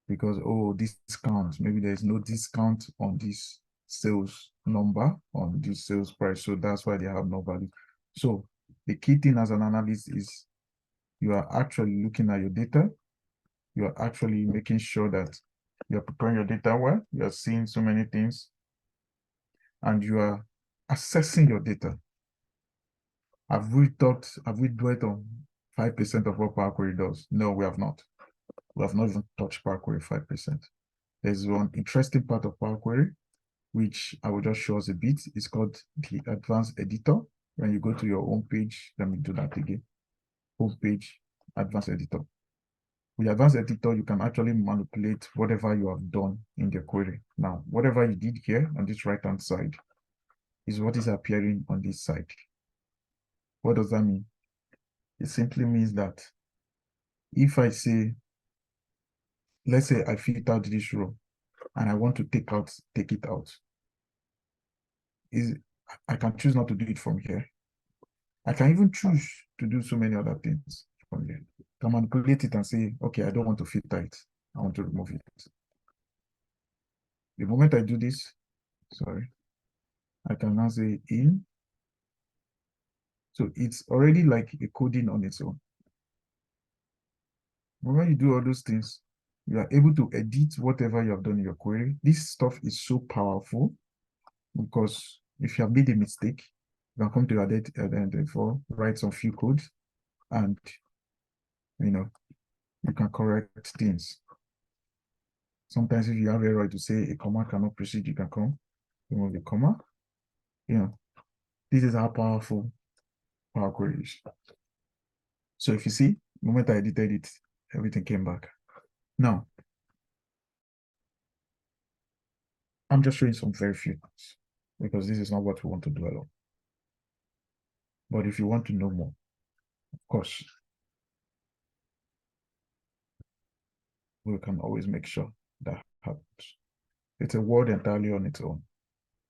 D: because, oh, discount, maybe there's no discount on this sales number, on this sales price. So that's why they have no value. So the key thing as an analyst is you are actually looking at your data. You are actually making sure that you're preparing your data well. You are seeing so many things and you are assessing your data. Have we dwelt on 5% of what Power Query does? No, we have not. We have not even touched Power Query 5%. There's one interesting part of Power Query, which I will just show us a bit. It's called the Advanced Editor. When you go to your home page, let me do that again. Home page, Advanced Editor. With Advanced Editor, you can actually manipulate whatever you have done in the query. Now, whatever you did here on this right-hand side is what is appearing on this side. What does that mean? It simply means that if I say, let's say I fit out this row and I want to take it out, I can choose not to do it from here. I can even choose to do so many other things from here. I can manipulate it and say, okay, I don't want to fit it. I want to remove it. The moment I do this, sorry, I can now say in. So it's already like a coding on its own. When you do all those things, you are able to edit whatever you have done in your query. This stuff is so powerful because if you have made a mistake, you can come to your identifier, write some few codes, and you can correct things. Sometimes if you have error to say a comma cannot proceed, you can come, remove the comma. This is how powerful Power Query is. So if you see, the moment I edited it, everything came back. Now, I'm just showing some very few things because this is not what we want to do alone. But if you want to know more, of course, we can always make sure that happens. It's a world entirely on its own.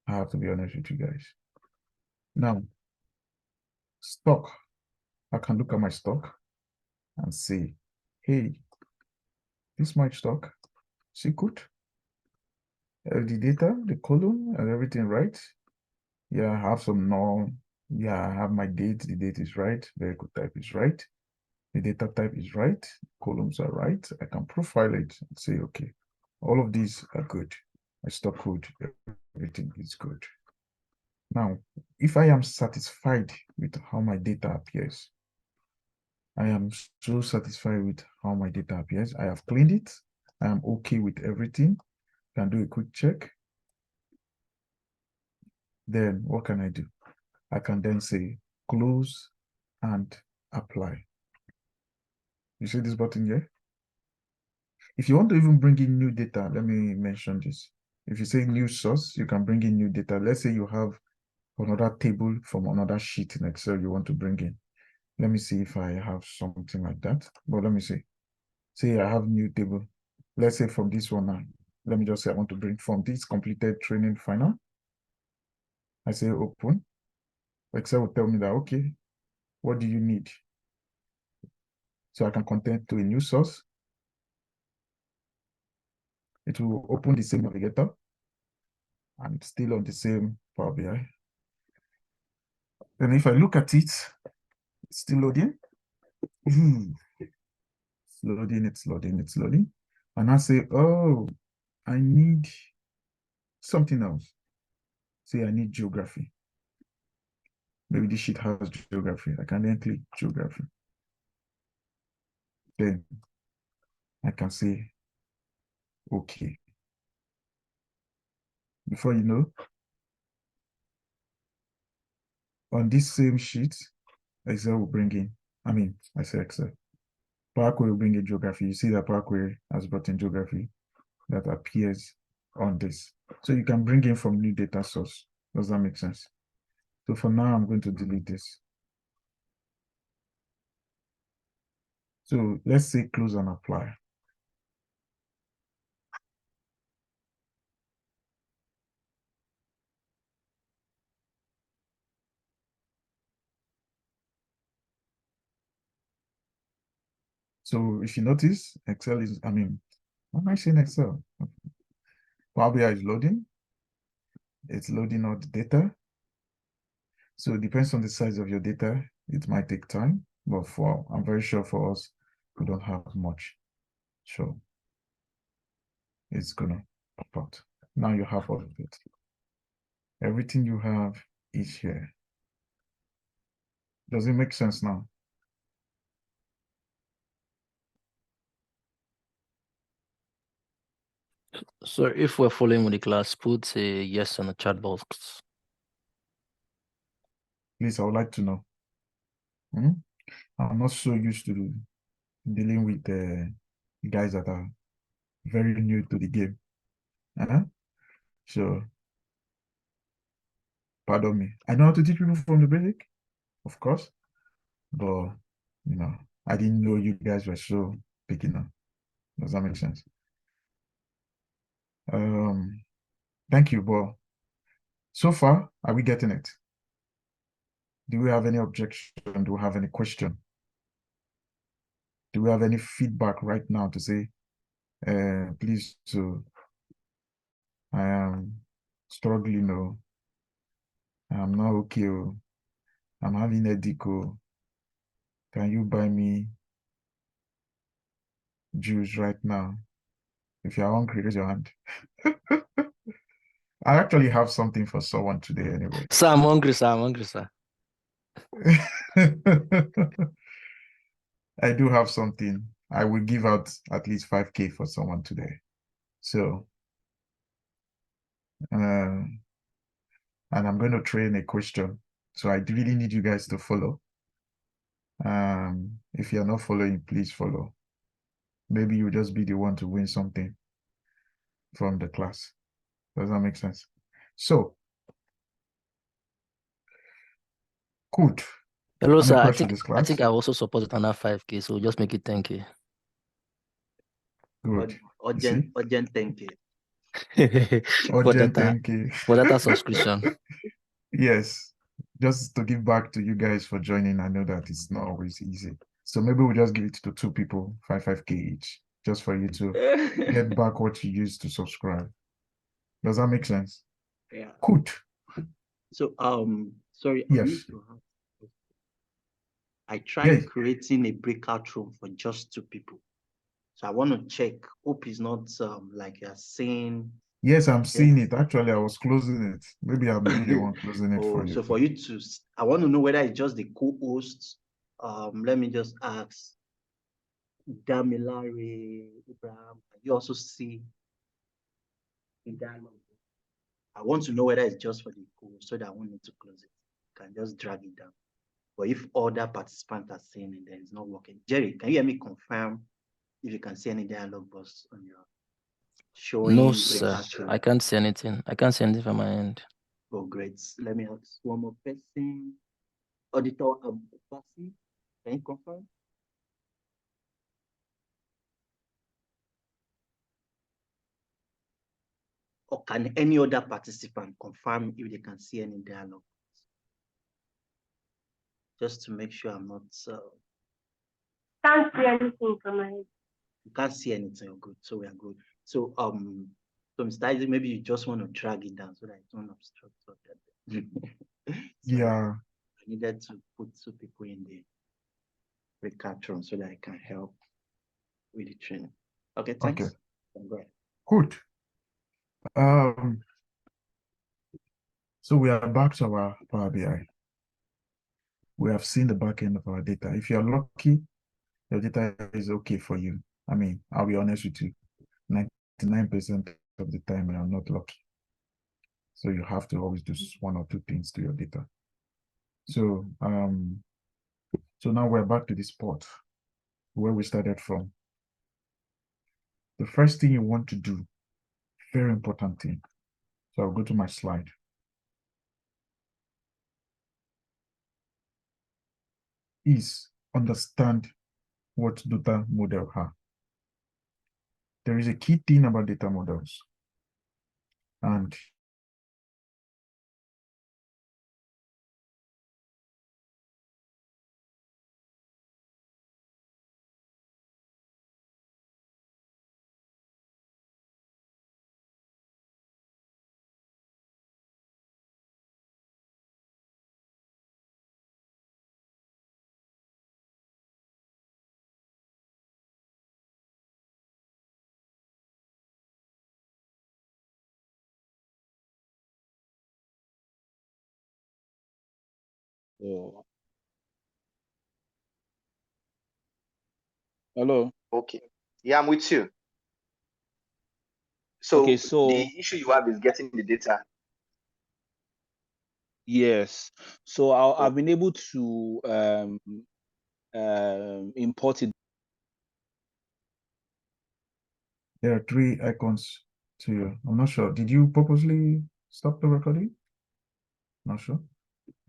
D: I have to be honest with you guys. Now, stock. I can look at my stock and say, hey, this my stock. See good? The data, the column, and everything right. Yeah, I have some null. Yeah, I have my date. The date is right. Very good type is right. The data type is right. Columns are right. I can profile it and say, okay, all of these are good. My stock code, everything is good. Now, if I am satisfied with how my data appears, I am so satisfied with how my data appears. I have cleaned it. I am okay with everything. Can do a quick check. Then what can I do? I can then say close and apply. You see this button here? If you want to even bring in new data, let me mention this. If you say new source, you can bring in new data. Let's say you have another table from another sheet in Excel you want to bring in. Let me see if I have something like that. But let me see. Say I have new table. Let's say from this one now. Let me just say I want to bring from this completed training final. I say open. Excel will tell me that, okay, what do you need? So I can content to a new source. It will open the same navigator and still on the same Power BI. And if I look at it, it's still loading. It's loading, it's loading, it's loading. And I say, oh, I need something else. Say I need geography. Maybe this sheet has geography. I can then click geography. Then I can say, okay. Before you know, on this same sheet, Excel will bring in, I say Excel. Power Query will bring in geography. You see that Power Query has brought in geography that appears on this. So you can bring in from new data source. Does that make sense? So for now, I'm going to delete this. So let's say close and apply. So if you notice, Excel is, why am I saying Excel? Power BI is loading. It's loading all the data. So it depends on the size of your data. It might take time, but I'm very sure for us, we don't have much. So it's gonna pop out. Now you have all of it. Everything you have is here. Does it make sense now?
E: So if we're following with the class, put a yes on the chat box.
D: Please, I would like to know. I'm not so used to dealing with guys that are very new to the game. So, pardon me. I know how to teach people from the basic, of course, but I didn't know you guys were so beginner. Does that make sense? Thank you, but so far, are we getting it? Do we have any objection? Do we have any question? Do we have any feedback right now to say, please, so I am struggling, or I'm not okay, or I'm having a deco. Can you buy me juice right now? If you're hungry, raise your hand. I actually have something for someone today anyway.
E: Sir, I'm hungry, sir. I'm hungry, sir.
D: I do have something. I will give out at least 5K for someone today. So, and I'm going to train a question. So I really need you guys to follow. If you're not following, please follow. Maybe you'll just be the one to win something from the class. Does that make sense? So, good.
E: Hello,
D: Any
E: sir. I
D: question
E: think
D: this class?
E: I also support another 5K, so just make it 10K.
D: Good.
A: Urgent thank you.
E: For
D: Urgent
E: data,
D: 10K.
E: for data subscription.
D: Yes. Just to give back to you guys for joining. I know that it's not always easy. So maybe we'll just give it to 2 people, 5K each, just for you to get back what you used to subscribe. Does that make sense?
A: Yeah.
D: Good.
A: So sorry.
D: Yes.
A: I tried
D: Yes.
A: creating a breakout room for just 2 people. So I want to check. Hope it's not like you're saying.
D: Yes, I'm seeing it. Actually, I was closing it. Maybe I'll be the one closing it for you.
A: So for you to, I want to know whether it's just the co-hosts. Let me just ask Damilare, Abraham. You also see the dialogue. I want to know whether it's just for the co-host, so that I won't need to close it. You can just drag it down. But if other participants are saying it, then it's not working. Jerry, can you hear me confirm if you can see any dialogue box on your showing?
E: No, sir. I can't see anything. I can't see anything from my end.
A: Oh, great. Let me ask one more person. Auditor Abasi, can you confirm? Or can any other participant confirm if they can see any dialogue? Just to make sure I'm not.
B: Can't see anything from my end.
A: You can't see anything. You're good. So we are good. So so Mr. Isaac, maybe you just want to drag it down so that it won't obstruct.
D: Yeah.
A: I needed to put 2 people in the breakout room so that I can help with the training. Okay, thanks.
D: Okay.
A: Go ahead.
D: Good. So we are back to our Power BI. We have seen the back end of our data. If you're lucky, your data is okay for you. I'll be honest with you. 99% of the time, you're not lucky. So you have to always do 1 or 2 things to your data. So so now we're back to the spot where we started from. The first thing you want to do, very important thing. So I'll go to my slide. Is understand what data model are. There is a key thing about data models, and
F: So, hello.
G: Okay. Yeah, I'm with you. So
F: Okay, so
G: the issue you have is getting the data.
F: yes, so I've been able to import it.
D: there are 3 icons to you. I'm not sure. Did you purposely stop the recording? Not sure.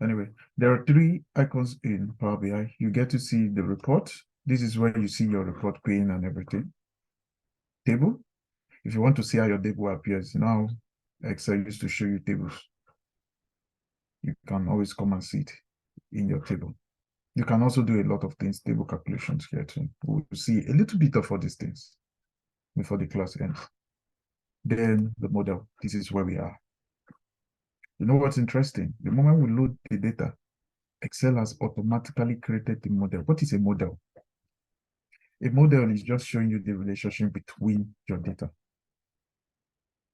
D: Anyway, there are 3 icons in Power BI. You get to see the report. This is where you see your report querying and everything. Table. If you want to see how your table appears, now Excel used to show you tables. You can always come and see it in your table. You can also do a lot of things, table calculations here too. We'll see a little bit of all these things before the class ends. Then the model, this is where we are. You know what's interesting? The moment we load the data, Excel has automatically created the model. What is a model? A model is just showing you the relationship between your data.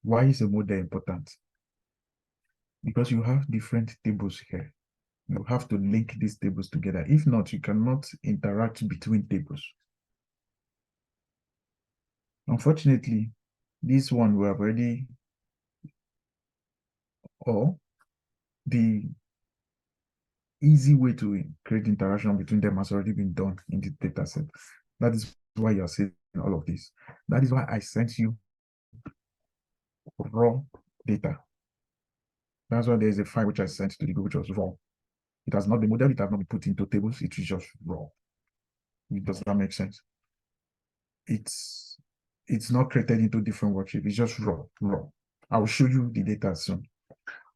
D: Why is a model important? Because you have different tables here. You have to link these tables together. If not, you cannot interact between tables. Unfortunately, this one we have already, or the easy way to create interaction between them has already been done in the data set. That is why you're seeing all of this. That is why I sent you raw data. That's why there's a file which I sent to the group which was raw. It has not been modeled, it has not been put into tables, it is just raw. Does that make sense? It's not created into different worksheets, it's just raw. I will show you the data soon,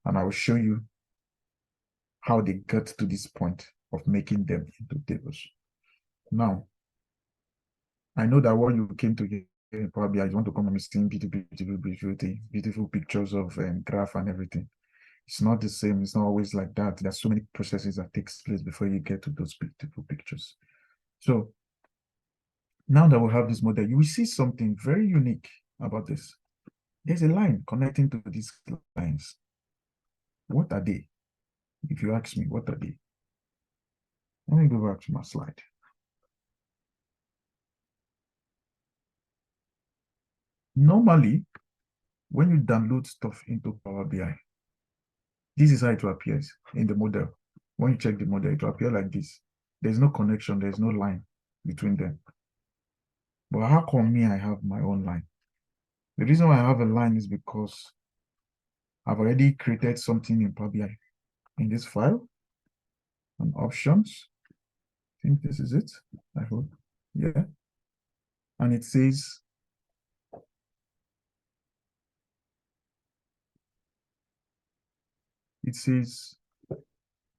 D: and I will show you how they get to this point of making them into tables. Now, I know that what you came to here probably I want to come and see beautiful pictures of graph and everything. It's not the same. It's not always like that. There's so many processes that takes place before you get to those beautiful pictures. So now that we have this model, you will see something very unique about this. There's a line connecting to these lines. What are they? If you ask me, what are they? Let me go back to my slide. Normally, when you download stuff into Power BI, this is how it appears in the model. When you check the model, it will appear like this. There's no connection, there's no line between them. But how come me, I have my own line? The reason why I have a line is because I've already created something in Power BI in this file and options. I think this is it, I hope. Yeah. And it says,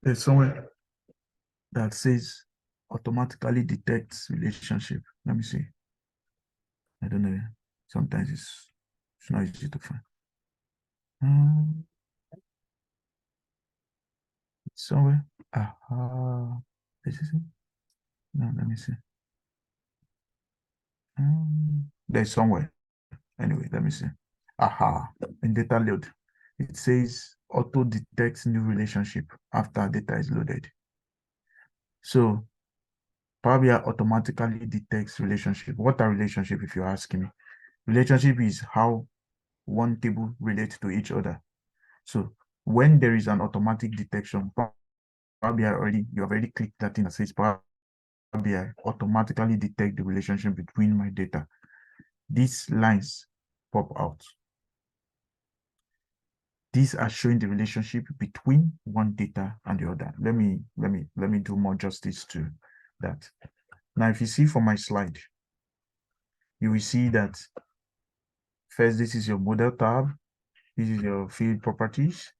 D: there's somewhere that says automatically detects relationship. Let me see. I don't know. Sometimes it's not easy to find. Somewhere. This is it. No, let me see. There's somewhere. Anyway, let me see. In data load, it says auto detects new relationship after data is loaded. So Power BI automatically detects relationship. What are relationship, if you're asking me? Relationship is how one table relates to each other. So when there is an automatic detection, Power BI already, you already clicked that thing that says Power BI automatically detect the relationship between my data. These lines pop out. These are showing the relationship between one data and the other. Let me do more justice to that. Now, if you see from my slide, you will see that first, this is your model tab. This is your field properties.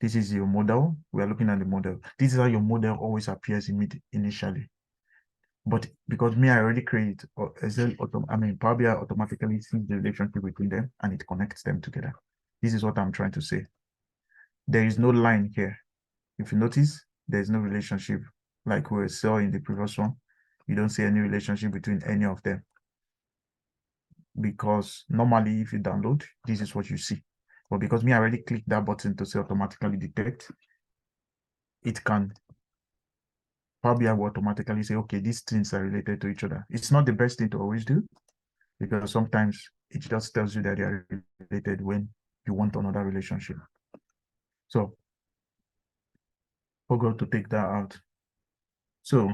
D: This is your model. We are looking at the model. This is how your model always appears initially. But because I already create, Power BI automatically sees the relationship between them and it connects them together. This is what I'm trying to say. There is no line here. If you notice, there's no relationship like we saw in the previous one. You don't see any relationship between any of them. Because normally if you download, this is what you see. But because I already clicked that button to say automatically detect, it can, Power BI will automatically say, okay, these things are related to each other. It's not the best thing to always do, because sometimes it just tells you that they are related when you want another relationship. So forgot to take that out. So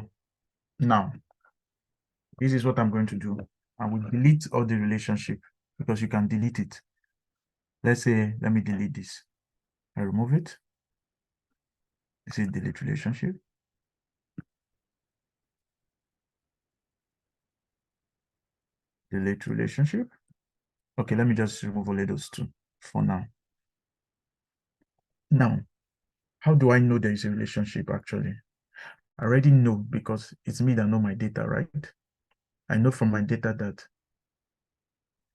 D: now, this is what I'm going to do. I will delete all the relationship because you can delete it. Let's say, let me delete this. I remove it. This is delete relationship. Delete relationship. Okay, let me just remove all of those two for now. Now, how do I know there is a relationship actually? I already know because it's me that know my data, right? I know from my data that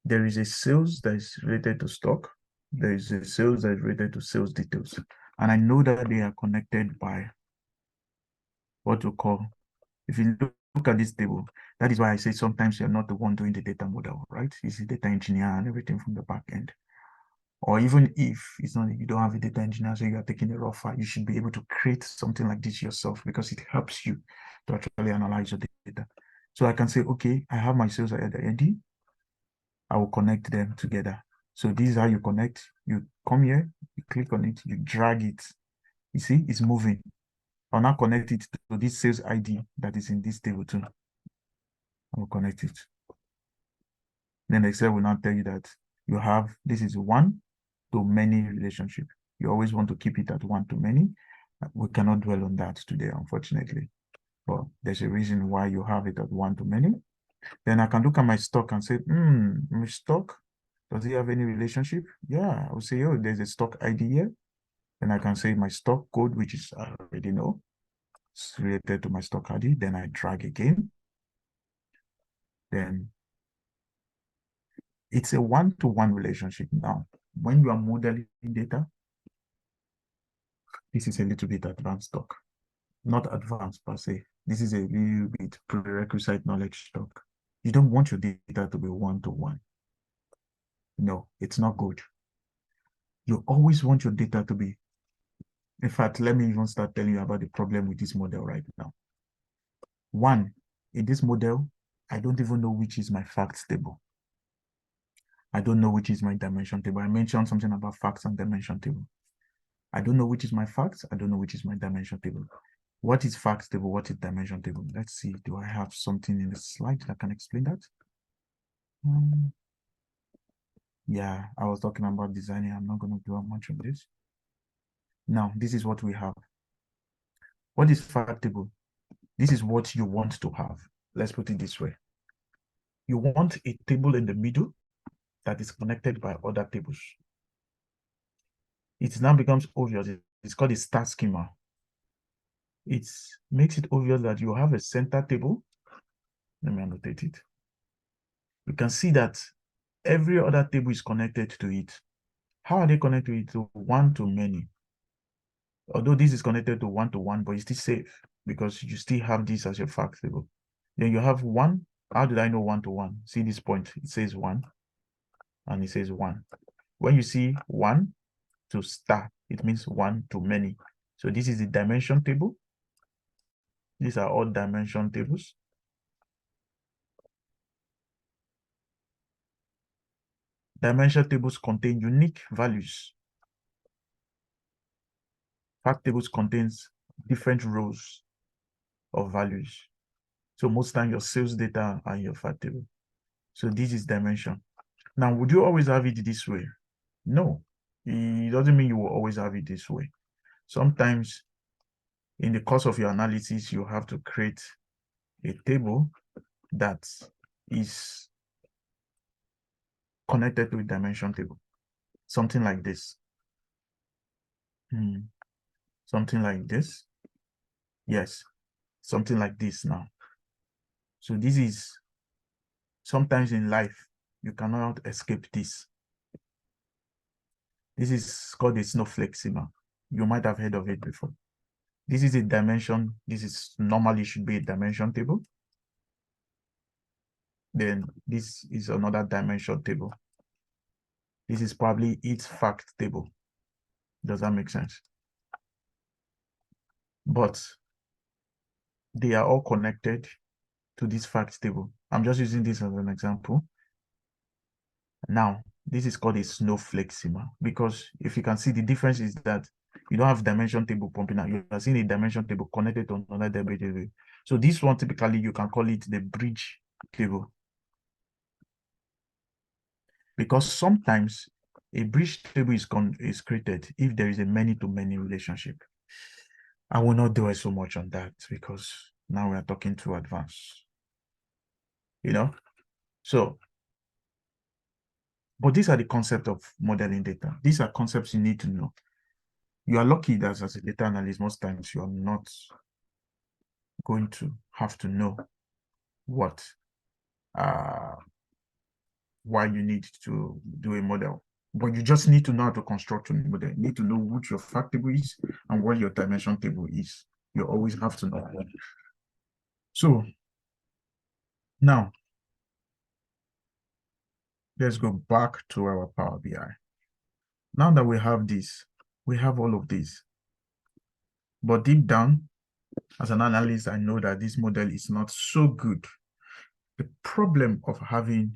D: there is a sales that is related to stock. There is a sales that is related to sales details. And I know that they are connected by what we call, if you look at this table, that is why I say sometimes you're not the one doing the data model, right? It's the data engineer and everything from the back end. Or even if it's not, you don't have a data engineer, so you are taking a raw file, you should be able to create something like this yourself because it helps you to actually analyze your data. So I can say, okay, I have my sales at the end. I will connect them together. So this is how you connect. You come here, you click on it, you drag it. You see, it's moving. I'll now connect it to this sales ID that is in this table too. I will connect it. Then Excel will now tell you that you have, this is one to many relationship. You always want to keep it at one to many. We cannot dwell on that today, unfortunately. But there's a reason why you have it at one to many. Then I can look at my stock and say, my stock, does it have any relationship? Yeah, I will say, oh, there's a stock ID here. Then I can say my stock code, which is I already know, it's related to my stock ID. Then I drag again. Then it's a one-to-one relationship now. When you are modeling data, this is a little bit advanced talk. Not advanced per se. This is a little bit prerequisite knowledge talk. You don't want your data to be one-to-one. No, it's not good. You always want your data to be, in fact, let me even start telling you about the problem with this model right now. One, in this model, I don't even know which is my facts table. I don't know which is my dimension table. I mentioned something about facts and dimension table. I don't know which is my facts. I don't know which is my dimension table. What is facts table? What is dimension table? Let's see. Do I have something in the slide that can explain that? Yeah, I was talking about designing. I'm not going to do much on this. Now, this is what we have. What is fact table? This is what you want to have. Let's put it this way. You want a table in the middle that is connected by other tables. It now becomes obvious. It's called a star schema. It makes it obvious that you have a center table. Let me annotate it. You can see that every other table is connected to it. How are they connected to one to many? Although this is connected to one, but it's still safe because you still have this as your fact table. Then you have one. How did I know one to one? See this point, it says one and it says one. When you see one to star, it means one to many. So this is the dimension table. These are all dimension tables. Dimension tables contain unique values. Fact tables contains different rows of values. So most time your sales data are in your fact table. So this is dimension. Now, would you always have it this way? No, it doesn't mean you will always have it this way. Sometimes in the course of your analysis, you have to create a table that is connected to a dimension table. Something like this. Something like this. Yes, something like this now. So this is, sometimes in life, you cannot escape this. This is called a snowflake schema. You might have heard of it before. This is a dimension. This is normally should be a dimension table. Then this is another dimension table. This is probably its fact table. Does that make sense? But they are all connected to this fact table. I'm just using this as an example. Now, this is called a snowflake schema, because if you can see, the difference is that you don't have dimension table pumping out. You are seeing a dimension table connected to another dimension table. So this one, typically, you can call it the bridge table. Because sometimes a bridge table is created if there is a many-to-many relationship. I will not dwell so much on that because now we are talking too advanced. You know? So, but these are the concepts of modeling data. These are concepts you need to know. You are lucky that as a data analyst, most times you are not going to have to know what, why you need to do a model. But you just need to know how to construct a model. You need to know what your fact table is and what your dimension table is. You always have to know. So now, let's go back to our Power BI. Now that we have this, we have all of this. But deep down, as an analyst, I know that this model is not so good. The problem of having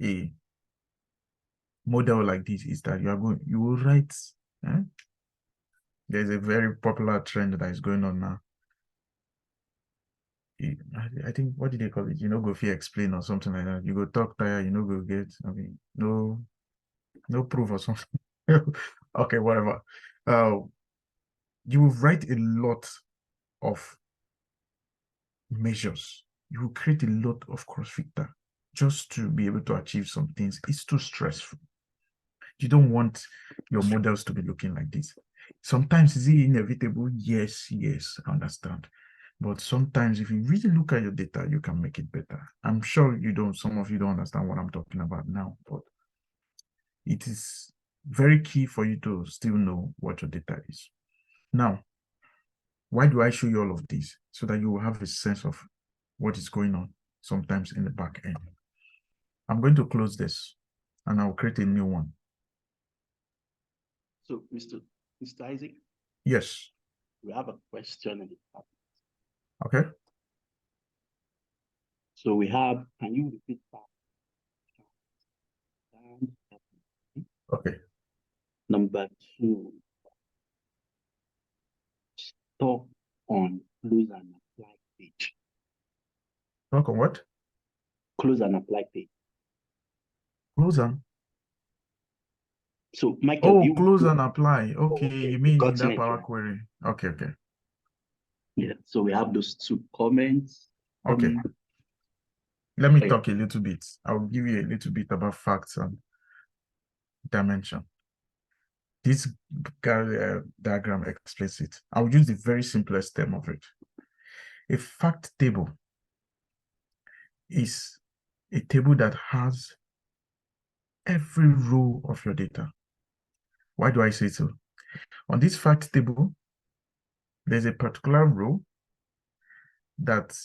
D: a model like this is that you will write. There's a very popular trend that is going on now. I think, what did they call it? You know, go fee explain or something like that. You go talk tire, you know, go get, I mean, no proof or something. Okay, whatever. You will write a lot of measures. You will create a lot of cross-filter just to be able to achieve some things. It's too stressful. You don't want your models to be looking like this. Sometimes is it inevitable? Yes, I understand. But sometimes if you really look at your data, you can make it better. I'm sure some of you don't understand what I'm talking about now, but it is very key for you to still know what your data is. Now, why do I show you all of this? So that you will have a sense of what is going on sometimes in the back end. I'm going to close this and I'll create a new one.
A: So, Mr. Isaac?
D: Yes.
A: We have a question in the chat.
D: Okay.
A: So we have, can you repeat that?
D: Okay.
A: Number 2, talk on close and apply page.
D: Talk on what?
A: Close and apply page.
D: Close on.
A: So, Michael,
D: close and apply. Okay,
A: okay,
D: you mean in that
A: it,
D: Power
A: right?
D: Query. Okay.
A: Yeah, so we have those 2 comments.
D: Okay. Let me talk a little bit. I'll give you a little bit about facts and dimension. This diagram explains it. I'll use the very simplest term of it. A fact table is a table that has every row of your data. Why do I say so? On this fact table, there's a particular row that,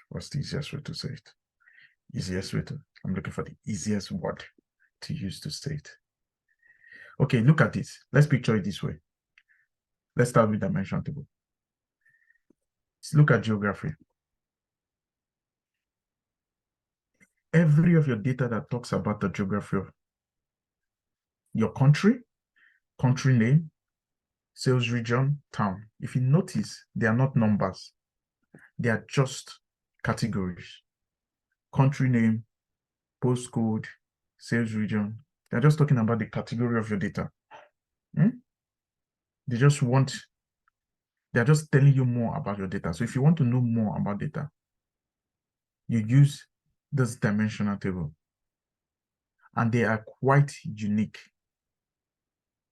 D: what's the easiest way to say it? I'm looking for the easiest word to use to say it. Okay, look at this. Let's picture it this way. Let's start with dimension table. Let's look at geography. Every of your data that talks about the geography of your country name, sales region, town. If you notice, they are not numbers. They are just categories. Country name, postcode, sales region. They're just talking about the category of your data. They're just telling you more about your data. So if you want to know more about data, you use this dimensional table. And they are quite unique.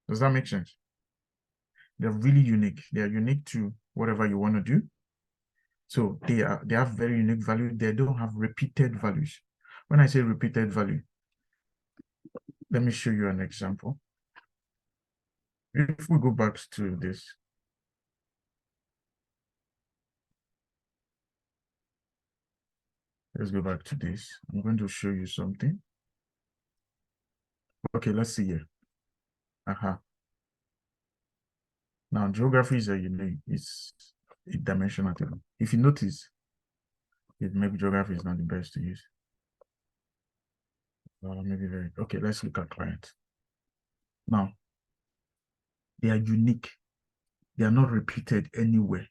D: Does that make sense? They're really unique. They are unique to whatever you want to do. So they have very unique value. They don't have repeated values. When I say repeated value, let me show you an example. If we go back to this, let's go back to this. I'm going to show you something. Okay, let's see here. Now, geography is a unique, it's a dimensional table. If you notice, maybe geography is not the best to use. Okay, let's look at client. Now, they are unique. They are not repeated anywhere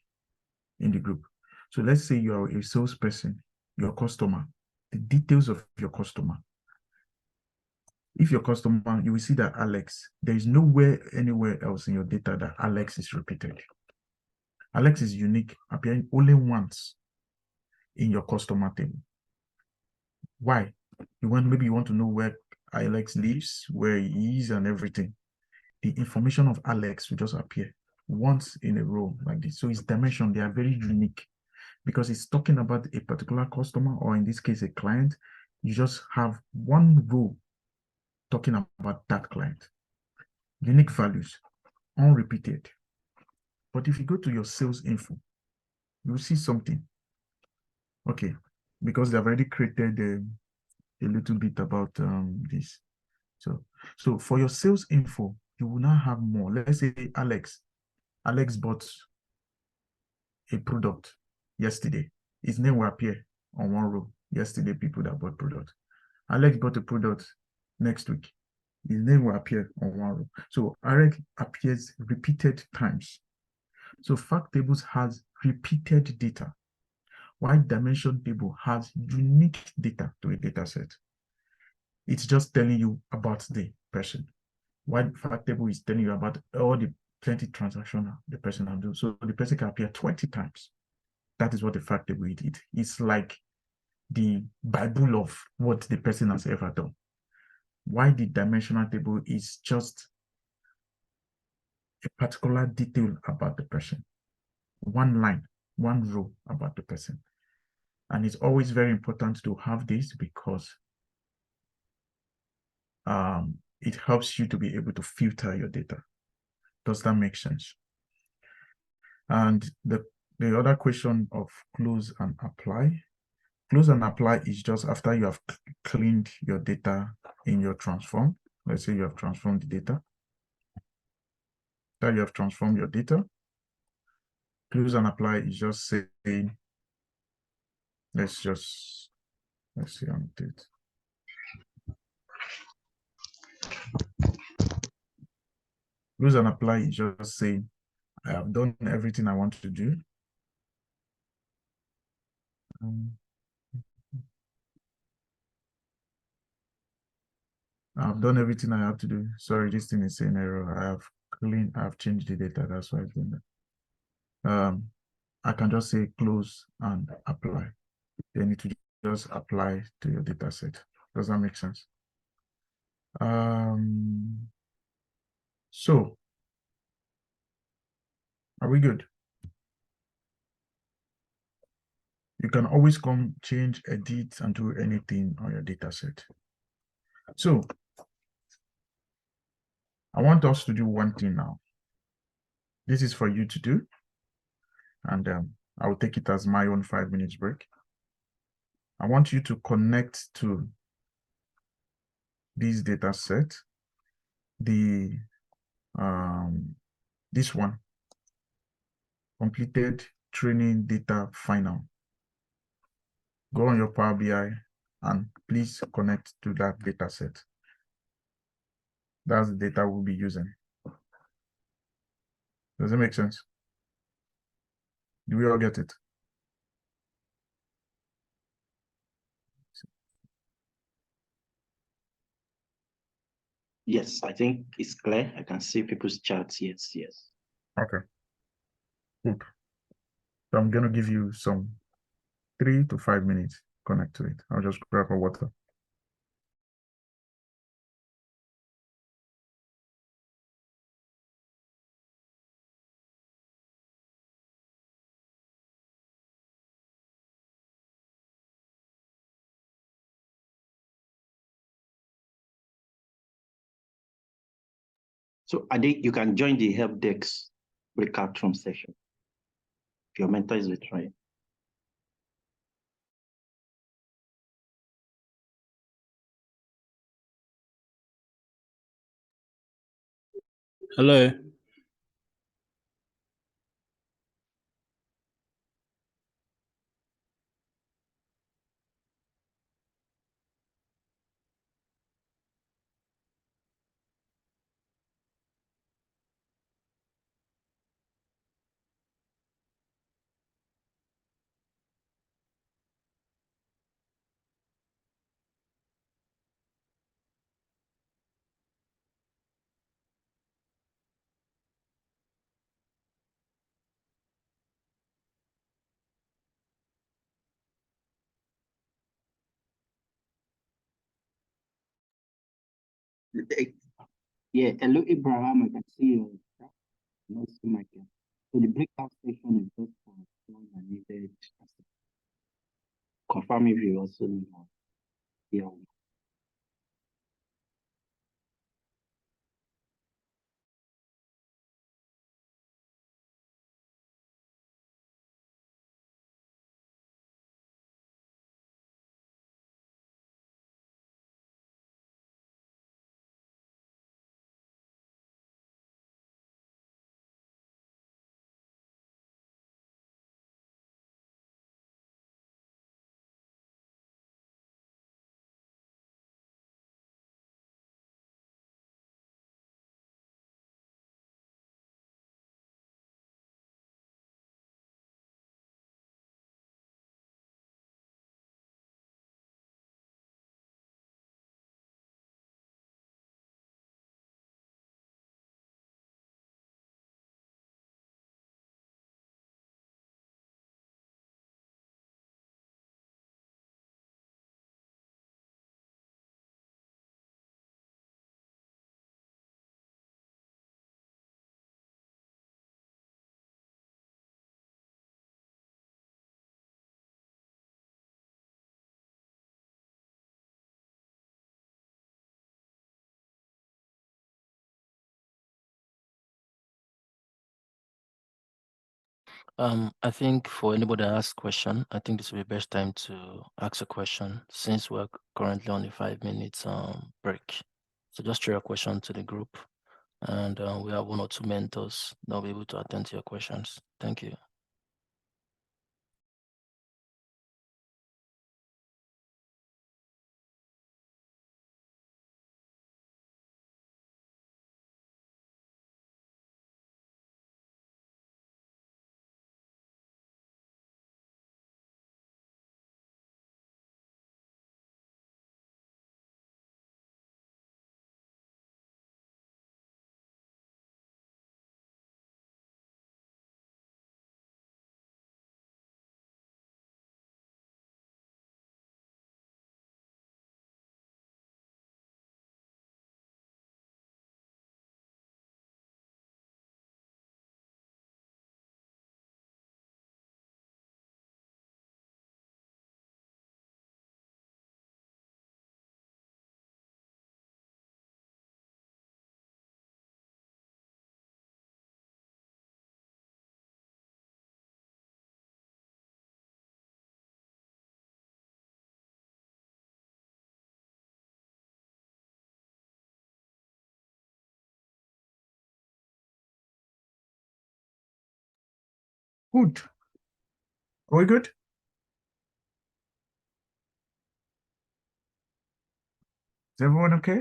D: in the group. So let's say you are a salesperson, your customer, the details of your customer. If your customer, you will see that Alex, there is nowhere anywhere else in your data that Alex is repeated. Alex is unique, appearing only once in your customer table. Why? Maybe you want to know where Alex lives, where he is, and everything. The information of Alex will just appear once in a row like this. So its dimension, they are very unique because it's talking about a particular customer, or in this case, a client. You just have one row talking about that client. Unique values, unrepeated. But if you go to your sales info, you'll see something. Okay, because they've already created a little bit about this. So for your sales info, you will now have more. Let's say Alex bought a product yesterday. His name will appear on one row. Yesterday, people that bought product. Alex bought a product next week. His name will appear on one row. So Alex appears repeated times. So fact tables has repeated data, while dimension table has unique data to a data set. It's just telling you about the person, while fact table is telling you about all the plenty transactions the person has done. So the person can appear 20 times. That is what the fact table is. It's like the Bible of what the person has ever done. Why the dimensional table is just a particular detail about the person. One line, one row about the person. And it's always very important to have this because it helps you to be able to filter your data. Does that make sense? And the other question of close and apply. Close and apply is just after you have cleaned your data in your transform. Let's say you have transformed the data. After you have transformed your data, close and apply is just saying, let's see on it. Close and apply is just saying, I have done everything I want to do. I've done everything I have to do. Sorry, this thing is saying error. I have changed the data. That's why it's doing that. I can just say close and apply. Then it will just apply to your data set. Does that make sense? So are we good? You can always come, change, edit, and do anything on your data set. So I want us to do one thing now. This is for you to do. And I will take it as my own 5 minutes break. I want you to connect to this data set, this one, completed training data final. Go on your Power BI and please connect to that data set. That's the data we'll be using. Does it make sense? Do we all get it?
A: Yes, I think it's clear. I can see people's chats. Yes, yes.
D: Okay. Good. So I'm gonna give you some 3 to 5 minutes. Connect to it. I'll just grab a water.
A: So Ade, you can join the help desk breakout room session. If your mentor is withdrawing.
H: Hello.
A: Yeah, hello Abraham, I can see you. No, see Michael. So the breakout session is just for those that needed. Confirm if you also need one. Yeah.
E: I think for anybody that asks question, I think this will be the best time to ask a question since we're currently on a 5 minutes break. So just throw a question to the group, and we have 1 or 2 mentors that will be able to attend to your questions. Thank you.
D: Good. Are we good? Is everyone okay?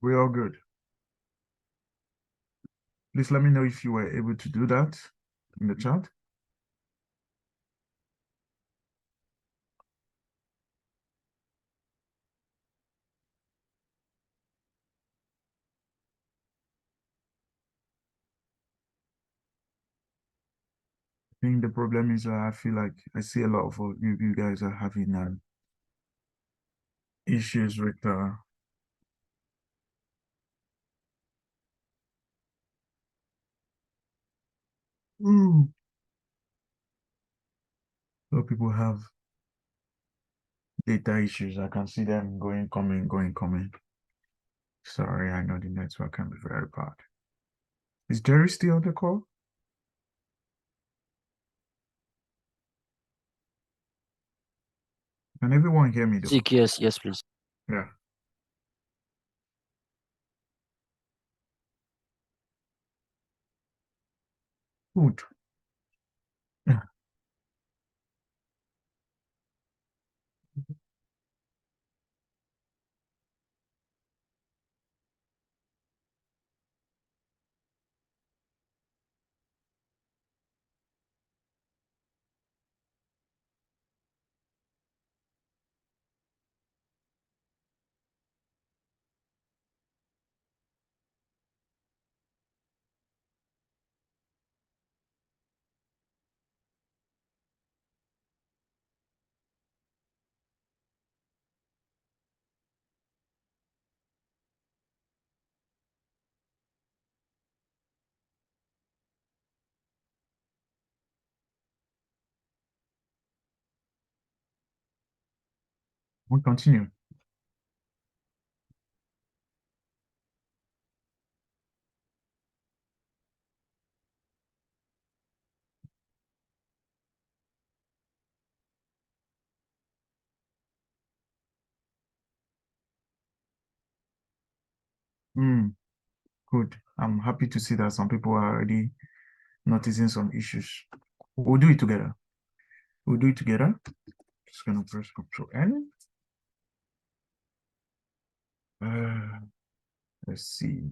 D: We're all good. Please let me know if you were able to do that in the chat. I think the problem is I feel like I see a lot of you guys are having issues with so people have data issues. I can see them going, coming. Sorry, I know the network can be very bad. Is Jerry still on the call? Can everyone hear me though?
E: Yes, please.
D: Yeah. Good. Yeah. We continue. Good. I'm happy to see that some people are already noticing some issues. We'll do it together. We'll do it together. Just gonna press Control N. Let's see.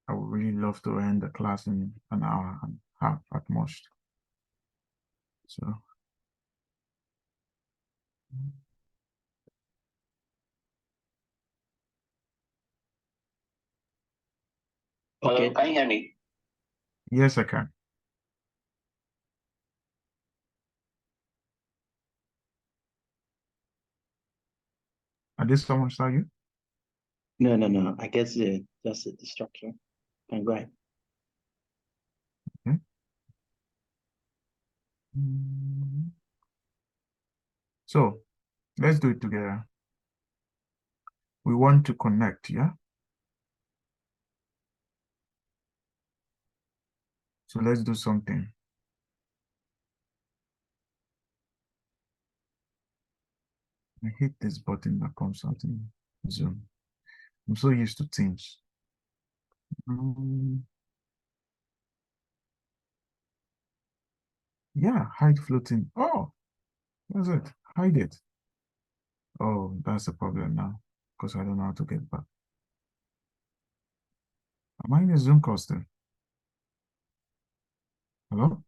D: I would really love to end the class in an hour and a half at most. So.
G: Okay. Can you hear me?
D: Yes, I can. Are this someone saw you?
A: No. I guess just a distraction. And go ahead.
D: Okay. So let's do it together. We want to connect, yeah? So let's do something. I hate this button that comes out in Zoom. I'm so used to Teams. Yeah, hide floating. Oh, that's it. Hide it. Oh, that's the problem now, because I don't know how to get back. Am I in a Zoom call still? Hello?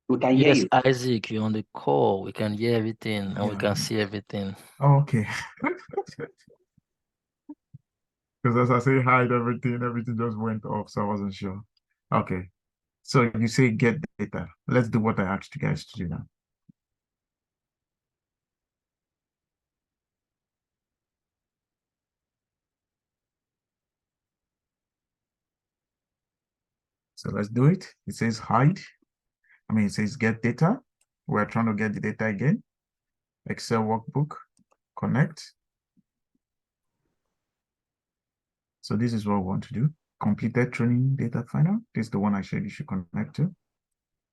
A: We can hear
E: Yes,
A: you.
E: Isaac, you're on the call. We can hear everything and we
D: Yeah.
E: can see everything.
D: Oh, okay. Because as I say hide everything just went off, so I wasn't sure. Okay. So you say get data. Let's do what I asked you guys to do now. So let's do it. It says hide. It says get data. We're trying to get the data again. Excel workbook, connect. So this is what we want to do. Completed training data final. This is the one I said you should connect to.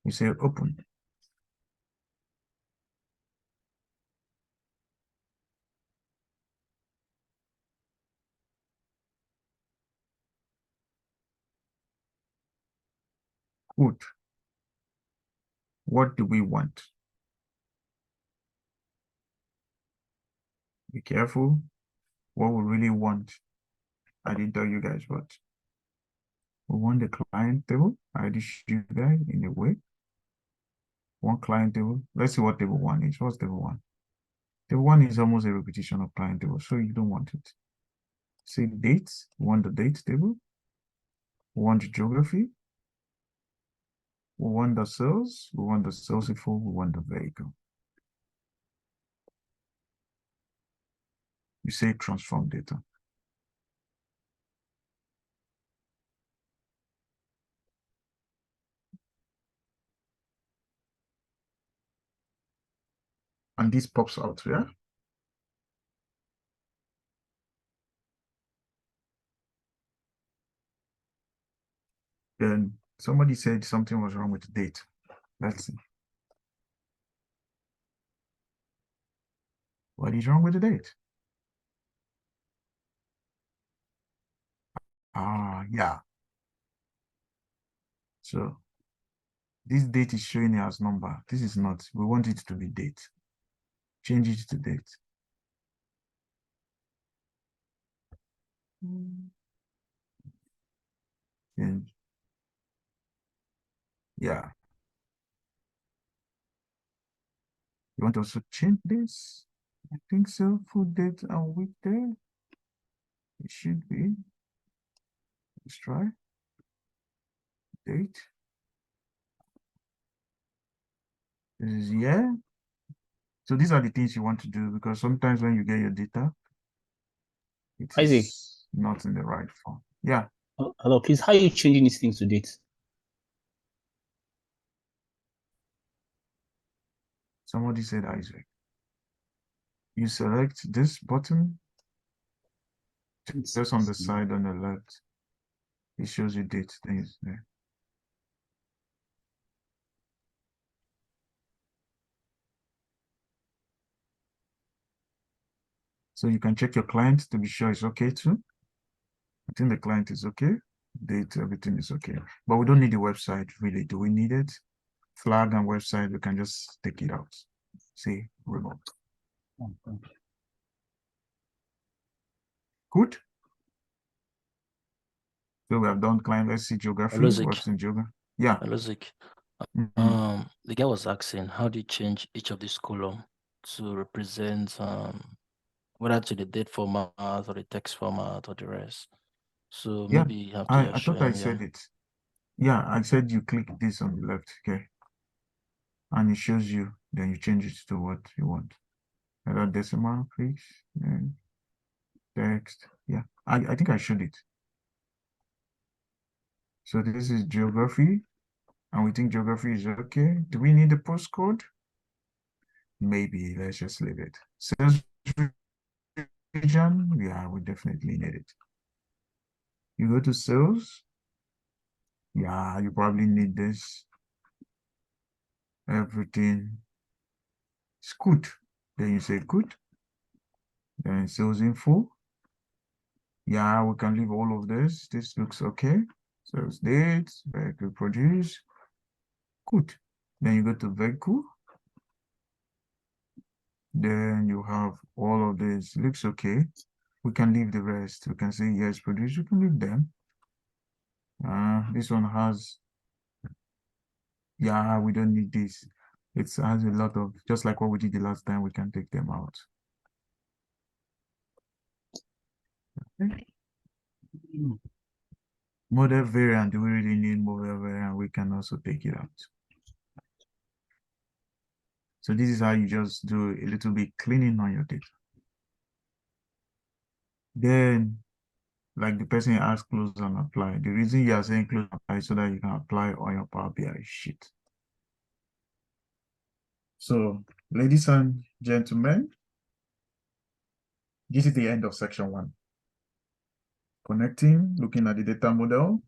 D: You say open. Good. What do we want? Be careful what we really want. I didn't tell you guys, but we want the client table. I already showed you that in a way. One client table. Let's see what table 1 is. What's table 1? Table 1 is almost a repetition of client table, so you don't want it. Say dates. We want the date table. We want the geography. We want the sales. We want the sales info. We want the vehicle. You say transform data. And this pops out, yeah? Then somebody said something was wrong with the date. Let's see. What is wrong with the date? Yeah. So this date is showing as number. This is not. We want it to be date. Change it to date. And yeah. You want to also change this? I think so. Full date and week there. It should be. Let's try. Date. This is yeah. So these are the things you want to do, because sometimes when you get your data, it
F: Isaac.
D: is not in the right form. Yeah.
F: Hello, please. How are you changing these things to dates?
D: Somebody said Isaac. You select this button just on the side on the left. It shows you date. Then it's there. So you can check your client to be sure it's okay too. I think the client is okay. Date, everything is okay. But we don't need the website really. Do we need it? Flag and website, we can just take it out. See, remote. Good. So we have done client. Let's see geography. What's in geography? Yeah.
E: The guy was asking, how do you change each of these column to represent whether to the date format or the text format or the rest? So
D: yeah,
E: maybe you have to
D: I thought I said it. Yeah, I said you click this on the left, okay? And it shows you, then you change it to what you want. Either decimal, please, and text. Yeah, I think I showed it. So this is geography, and we think geography is okay. Do we need the postcode? Maybe, let's just leave it. Sales region, yeah, we definitely need it. You go to sales, yeah, you probably need this. Everything is good. Then you say good. Then sales info. Yeah, we can leave all of this. This looks okay. Sales dates, vehicle produce. Good. Then you go to vehicle. Then you have all of this. Looks okay. We can leave the rest. We can say yes, produce. We can leave them. This one has, yeah, we don't need this. It has a lot of, just like what we did the last time, we can take them out. Okay. Model variant, do we really need model variant? We can also take it out. So this is how you just do a little bit cleaning on your data. Then, like the person asked, close and apply. The reason you are saying close and apply is so that you can apply on your Power BI sheet. So, ladies and gentlemen, this is the end of section 1. Connecting, looking at the data model,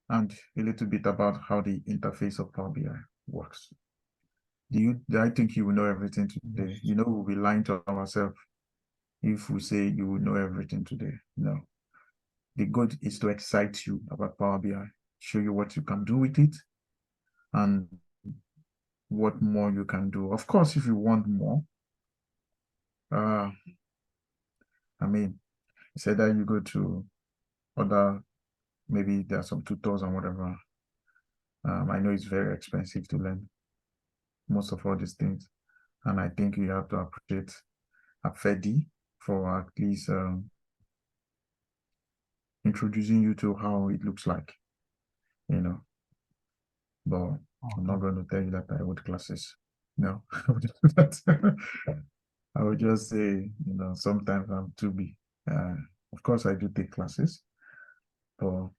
D: and a little bit about how the interface of Power BI works. I think you will know everything today. You know, we'll be lying to ourselves if we say you will know everything today. No. The goal is to excite you about Power BI, show you what you can do with it, and what more you can do. Of course, if you want more, mean, it's either you go to other, maybe there are some tutors and whatever. I know it's very expensive to learn most of all these things. And I think you have to appreciate AFEEDI for at least introducing you to how it looks like, you know. But I'm not going to tell you that I would classes. No, I would just say, you know, sometimes I'm too big. Of course, I do take classes, but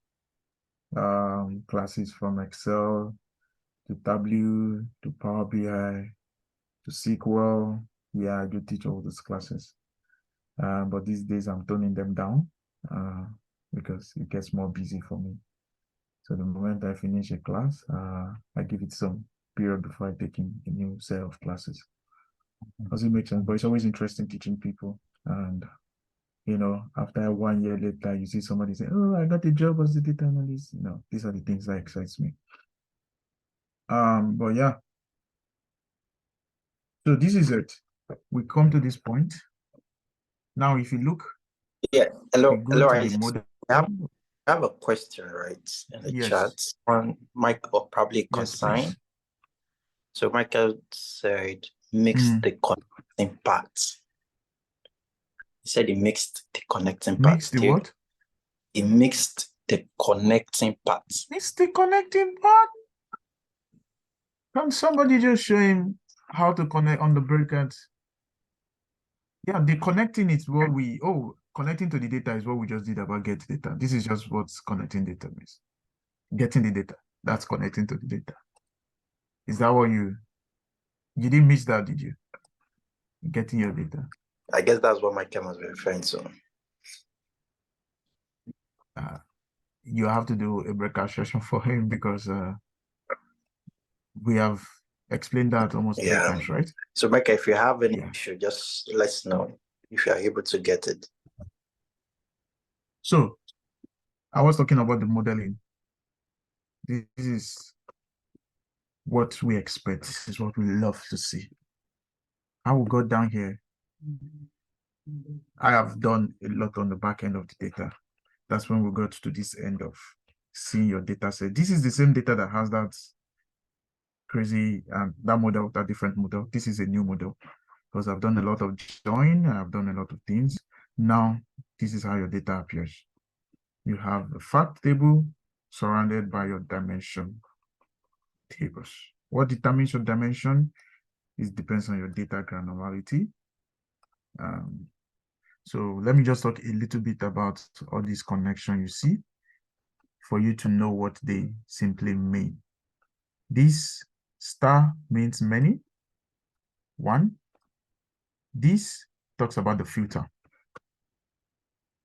D: classes from Excel to Tableau to Power BI to SQL. Yeah, I do teach all those classes. But these days I'm toning them down because it gets more busy for me. So the moment I finish a class, I give it some period before I take in a new set of classes. Does it make sense? But it's always interesting teaching people. And, you know, after 1 year later, you see somebody say, oh, I got a job as a data analyst. You know, these are the things that excites me. But yeah. So this is it. We come to this point. Now, if you look,
H: hello,
D: we go to the model.
H: I have a question, right, in the
D: Yes.
H: chat on Mike, or probably consign.
D: Yes,
H: So Michael said, mix the connecting parts. He said he mixed the connecting parts.
D: Mix the what?
H: He mixed the connecting parts.
D: Mix the connecting part? Can somebody just show him how to connect on the breakouts? Yeah, the connecting is what we, connecting to the data is what we just did about get data. This is just what's connecting data means. Getting the data, that's connecting to the data. Is that what you didn't miss that, did you? Getting your data.
H: I guess that's what Michael was referring to.
D: You have to do a breakout session for him because we have explained that almost 3 times, right?
H: So Michael, if you have any issue, just let us know if you are able to get it.
D: So I was talking about the modeling. This is what we expect. This is what we love to see. I will go down here. I have done a lot on the back end of the data. That's when we got to this end of seeing your data set. This is the same data that has that crazy that model, that different model. This is a new model because I've done a lot of join, I've done a lot of things. Now, this is how your data appears. You have a fact table surrounded by your dimension tables. What determines your dimension? It depends on your data granularity. So let me just talk a little bit about all these connections you see for you to know what they simply mean. This star means many. 1. This talks about the filter.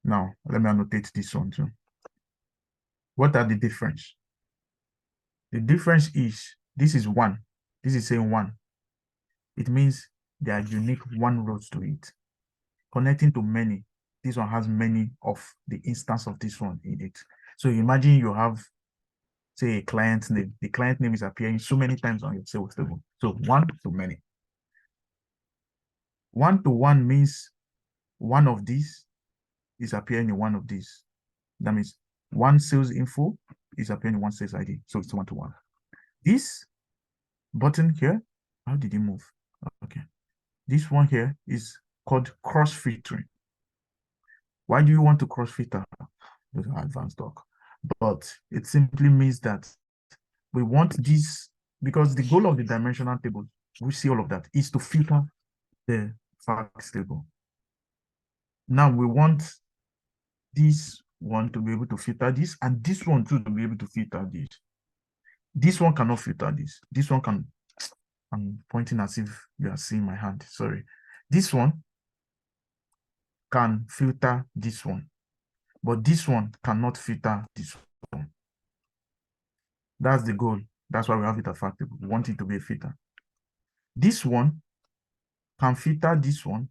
D: Now, let me annotate this one too. What are the difference? The difference is, this is 1. This is saying 1. It means there are unique 1 rows to it. Connecting to many, this one has many of the instance of this one in it. So imagine you have, say, a client name. The client name is appearing so many times on your sales table. So 1 to many. 1 to 1 means one of these is appearing in one of these. That means one sales info is appearing in one sales ID. So it's 1 to 1. This button here, how did it move? Okay. This one here is called cross filtering. Why do you want to cross filter? Those are advanced talk. But it simply means that we want this, because the goal of the dimensional table, we see all of that, is to filter the facts table. Now we want this one to be able to filter this, and this one too to be able to filter this. This one cannot filter this. This one can, I'm pointing as if you are seeing my hand, sorry. This one can filter this one, but this one cannot filter this one. That's the goal. That's why we have it as fact table. We want it to be a filter. This one can filter this one,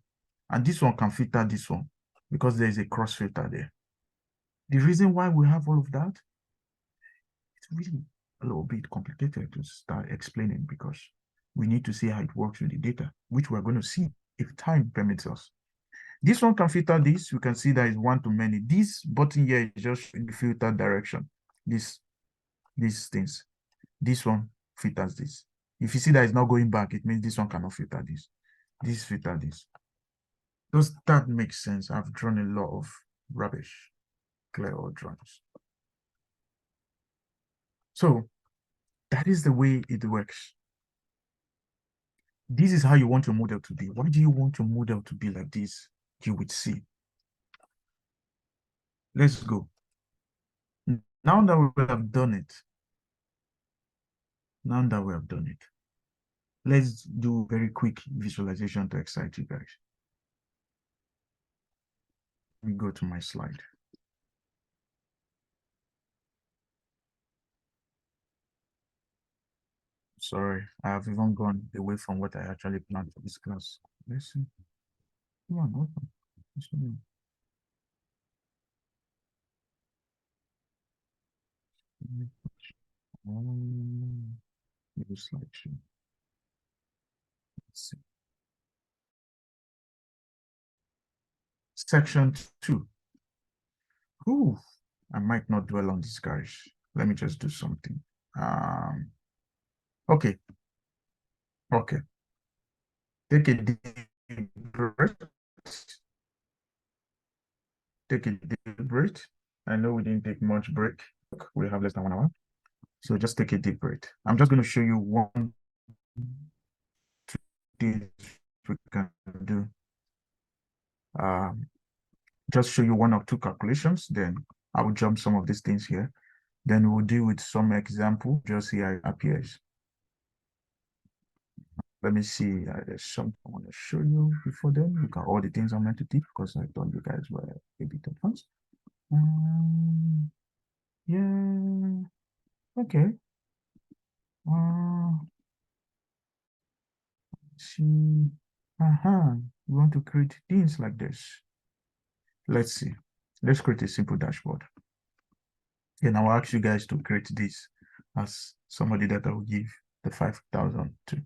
D: and this one can filter this one, because there is a cross filter there. The reason why we have all of that, it's really a little bit complicated to start explaining, because we need to see how it works with the data, which we're going to see if time permits us. This one can filter this. You can see that it's one to many. This button here is just in the filter direction. These things. This one filters this. If you see that it's not going back, it means this one cannot filter this. This filter this. Does that make sense? I've drawn a lot of rubbish, clear all drawings. So that is the way it works. This is how you want your model to be. Why do you want your model to be like this? You would see. Let's go. Now that we have done it, let's do very quick visualization to excite you guys. Let me go to my slide. Sorry, I have even gone away from what I actually planned for this class. Let's see. Come on, open. Slideshow. Let's see. Section 2. Ooh, I might not dwell on this, guys. Let me just do something. Okay. Take a deep breath. Take a deep breath. I know we didn't take much break. We have less than 1 hour. So just take a deep breath. I'm just going to show you 1, 2 things we can do. Just show you 1 or 2 calculations, then I will jump some of these things here. Then we'll deal with some example, just see how it appears. Let me see, there's something I want to show you before then. Look at all the things I'm meant to teach, because I thought you guys were a bit advanced. Yeah, okay. See, we want to create things like this. Let's see. Let's create a simple dashboard. And I'll ask you guys to create this as somebody that I will give the 5,000 to.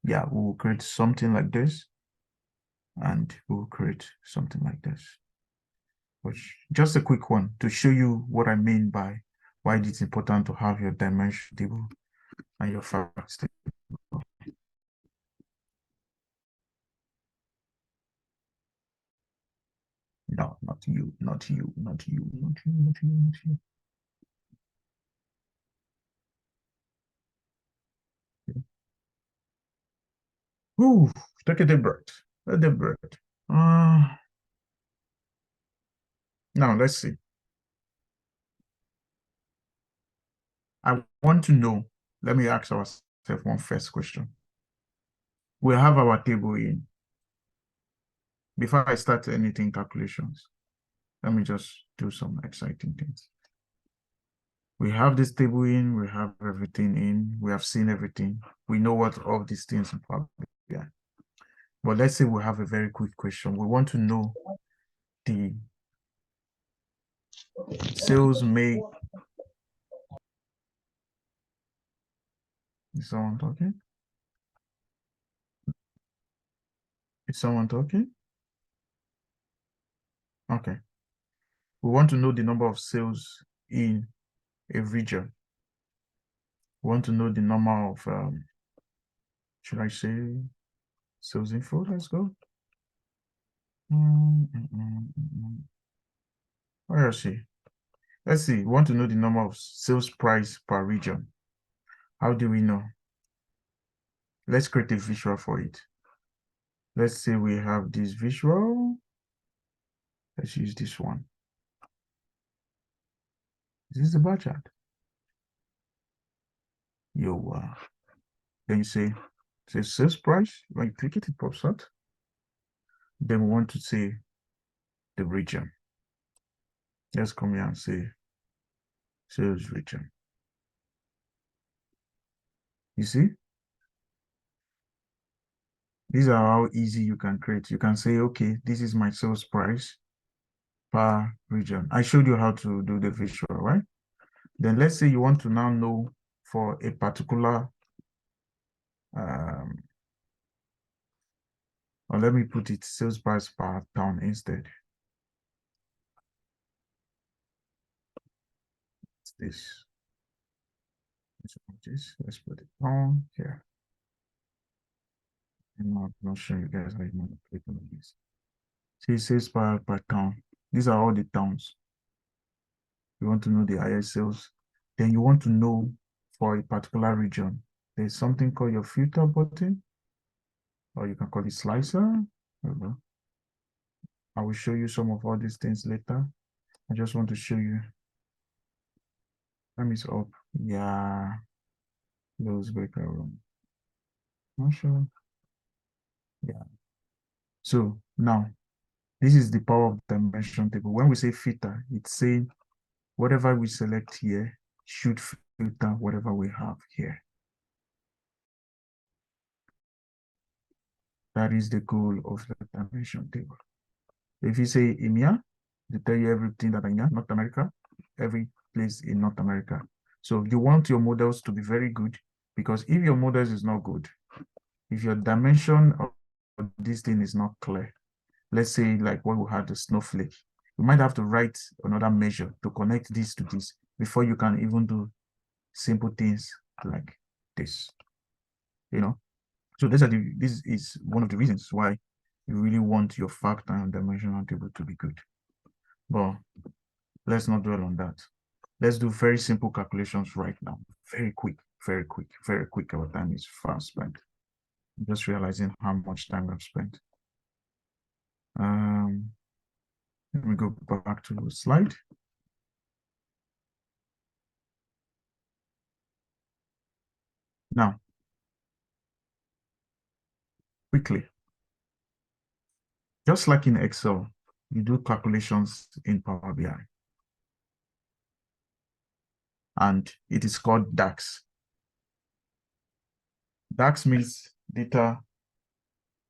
D: Yeah, we'll create something like this, and we'll create something like this. Which just a quick one to show you what I mean by why it's important to have your dimension table and your facts table. No, not you, not you, not you, not you, not you, not you. Ooh, take a deep breath. A deep breath. Now let's see. I want to know. Let me ask ourselves one first question. We have our table in. Before I start anything calculations, let me just do some exciting things. We have this table in, we have everything in, we have seen everything. We know what all these things are. Yeah. But let's say we have a very quick question. We want to know the sales made. Is someone talking? Is someone talking? Okay. We want to know the number of sales in a region. We want to know the number of, should I say, sales info? Let's go. Where is she? Let's see. We want to know the number of sales price per region. How do we know? Let's create a visual for it. Let's say we have this visual. Let's use this one. This is the bar chart. Then you say sales price. When you click it, it pops out. Then we want to say the region. Let's come here and say sales region. You see? These are how easy you can create. You can say, okay, this is my sales price per region. I showed you how to do the visual, right? Then let's say you want to now know for a particular Or let me put it sales price per town instead. It's this. Let's put it on here. I'm not sure you guys how you want to click on this. See, sales per town. These are all the towns. You want to know the highest sales. Then you want to know for a particular region. There's something called your filter button, or you can call it slicer. I will show you some of all these things later. I just want to show you. Time is up. Yeah. Those breaker room. Not sure. Yeah. So now, this is the power of dimension table. When we say filter, it's saying whatever we select here should filter whatever we have here. That is the goal of the dimension table. If you say EMEA, they tell you everything that in North America, every place in North America. So you want your models to be very good, because if your models is not good, if your dimension of this thing is not clear, let's say like what we had the snowflake, you might have to write another measure to connect this to this before you can even do simple things like this, you know. So this is one of the reasons why you really want your factor and dimensional table to be good. But let's not dwell on that. Let's do very simple calculations right now. Very quick, very quick, very quick. Our time is fast spent. I'm just realizing how much time I've spent. Let me go back to the slide. Now, quickly, just like in Excel, you do calculations in Power BI. And it is called DAX. DAX means data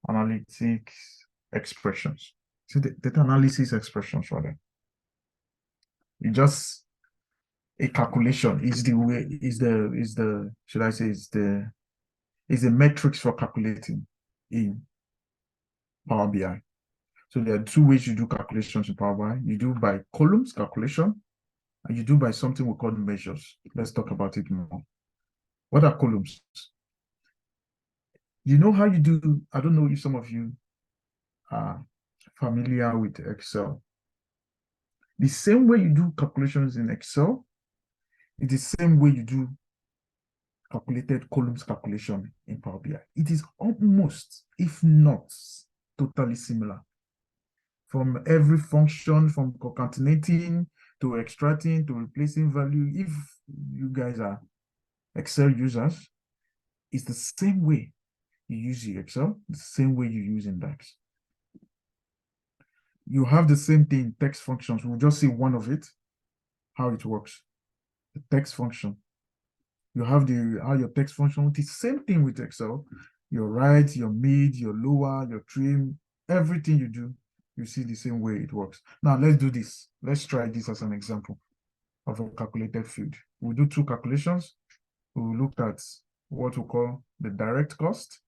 D: analytics expressions. So the data analysis expressions rather. You just a calculation is the way should I say is the metrics for calculating in Power BI. So there are two ways you do calculations in Power BI. You do by columns calculation, and you do by something we call measures. Let's talk about it more. What are columns? You know how you do, I don't know if some of you are familiar with Excel. The same way you do calculations in Excel, it's the same way you do calculated columns calculation in Power BI. It is almost, if not totally similar. From every function, from concatenating to extracting to replacing value. If you guys are Excel users, it's the same way you use your Excel, the same way you use in DAX. You have the same thing, text functions. We'll just see one of it, how it works. The text function. You have how your text function, it's the same thing with Excel. Your right, your mid, your lower, your trim, everything you do, you see the same way it works. Now let's do this. Let's try this as an example of a calculated field. We'll do two calculations. We'll look at what we call the direct cost.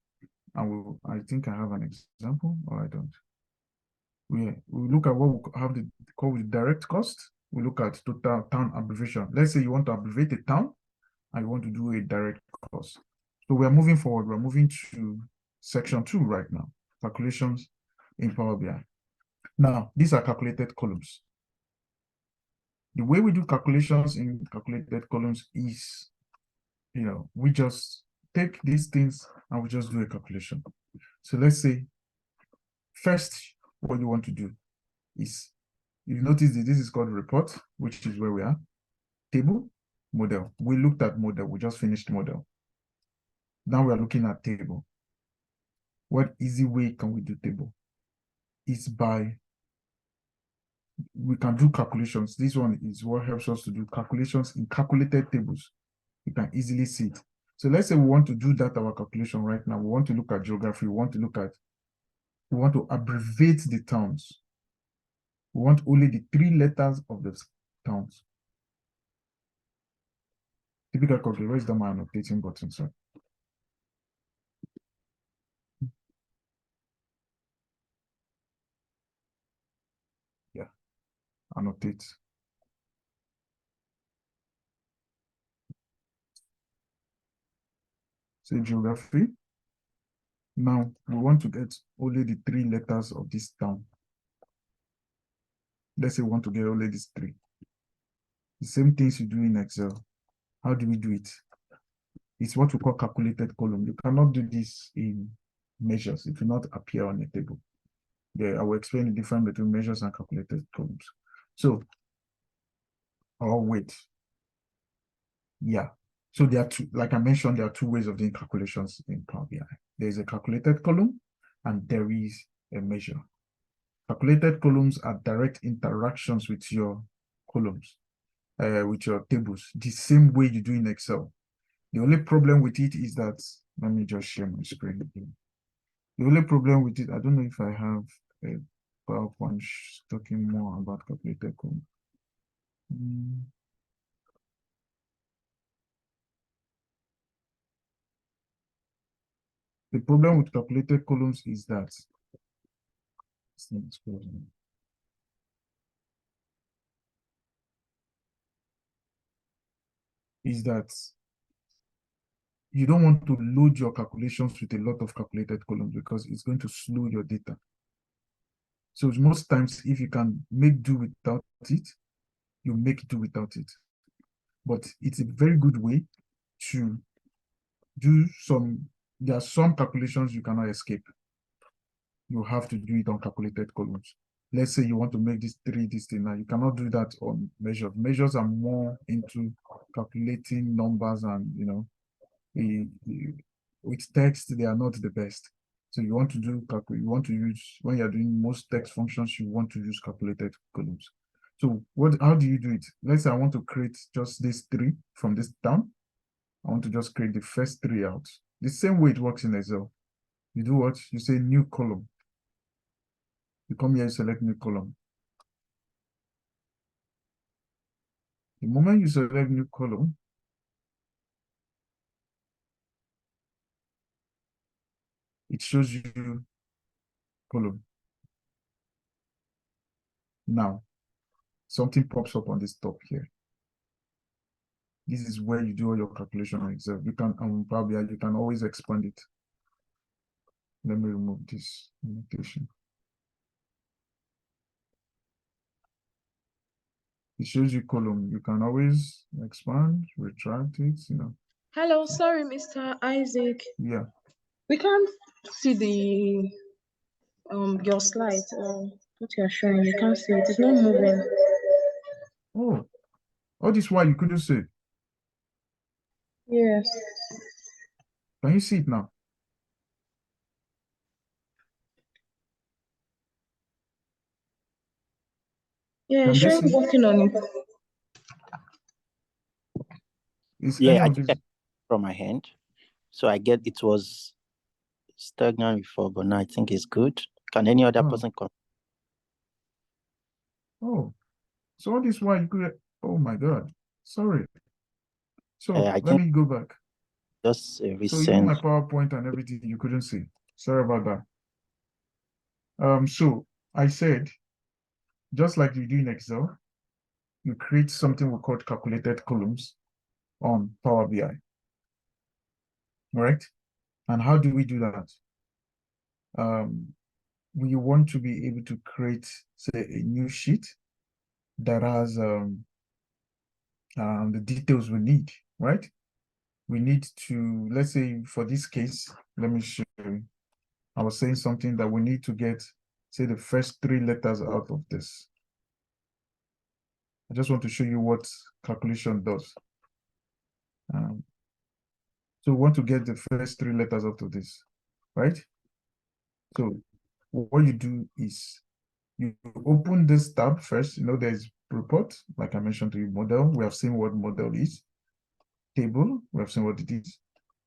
D: And I think I have an example, or I don't. We'll look at what we have the call with direct cost. We look at total town abbreviation. Let's say you want to abbreviate a town and you want to do a direct cost. So we're moving forward. We're moving to section 2 right now, calculations in Power BI. Now, these are calculated columns. The way we do calculations in calculated columns is, we just take these things and we just do a calculation. So let's say, first, what you want to do is, you notice that this is called report, which is where we are. Table, model. We looked at model. We just finished model. Now we are looking at table. What easy way can we do table? It's we can do calculations. This one is what helps us to do calculations in calculated tables. You can easily see it. So let's say we want to do that, our calculation right now. We want to look at geography. We want to abbreviate the towns. We want only the 3 letters of the towns. Typical calculation. Where is the my annotating button, sir? Yeah, annotate. Say geography. Now we want to get only the 3 letters of this town. Let's say we want to get only these 3. The same things you do in Excel. How do we do it? It's what we call calculated column. You cannot do this in measures. It will not appear on a table. Yeah, I will explain the difference between measures and calculated columns. So, oh wait. Yeah. So there are two, like I mentioned, there are 2 ways of doing calculations in Power BI. There is a calculated column and there is a measure. Calculated columns are direct interactions with your columns, with your tables, the same way you do in Excel. The only problem with it is that, let me just share my screen again. The only problem with it, I don't know if I have a PowerPoint talking more about calculated column. The problem with calculated columns is that you don't want to load your calculations with a lot of calculated columns because it's going to slow your data. So most times, if you can make do without it, you make do without it. But it's a very good way to do there are some calculations you cannot escape. You have to do it on calculated columns. Let's say you want to make this thing now. You cannot do that on measures. Measures are more into calculating numbers and, with text, they are not the best. So you want to use, when you're doing most text functions, you want to use calculated columns. So how do you do it? Let's say I want to create just these 3 from this down. I want to just create the first 3 out. The same way it works in Excel. You do what? You say new column. You come here, you select new column. The moment you select new column, it shows you column. Now, something pops up on this top here. This is where you do all your calculation on Excel. You can, Power BI, you can always expand it. Let me remove this annotation. It shows you column. You can always expand, retract it,
C: Hello, sorry, Mr. Isaac.
D: Yeah.
C: We can't see the your slide. What you're showing, you can't see it. It's not moving.
D: Oh, all this while you couldn't see it.
C: Yes.
D: Can you see it now?
C: Yeah,
D: Can
C: sure,
D: this is
C: working on it.
H: Yeah, I
D: of
H: think
D: this
H: from my hand. So I get it was stagnant before, but now I think it's good. Can any other person come?
D: Oh, so all this while you could, oh my God, sorry. So
H: I
D: let
H: think
D: me go back.
H: just
D: So even
H: recent.
D: my PowerPoint and everything you couldn't see. Sorry about that. So I said, just like you do in Excel, you create something we call calculated columns on Power BI. Right? And how do we do that? We want to be able to create, say, a new sheet that has the details we need, right? We need to, let's say for this case, let me show you. I was saying something that we need to get, say, the first 3 letters out of this. I just want to show you what calculation does. So we want to get the first 3 letters out of this, right? So what you do is you open this tab first. There's report, like I mentioned to you, model. We have seen what model is. Table, we have seen what it is,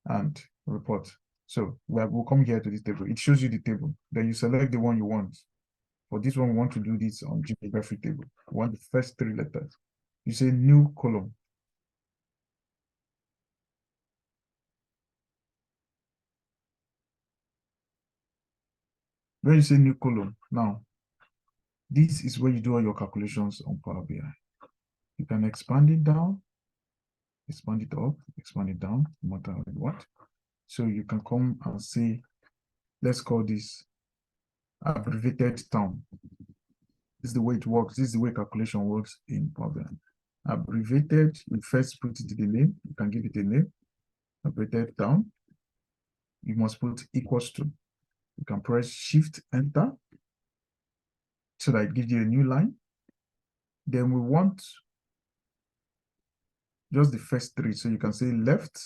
D: and report. So we'll come here to this table. It shows you the table. Then you select the one you want. For this one, we want to do this on geography table. We want the first 3 letters. You say new column. When you say new column, now This is where you do all your calculations on Power BI. You can expand it down, expand it up, expand it down, no matter what. So you can come and say, let's call this abbreviated term. This is the way it works. This is the way calculation works in Power BI. Abbreviated, you first put it in the name. You can give it a name. Abbreviated term. You must put equals to. You can press Shift Enter so that it gives you a new line. Then we want just the first three. So you can say left.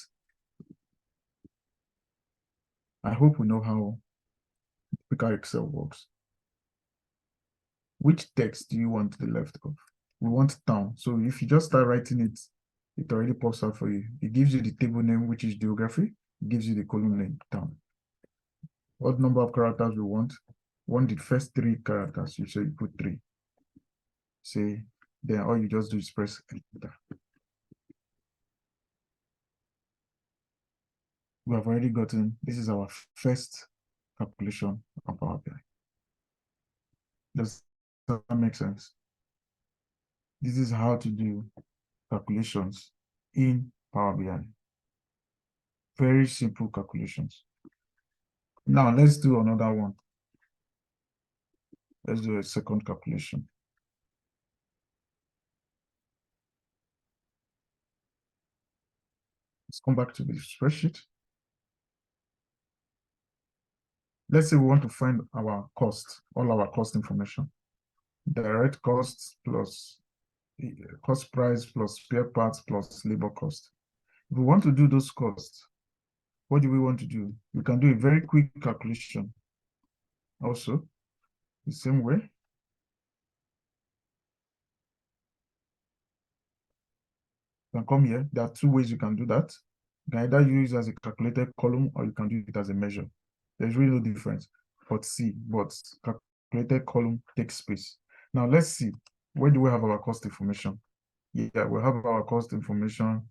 D: I hope we know how typical Excel works. Which text do you want to the left of? We want town. So if you just start writing it, it already pops out for you. It gives you the table name, which is geography. It gives you the column name, town. What number of characters we want? We want the first three characters. So you put 3. Say, then all you just do is press enter. We have already gotten, this is our first calculation of Power BI. Does that make sense? This is how to do calculations in Power BI. Very simple calculations. Now let's do another one. Let's do a second calculation. Let's come back to the spreadsheet. Let's say we want to find our cost, all our cost information. Direct costs plus cost price plus spare parts plus labor cost. If we want to do those costs, what do we want to do? We can do a very quick calculation. Also, the same way. You can come here. There are 2 ways you can do that. You can either use it as a calculated column or you can do it as a measure. There's really no difference. But calculated column takes space. Now let's see, where do we have our cost information? Yeah, we have our cost information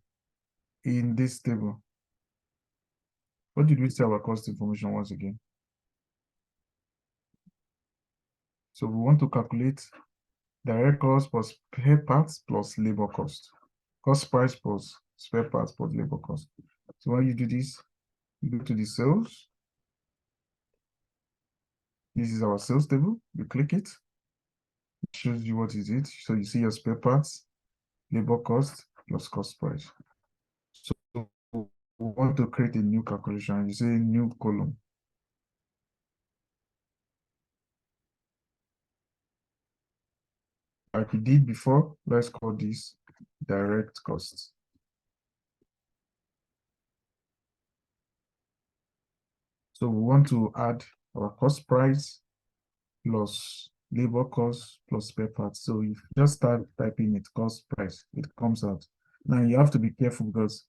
D: in this table. What did we say our cost information once again? So we want to calculate direct cost plus spare parts plus labor cost. Cost price plus spare parts plus labor cost. So when you do this, you go to the sales. This is our sales table. You click it. It shows you what is it. So you see your spare parts, labor cost plus cost price. So we want to create a new calculation. You say new column. Like we did before, let's call this direct costs. So we want to add our cost price plus labor cost plus spare parts. So if you just start typing it, cost price, it comes out. Now you have to be careful because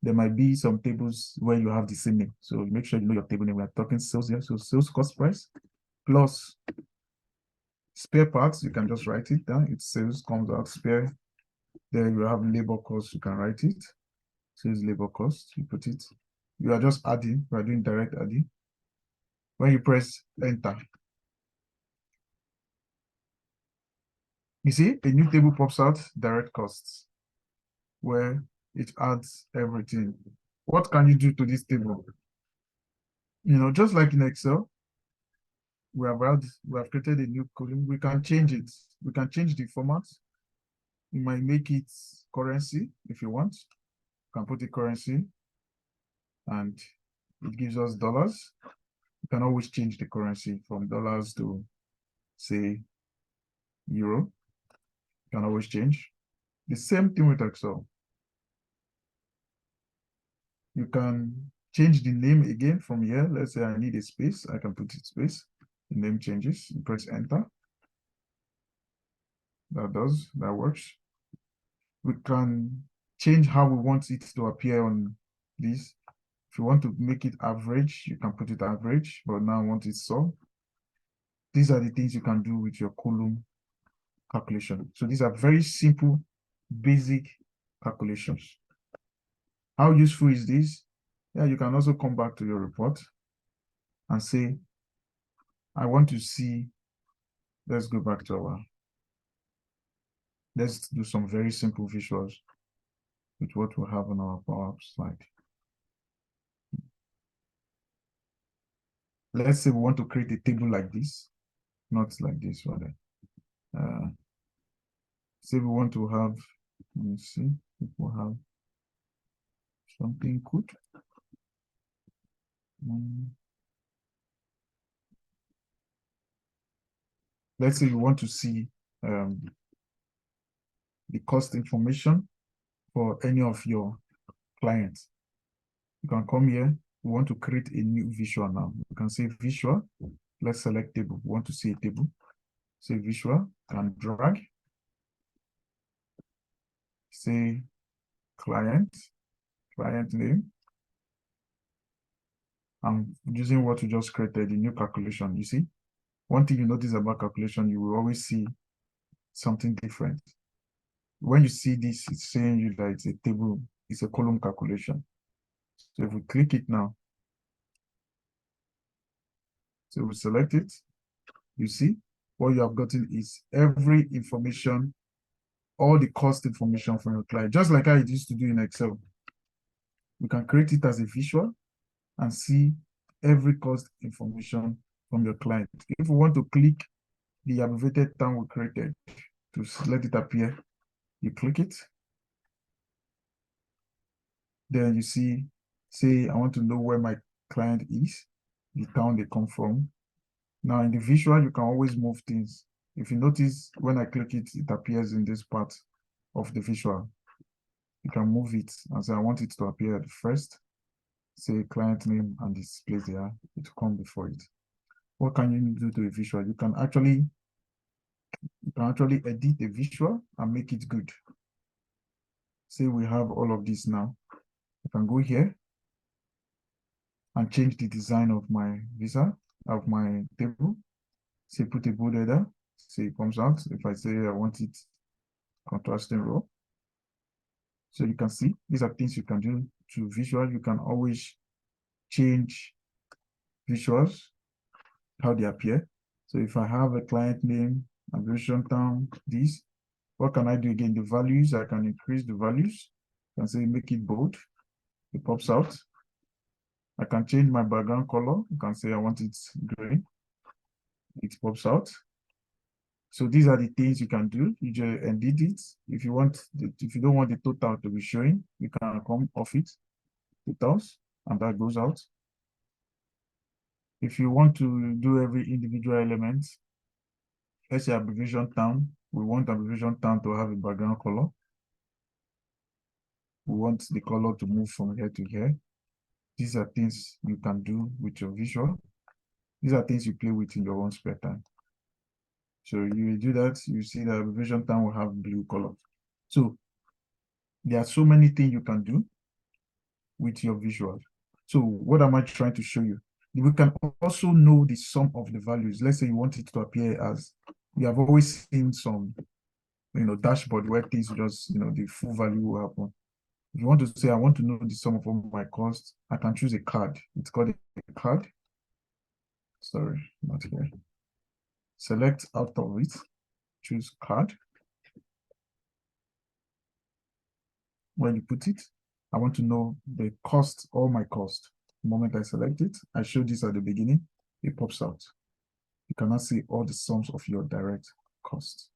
D: there might be some tables where you have the same name. So make sure you know your table name. We're talking sales here. So sales cost price plus spare parts. You can just write it down. It sales comes out spare. Then you have labor cost. You can write it. Sales labor cost. You put it. You are just adding. We are doing direct adding. When you press enter, you see a new table pops out, direct costs, where it adds everything. What can you do to this table? You know, just like in Excel, we have created a new column. We can change it. We can change the format. You might make it currency if you want. You can put it currency and it gives us dollars. You can always change the currency from dollars to, say, euro. You can always change. The same thing with Excel. You can change the name again from here. Let's say I need a space. I can put it space. The name changes. You press enter. That works. We can change how we want it to appear on this. If you want to make it average, you can put it average, but now I want it so. These are the things you can do with your column calculation. So these are very simple, basic calculations. How useful is this? Yeah, you can also come back to your report and say, I want to see let's go back to let's do some very simple visuals with what we have on our Power slide. Let's say we want to create a table like this, not like this, rather. Say we want to have, let me see if we have something good. Let's say you want to see the cost information for any of your clients. You can come here. We want to create a new visual now. You can say visual. Let's select table. We want to see a table. Say visual, and drag. Say client name. I'm using what we just created, the new calculation. You see, one thing you notice about calculation, you will always see something different. When you see this, it's saying you that it's a table, it's a column calculation. So if we click it now, so we select it, you see what you have gotten is every information, all the cost information from your client, just like how it used to do in Excel. We can create it as a visual and see every cost information from your client. If we want to click the abbreviated term we created to let it appear, you click it. Then you see, say, I want to know where my client is, the town they come from. Now in the visual, you can always move things. If you notice, when I click it, it appears in this part of the visual. You can move it and say, I want it to appear at first. Say client name and this place there, it will come before it. What can you do to a visual? You can actually edit a visual and make it good. Say we have all of this now. I can go here and change the design of my of my table. Say put a bold header. Say it comes out. If I say I want it contrasting row. So you can see these are things you can do to visual. You can always change visuals, how they appear. So if I have a client name, abbreviation term, this, what can I do again? The values, I can increase the values. I can say make it bold. It pops out. I can change my background color. You can say I want it green. It pops out. So these are the things you can do. You just edit it. If you don't want the total to be showing, you can come off it, totals, and that goes out. If you want to do every individual element, let's say abbreviation term, we want abbreviation term to have a background color. We want the color to move from here to here. These are things you can do with your visual. These are things you play with in your own spare time. So you do that, you see the abbreviation term will have blue color. So there are so many things you can do with your visual. So what am I trying to show you? We can also know the sum of the values. Let's say you want it to appear as, we have always seen some, dashboard where things just, the full value will happen. If you want to say, I want to know the sum of all my costs, I can choose a card. It's called a card. Sorry, not here. Select out of it, choose card. When you put it, I want to know the cost, all my cost. The moment I select it, I show this at the beginning, it pops out. You cannot see all the sums of your direct cost.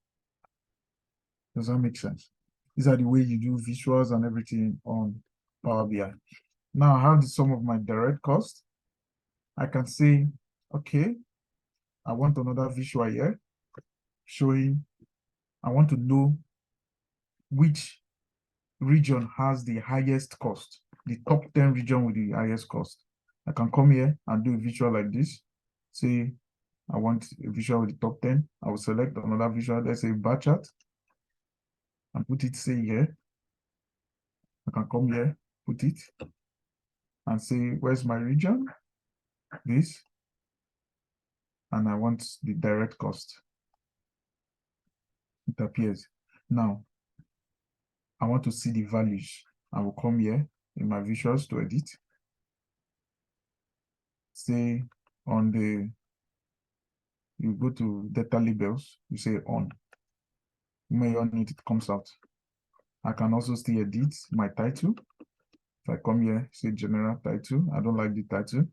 D: Does that make sense? These are the way you do visuals and everything on Power BI. Now I have the sum of my direct cost. I can say, okay, I want another visual here showing, I want to know which region has the highest cost, the top 10 region with the highest cost. I can come here and do a visual like this. Say, I want a visual with the top 10. I will select another visual, let's say bar chart, and put it, say here. I can come here, put it, and say, where's my region? This. And I want the direct cost. It appears. Now, I want to see the values. I will come here in my visuals to edit. Say on the you go to data labels, you say on. When you on it, it comes out. I can also still edit my title. If I come here, say general title, I don't like the title.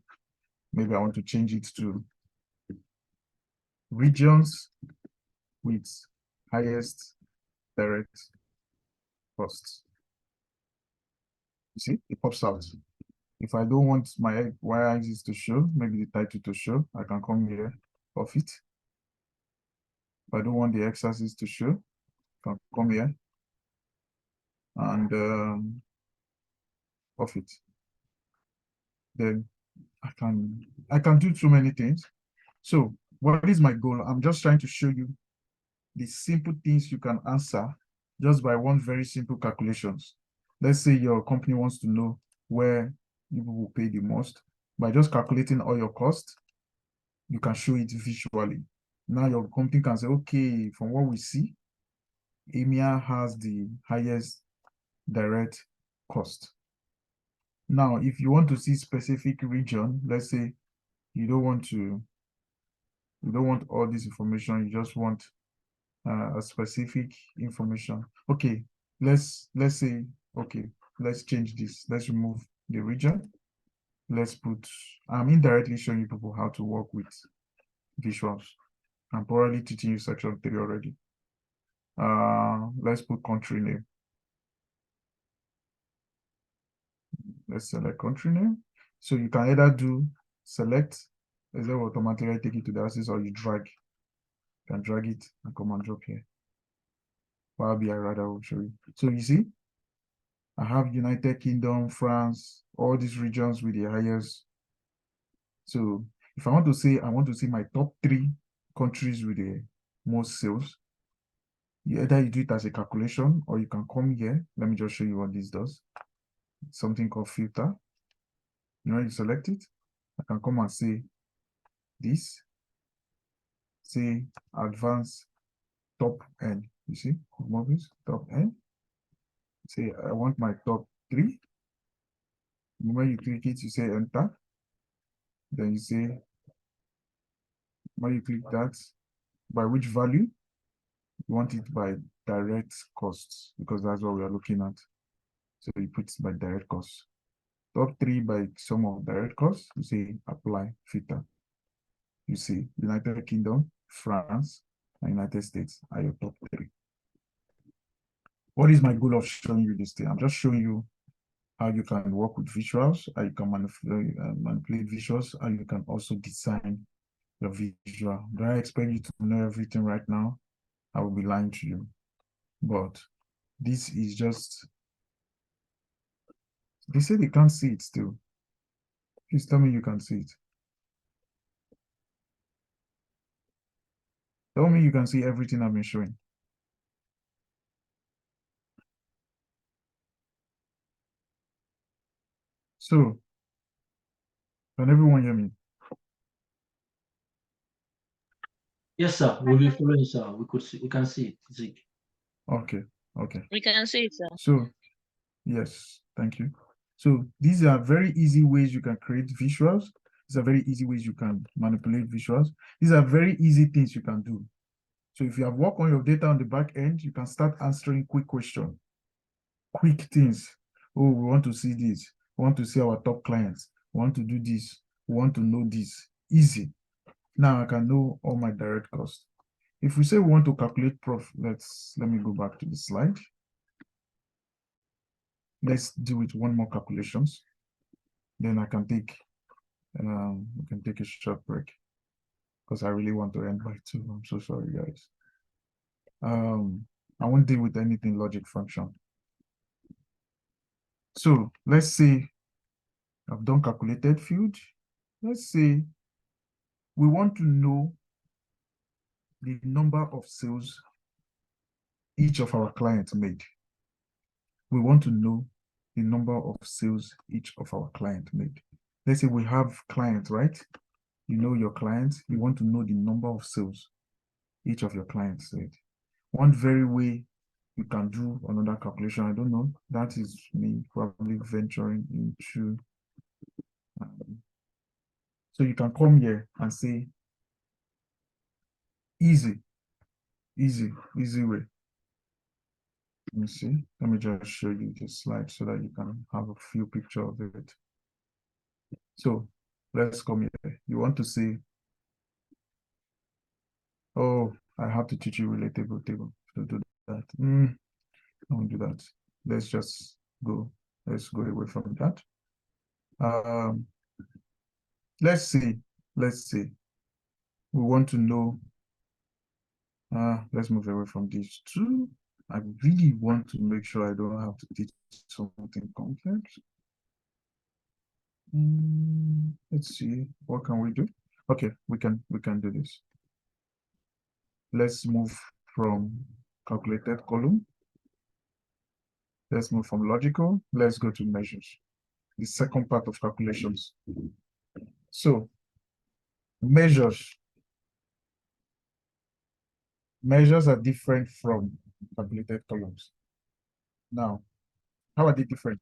D: Maybe I want to change it to regions with highest direct costs. You see, it pops out. If I don't want my y-axis to show, maybe the title to show, I can come here, off it. If I don't want the x-axis to show, I can come here and off it. Then I can do too many things. So what is my goal? I'm just trying to show you the simple things you can answer just by one very simple calculations. Let's say your company wants to know where you will pay the most. By just calculating all your costs, you can show it visually. Now your company can say, okay, from what we see, EMEA has the highest direct cost. Now, if you want to see specific region, let's say you don't want all this information, you just want a specific information. Okay, let's say, okay, let's change this. Let's remove the region. Let's put, I'm indirectly showing you people how to work with visuals. I'm probably teaching you section 3 already. Let's put country name. Let's select country name. So you can either do select, as it will automatically take you to the axis, or you drag. You can drag it and come and drop here. Power BI rather will show you. So you see, I have United Kingdom, France, all these regions with the highest. So if I want to say, I want to see my top 3 countries with the most sales, either you do it as a calculation or you can come here. Let me just show you what this does. Something called filter. You know, you select it. I can come and say this. Say advanced top N. You see, movies, top N. Say I want my top 3. When you click it, you say enter. Then you say, when you click that, by which value? You want it by direct costs, because that's what we are looking at. So you put it by direct costs. Top 3 by sum of direct costs, you say apply filter. You see United Kingdom, France, and United States are your top 3. What is my goal of showing you this thing? I'm just showing you how you can work with visuals, how you can manipulate visuals, how you can also design your visual. Do I expect you to know everything right now? I will be lying to you. But this is just, they say they can't see it still. Please tell me you can see it. Tell me you can see everything I've been showing. So, can everyone hear me?
E: Yes, sir. We'll be following, sir. We can see it. Zeke.
D: Okay.
B: We can see it, sir.
D: So, yes, thank you. So these are very easy ways you can create visuals. These are very easy ways you can manipulate visuals. These are very easy things you can do. So if you have worked on your data on the back end, you can start answering quick questions, quick things. Oh, we want to see this. We want to see our top clients. We want to do this. We want to know this. Easy. Now I can know all my direct costs. If we say we want to calculate profit, let me go back to the slide. Let's do it one more calculations. Then I can take we can take a short break because I really want to end by 2. I'm so sorry, guys. I won't deal with anything logic function. So let's say I've done calculated field. Let's say we want to know the number of sales each of our clients made. We want to know the number of sales each of our clients made. Let's say we have clients, right? You know your clients. You want to know the number of sales each of your clients made. One very way you can do another calculation, I don't know, that is me probably venturing into. So you can come here and say, Easy way. Let me see. Let me just show you this slide so that you can have a few pictures of it. So let's come here. You want to see, oh, I have to teach you relatable table to do that. I won't do that. Let's just go. Let's go away from that. Let's see. We want to know. Let's move away from these two. I really want to make sure I don't have to teach something complex. Let's see. What can we do? Okay, we can do this. Let's move from calculated column. Let's move from logical. Let's go to measures. The second part of calculations. So measures are different from calculated columns. Now, how are they different?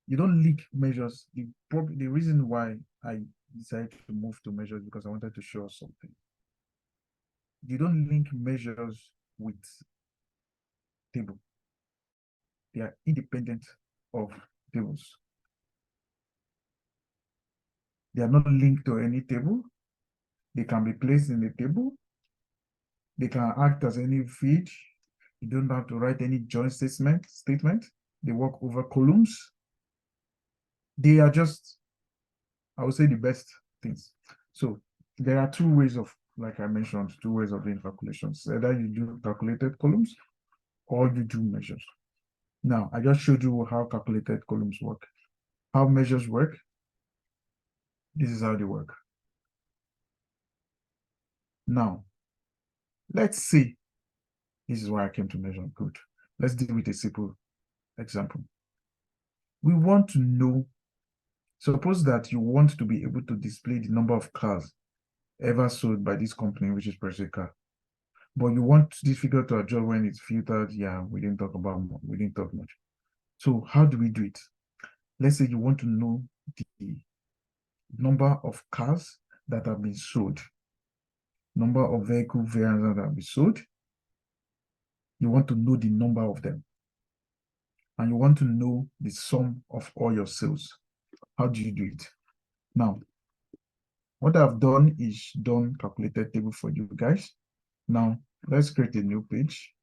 D: You don't link measures. The reason why I decided to move to measures because I wanted to show us something. You don't link measures with table. They are independent of tables. They are not linked to any table. They can be placed in the table. They can act as any feed. You don't have to write any joint statement. They work over columns. They are just, I would say, the best things. So there are two ways of, like I mentioned, two ways of doing calculations. Either you do calculated columns or you do measures. Now, I just showed you how calculated columns work. How measures work. This is how they work. Now, let's see. This is why I came to measure. Good. Let's deal with a simple example. We want to know, suppose that you want to be able to display the number of cars ever sold by this company, which is Pressure Car. But you want this figure to adjust when it's filtered. Yeah, we didn't talk much. So how do we do it? Let's say you want to know the number of cars that have been sold, number of vehicle variants that have been sold. You want to know the number of them. And you want to know the sum of all your sales. How do you do it? Now, what I've done is done calculated table for you guys. Now, let's create a new page.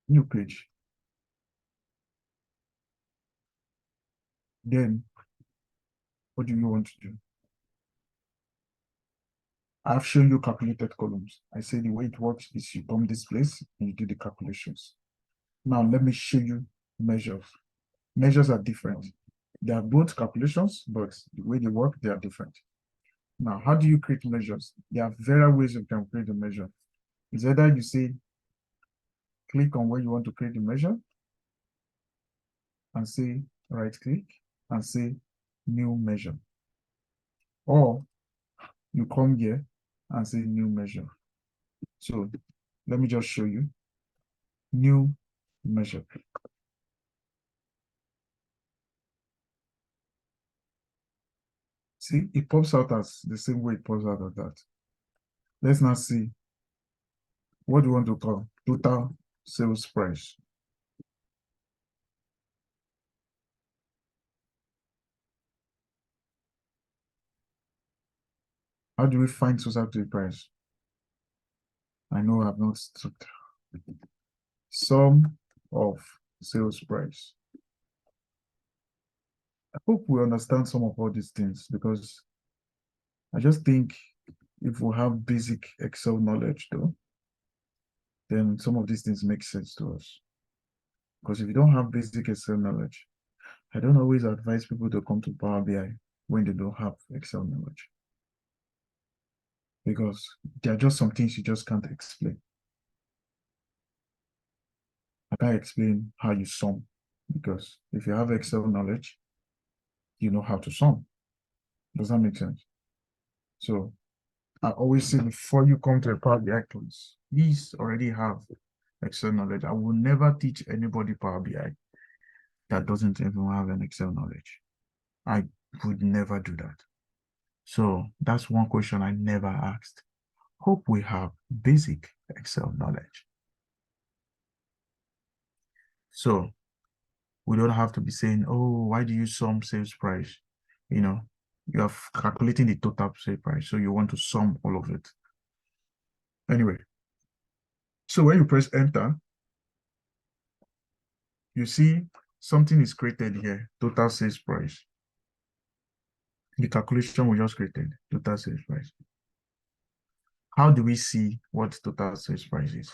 D: New page. Then, what do you want to do? I've shown you calculated columns. I say the way it works is you come this place and you do the calculations. Now, let me show you measures. Measures are different. They are both calculations, but the way they work, they are different. Now, how do you create measures? There are various ways you can create a measure. It's either you say, click on where you want to create the measure, and say, right click, and say, new measure. Or you come here and say, new measure. So let me just show you. New measure. See, it pops out as the same way it pops out of that. Let's now see. What do you want to call? Total sales price. How do we find total price? I know I've not struck. Sum of sales price. I hope we understand some of all these things because I just think if we have basic Excel knowledge though, then some of these things make sense to us. Because if you don't have basic Excel knowledge, I don't always advise people to come to Power BI when they don't have Excel knowledge. Because there are just some things you just can't explain. I can't explain how you sum because if you have Excel knowledge, you know how to sum. Does that make sense? So I always say before you come to a Power BI class, please already have Excel knowledge. I will never teach anybody Power BI that doesn't even have an Excel knowledge. I would never do that. So that's one question I never asked. Hope we have basic Excel knowledge. So we don't have to be saying, oh, why do you sum sales price? You know, you are calculating the total sale price, so you want to sum all of it. Anyway, so when you press enter, you see something is created here, total sales price. The calculation we just created, total sales price. How do we see what total sales price is?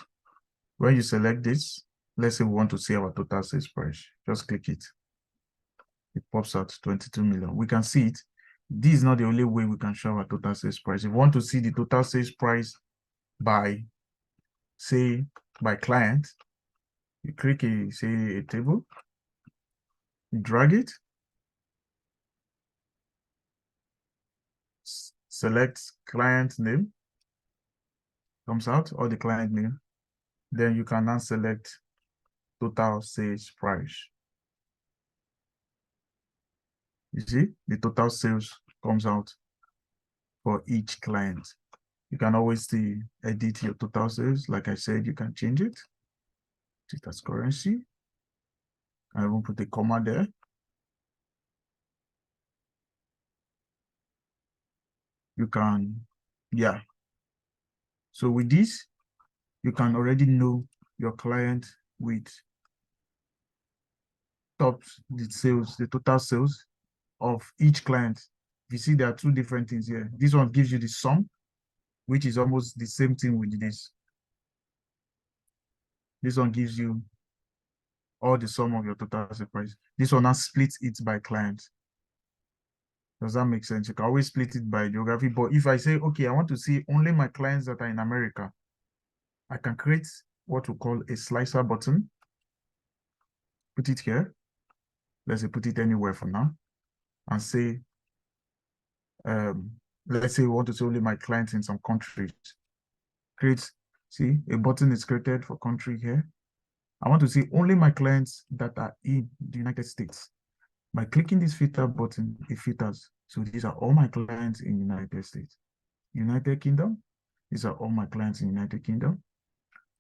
D: When you select this, let's say we want to see our total sales price, just click it. It pops out 22 million. We can see it. This is not the only way we can show our total sales price. If we want to see the total sales price by, say, by client, you click a table, you drag it, select client name, comes out, or the client name. Then you can now select total sales price. You see, the total sales comes out for each client. You can always edit your total sales. Like I said, you can change it. It as currency. I will put a comma there. You can, yeah. So with this, you can already know your client with the total sales of each client. You see, there are two different things here. This one gives you the sum, which is almost the same thing with this. This one gives you all the sum of your total sales price. This one now splits it by client. Does that make sense? You can always split it by geography. But if I say, okay, I want to see only my clients that are in America, I can create what we call a slicer button. Put it here. Let's say put it anywhere for now. And say, let's say we want to see only my clients in some countries. See, a button is created for country here. I want to see only my clients that are in the United States. By clicking this filter button, it filters. So these are all my clients in the United States. United Kingdom, these are all my clients in the United Kingdom.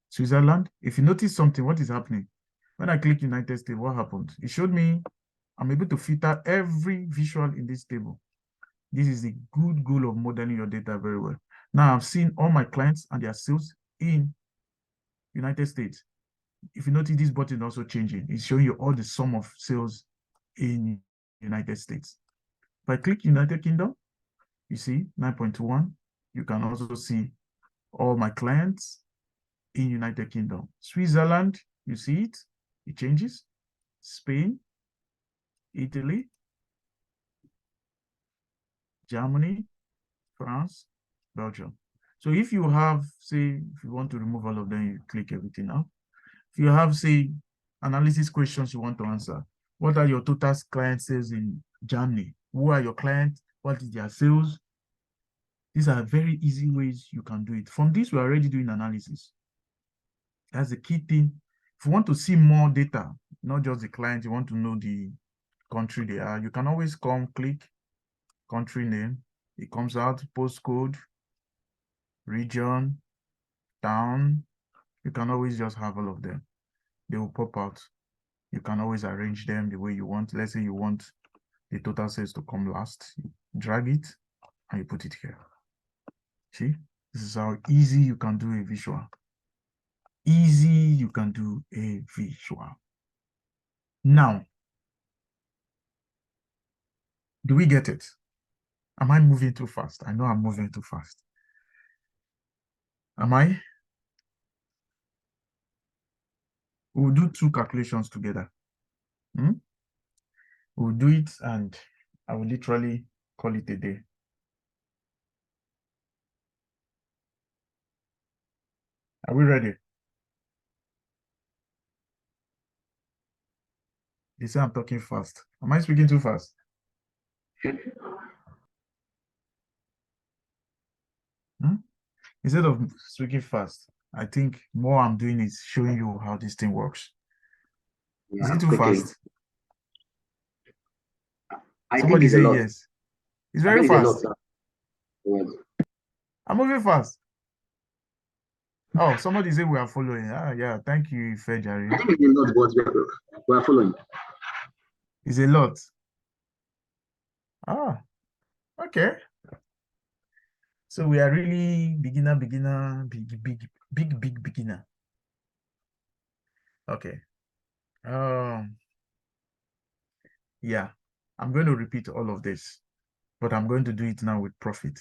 D: Switzerland, if you notice something, what is happening? When I click United States, what happened? It showed me I'm able to filter every visual in this table. This is the good goal of modeling your data very well. Now I've seen all my clients and their sales in United States. If you notice, this button is also changing. It's showing you all the sum of sales in United States. If I click United Kingdom, you see 9.21. You can also see all my clients in United Kingdom. Switzerland, you see it, it changes. Spain, Italy, Germany, France, Belgium. So if you have, say, if you want to remove all of them, you click everything out. If you have, say, analysis questions you want to answer, what are your total client sales in Germany? Who are your clients? What is their sales? These are very easy ways you can do it. From this, we're already doing analysis. That's the key thing. If you want to see more data, not just the client, you want to know the country they are, you can always click country name. It comes out, postcode, region, town. You can always just have all of them. They will pop out. You can always arrange them the way you want. Let's say you want the total sales to come last. You drag it and you put it here. See, this is how easy you can do a visual. Easy you can do a visual. Now, do we get it? Am I moving too fast? I know I'm moving too fast. Am I? We'll do two calculations together. We'll do it and I will literally call it a day. Are we ready? They say I'm talking fast. Am I speaking too fast? Instead of speaking fast, I think more I'm doing is showing you how this thing works. Is it too fast? Somebody
I: it's a
D: say
I: lot.
D: yes. It's
I: I
D: very
I: think it's a lot,
D: fast.
I: sir. Yes.
D: I'm moving fast. Oh, somebody say we are following. Ah, yeah. Thank you, Fejari.
I: I think it's a lot, but we are following.
D: It's a lot. Ah, okay. So we are really beginner, big beginner. Okay. Yeah, I'm going to repeat all of this, but I'm going to do it now with profit.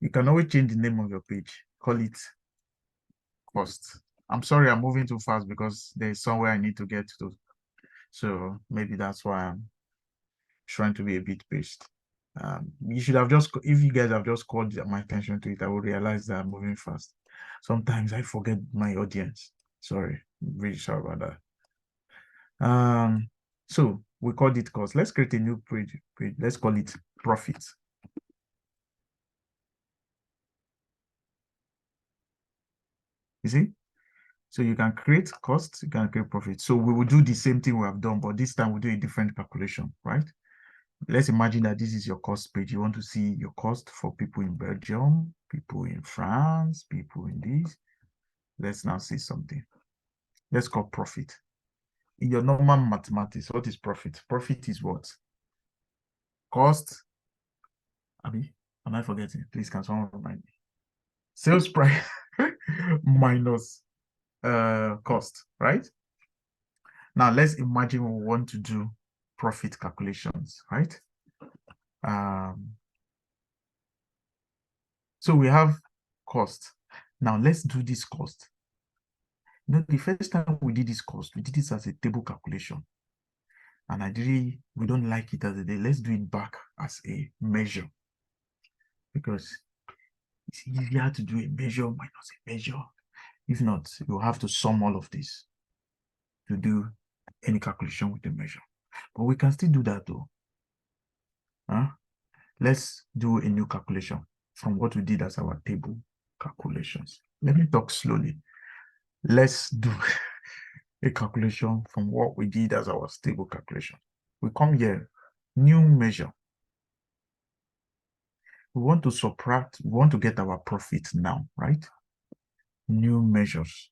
D: You can always change the name of your page. Call it cost. I'm sorry, I'm moving too fast because there's somewhere I need to get to. So maybe that's why I'm trying to be a bit paced. You should have just, if you guys have just called my attention to it, I will realize that I'm moving fast. Sometimes I forget my audience. Sorry, I'm really sorry about that. So we called it cost. Let's create a new page. Let's call it profit. You see? So you can create cost, you can create profit. So we will do the same thing we have done, but this time we'll do a different calculation, right? Let's imagine that this is your cost page. You want to see your cost for people in Belgium, people in France, people in this. Let's now see something. Let's call profit. In your normal mathematics, what is profit? Profit is what? Cost. Abi, am I forgetting? Please, can someone remind me? Sales price minus cost, right? Now let's imagine we want to do profit calculations, right? So we have cost. Now let's do this cost. You know, the first time we did this cost, we did this as a table calculation. And ideally, we don't like it as a day. Let's do it back as a measure. Because it's easier to do a measure minus a measure. If not, you'll have to sum all of this to do any calculation with a measure. But we can still do that though. Let's do a new calculation from what we did as our table calculations. Let me talk slowly. Let's do a calculation from what we did as our table calculation. We come here, new measure. We want to subtract, we want to get our profit now, right? New measures.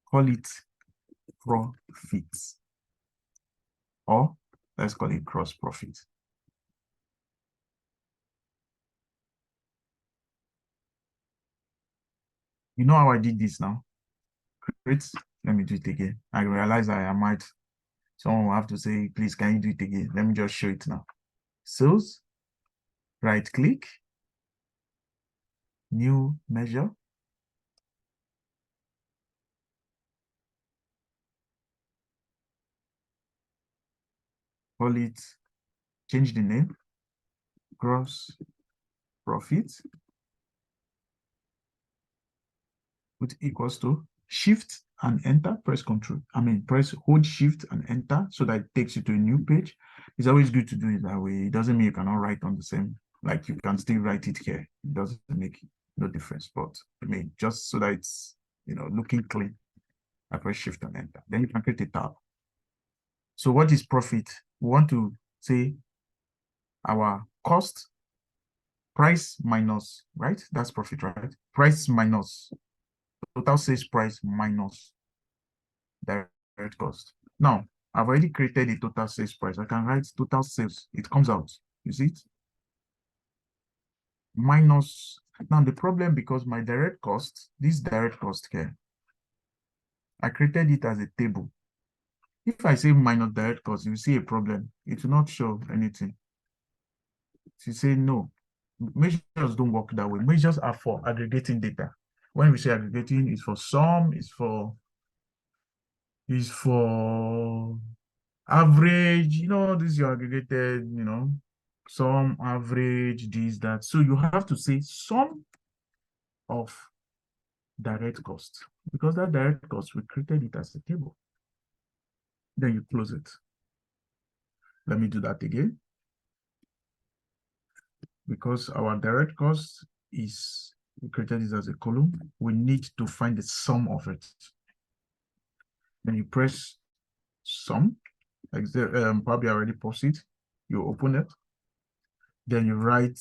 D: Call it profits. Or let's call it gross profit. You know how I did this now? Great. Let me do it again. I realize I might, someone will have to say, please, can you do it again? Let me just show it now. Sales, right click, new measure. Call it, change the name, gross profit, which equals to shift and enter, press press hold shift and enter so that it takes you to a new page. It's always good to do it that way. It doesn't mean you cannot write on the same, like you can still write it here. It doesn't make no difference, but I mean, just so that it's, you know, looking clean, I press shift and enter. Then you can create a tab. So what is profit? We want to say our cost, price minus, right? That's profit, right? Price minus total sales price minus direct cost. Now, I've already created a total sales price. I can write total sales. It comes out. You see it? Minus. Now, the problem, because my direct cost, this direct cost here, I created it as a table. If I say minus direct cost, you see a problem. It will not show anything. So you say no. Measures don't work that way. Measures are for aggregating data. When we say aggregating, it's for sum, it's for average, you know, this is your aggregated, you know, sum, average, this, that. So you have to say sum of direct cost, because that direct cost, we created it as a table. Then you close it. Let me do that again. Because our direct cost is, we created this as a column, we need to find the sum of it. Then you press sum, probably already post it. You open it, then you write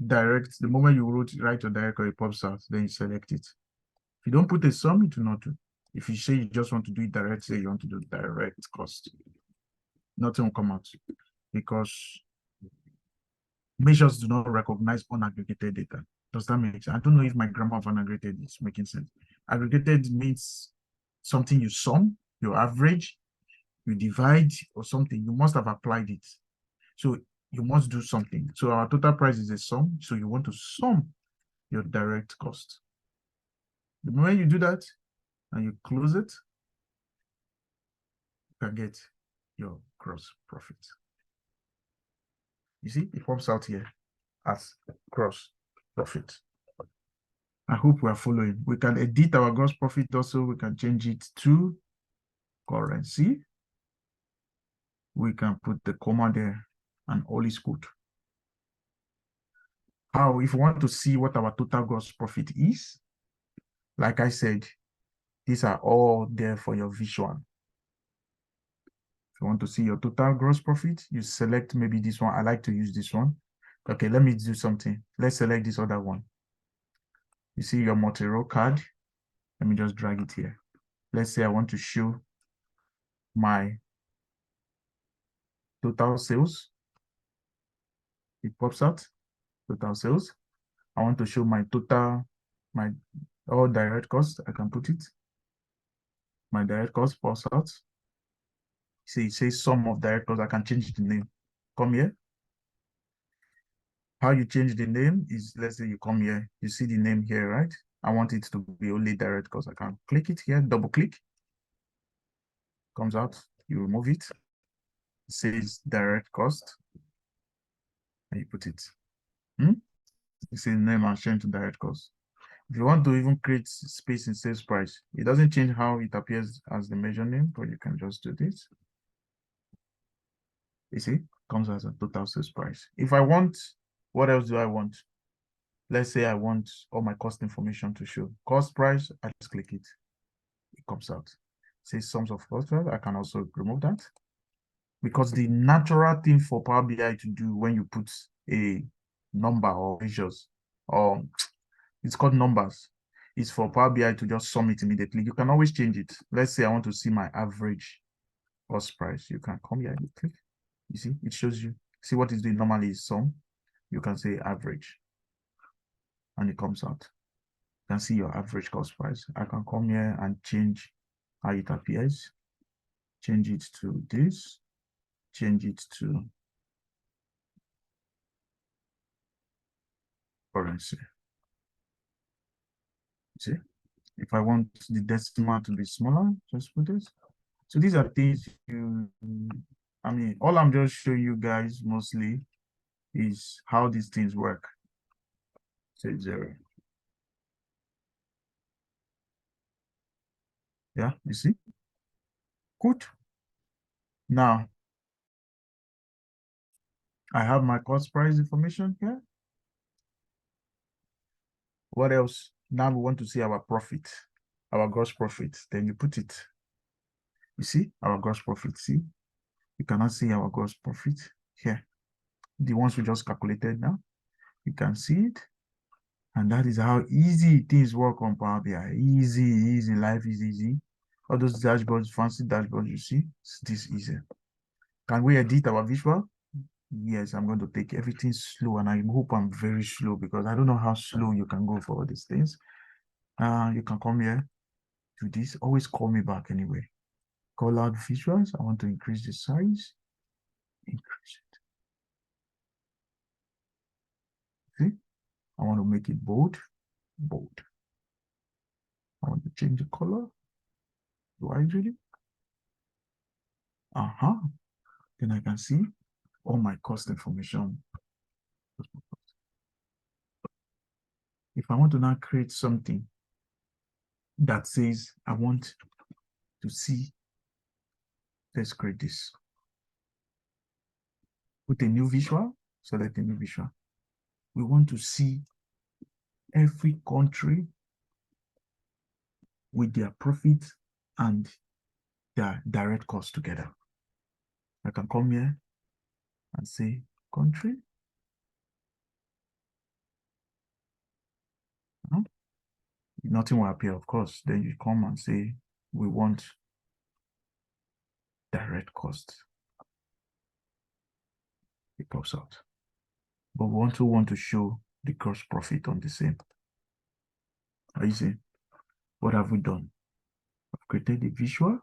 D: direct. The moment you write your direct code, it pops out. Then you select it. If you don't put a sum, it will not do. If you say you just want to do it direct, say you want to do direct cost, nothing will come out because measures do not recognize unaggregated data. Does that make sense? I don't know if my grammar of unaggregated is making sense. Aggregated means something you sum, your average, you divide or something. You must have applied it. So you must do something. So our total price is a sum. So you want to sum your direct cost. The moment you do that and you close it, you can get your gross profit. You see, it pops out here as gross profit. I hope we are following. We can edit our gross profit also. We can change it to currency. We can put the comma there and all is good. How, if you want to see what our total gross profit is, like I said, these are all there for your visual. If you want to see your total gross profit, you select maybe this one. I like to use this one. Okay, let me do something. Let's select this other one. You see your multi-row card. Let me just drag it here. Let's say I want to show my total sales. It pops out, total sales. I want to show my total, my all direct costs. I can put it. My direct cost pops out. See, it says sum of direct costs. I can change the name. Come here. How you change the name is, let's say you come here, you see the name here, right? I want it to be only direct cost. I can click it here, double click. Comes out, you remove it. It says direct cost. And you put it. You see the name and change to direct cost. If you want to even create space in sales price, it doesn't change how it appears as the measure name, but you can just do this. You see, comes as a total sales price. If I want, what else do I want? Let's say I want all my cost information to show. Cost price, I just click it. It comes out. Say sums of cost price, I can also remove that. Because the natural thing for Power BI to do when you put a number or measures, or it's called numbers, is for Power BI to just sum it immediately. You can always change it. Let's say I want to see my average cost price. You can come here and click. You see, it shows you. See what it's doing normally is sum. You can say average. And it comes out. You can see your average cost price. I can come here and change how it appears. Change it to this. Change it to currency. See, if I want the decimal to be smaller, just put this. So these are things I mean, all I'm just showing you guys mostly is how these things work. Say 0. Yeah, you see? Good. Now, I have my cost price information here. What else? Now we want to see our profit, our gross profit. Then you put it. You see our gross profit. See, you cannot see our gross profit here. The ones we just calculated now, you can see it. And that is how easy things work on Power BI. Easy, life is easy. All those dashboards, fancy dashboards you see, it's this easy. Can we edit our visual? Yes, I'm going to take everything slow, and I hope I'm very slow because I don't know how slow you can go for all these things. You can come here, do this. Always call me back anyway. Call out visuals. I want to increase the size. Increase it. See? I want to make it bold. Bold. I want to change the color. Do I really? Then I can see all my cost information. If I want to now create something that says I want to see, let's create this. Put a new visual, select a new visual. We want to see every country with their profit and their direct cost together. I can come here and say country. Nothing will appear, of course. Then you come and say, we want direct cost. It pops out. But we also want to show the gross profit on the same. Are you seeing? What have we done? I've created a visual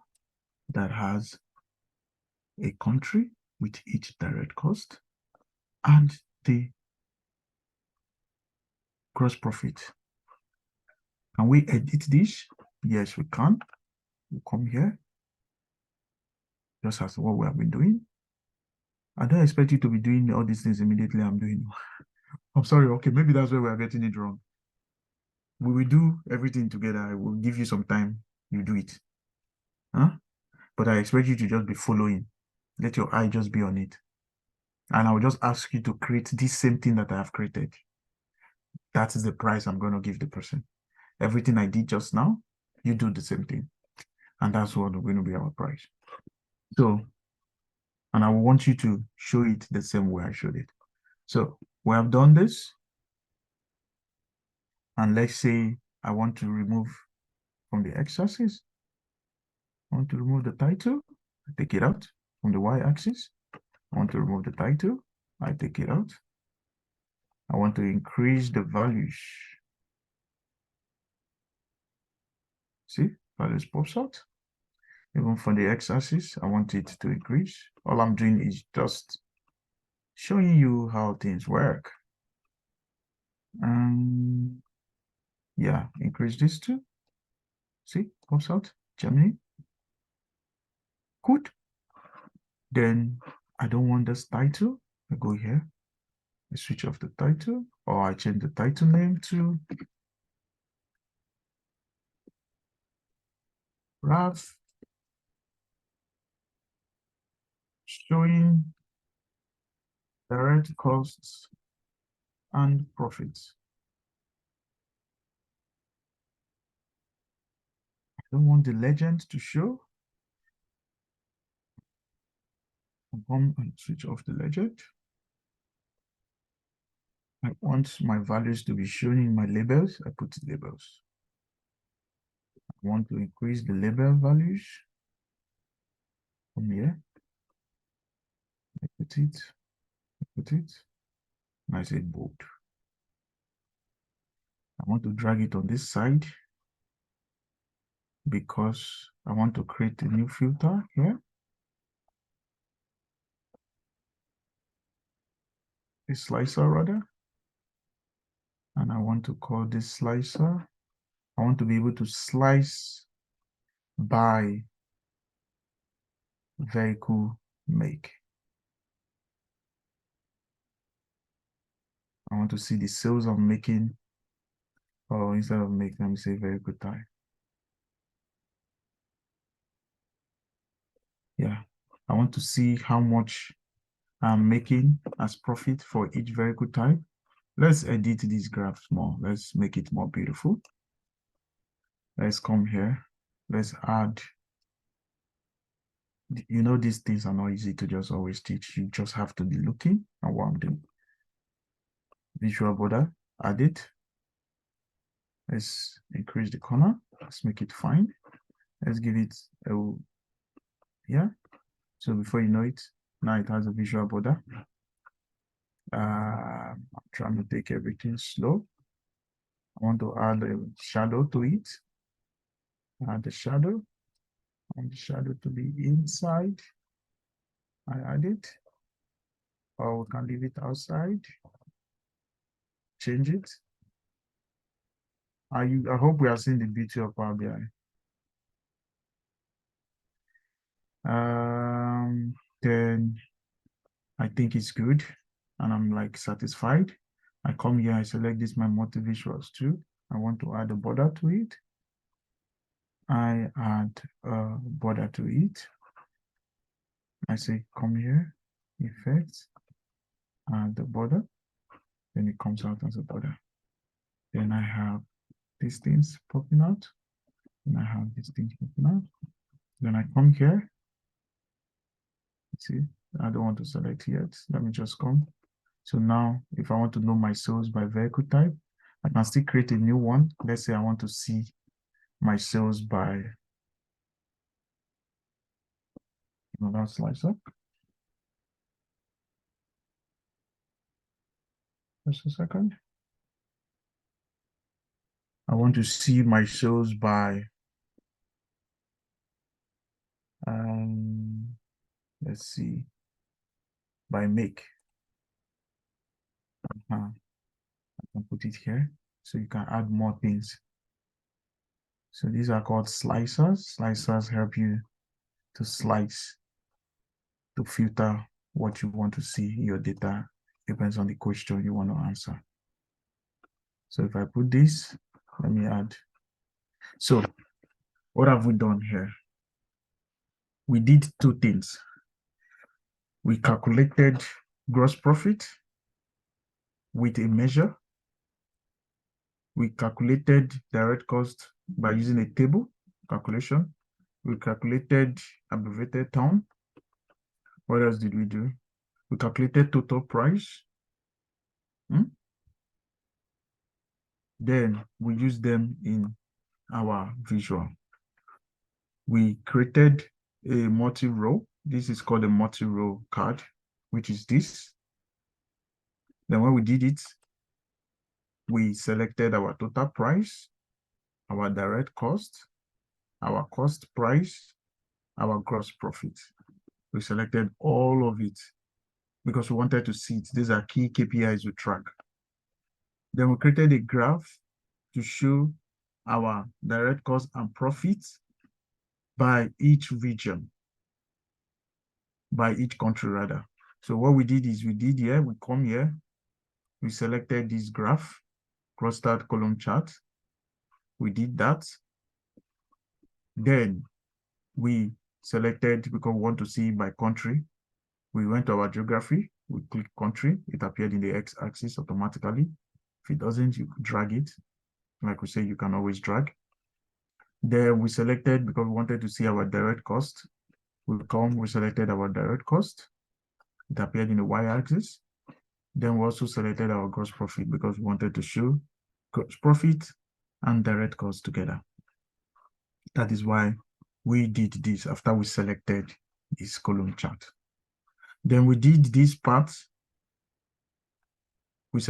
D: that has a country with each direct cost and the gross profit. Can we edit this? Yes, we can. We'll come here, just as what we have been doing. I don't expect you to be doing all these things immediately. I'm doing. I'm sorry. Okay, maybe that's where we are getting it wrong. We will do everything together. I will give you some time. You do it. Huh? But I expect you to just be following. Let your eye just be on it. And I will just ask you to create this same thing that I have created. That is the price I'm going to give the person. Everything I did just now, you do the same thing. And that's what going to be our price. So, and I want you to show it the same way I showed it. So we have done this. And let's say I want to remove from the x-axis. I want to remove the title. I take it out from the y-axis. I want to remove the title. I take it out. I want to increase the values. See, values pops out. Even for the x-axis, I want it to increase. All I'm doing is just showing you how things work. Yeah, increase this too. See, pops out, Germany. Good. Then I don't want this title. I go here, I switch off the title, or I change the title name to RAF showing direct costs and profits. I don't want the legend to show. I'll come and switch off the legend. I want my values to be shown in my labels. I put labels. I want to increase the label values from here. I put it, and I say bold. I want to drag it on this side because I want to create a new filter here. A slicer rather. And I want to call this slicer. I want to be able to slice by vehicle make. I want to see the sales I'm making, or instead of make, let me say vehicle type. Yeah, I want to see how much I'm making as profit for each vehicle type. Let's edit these graphs more. Let's make it more beautiful. Let's come here. Let's add. You know, these things are not easy to just always teach. You just have to be looking at what I'm doing. Visual border, add it. Let's increase the corner. Let's make it fine. Let's give it a, yeah. So before you know it, now it has a visual border. I'm trying to take everything slow. I want to add a shadow to it. Add the shadow. I want the shadow to be inside. I add it. Or we can leave it outside. Change it. I hope we are seeing the beauty of Power BI. Then I think it's good and I'm like satisfied. I come here, I select this, my multi-visuals too. I want to add a border to it. I add a border to it. I say, come here, effects, add the border. Then it comes out as a border. Then I have these things popping out. Then I have these things popping out. Then I come here. See, I don't want to select yet. Let me just come. So now, if I want to know my sales by vehicle type, I can still create a new one. Let's say I want to see my sales by that slicer. Just a second. I want to see my sales by let's see, by make. I can put it here so you can add more things. So these are called slicers. Slicers help you to slice, to filter what you want to see in your data. Depends on the question you want to answer. So if I put this, let me add. So what have we done here? We did two things. We calculated gross profit with a measure. We calculated direct cost by using a table calculation. We calculated abbreviated term. What else did we do? We calculated total price. Then we used them in our visual. We created a multi-row. This is called a multi-row card, which is this. Then when we did it, we selected our total price, our direct cost, our cost price, our gross profit. We selected all of it because we wanted to see it. These are key KPIs we track. Then we created a graph to show our direct cost and profits by each region, by each country rather. So what we did is we come here, we selected this graph, clustered column chart. We did that. Then we selected, because we want to see by country, we went to our geography, we click country, it appeared in the x-axis automatically. If it doesn't, you drag it. Like we say, you can always drag. Then we selected, because we wanted to see our direct cost, we selected our direct cost. It appeared in the y-axis. Then we also selected our gross profit because we wanted to show gross profit and direct cost together. That is why we did this after we selected this column chart. Then we did this part. We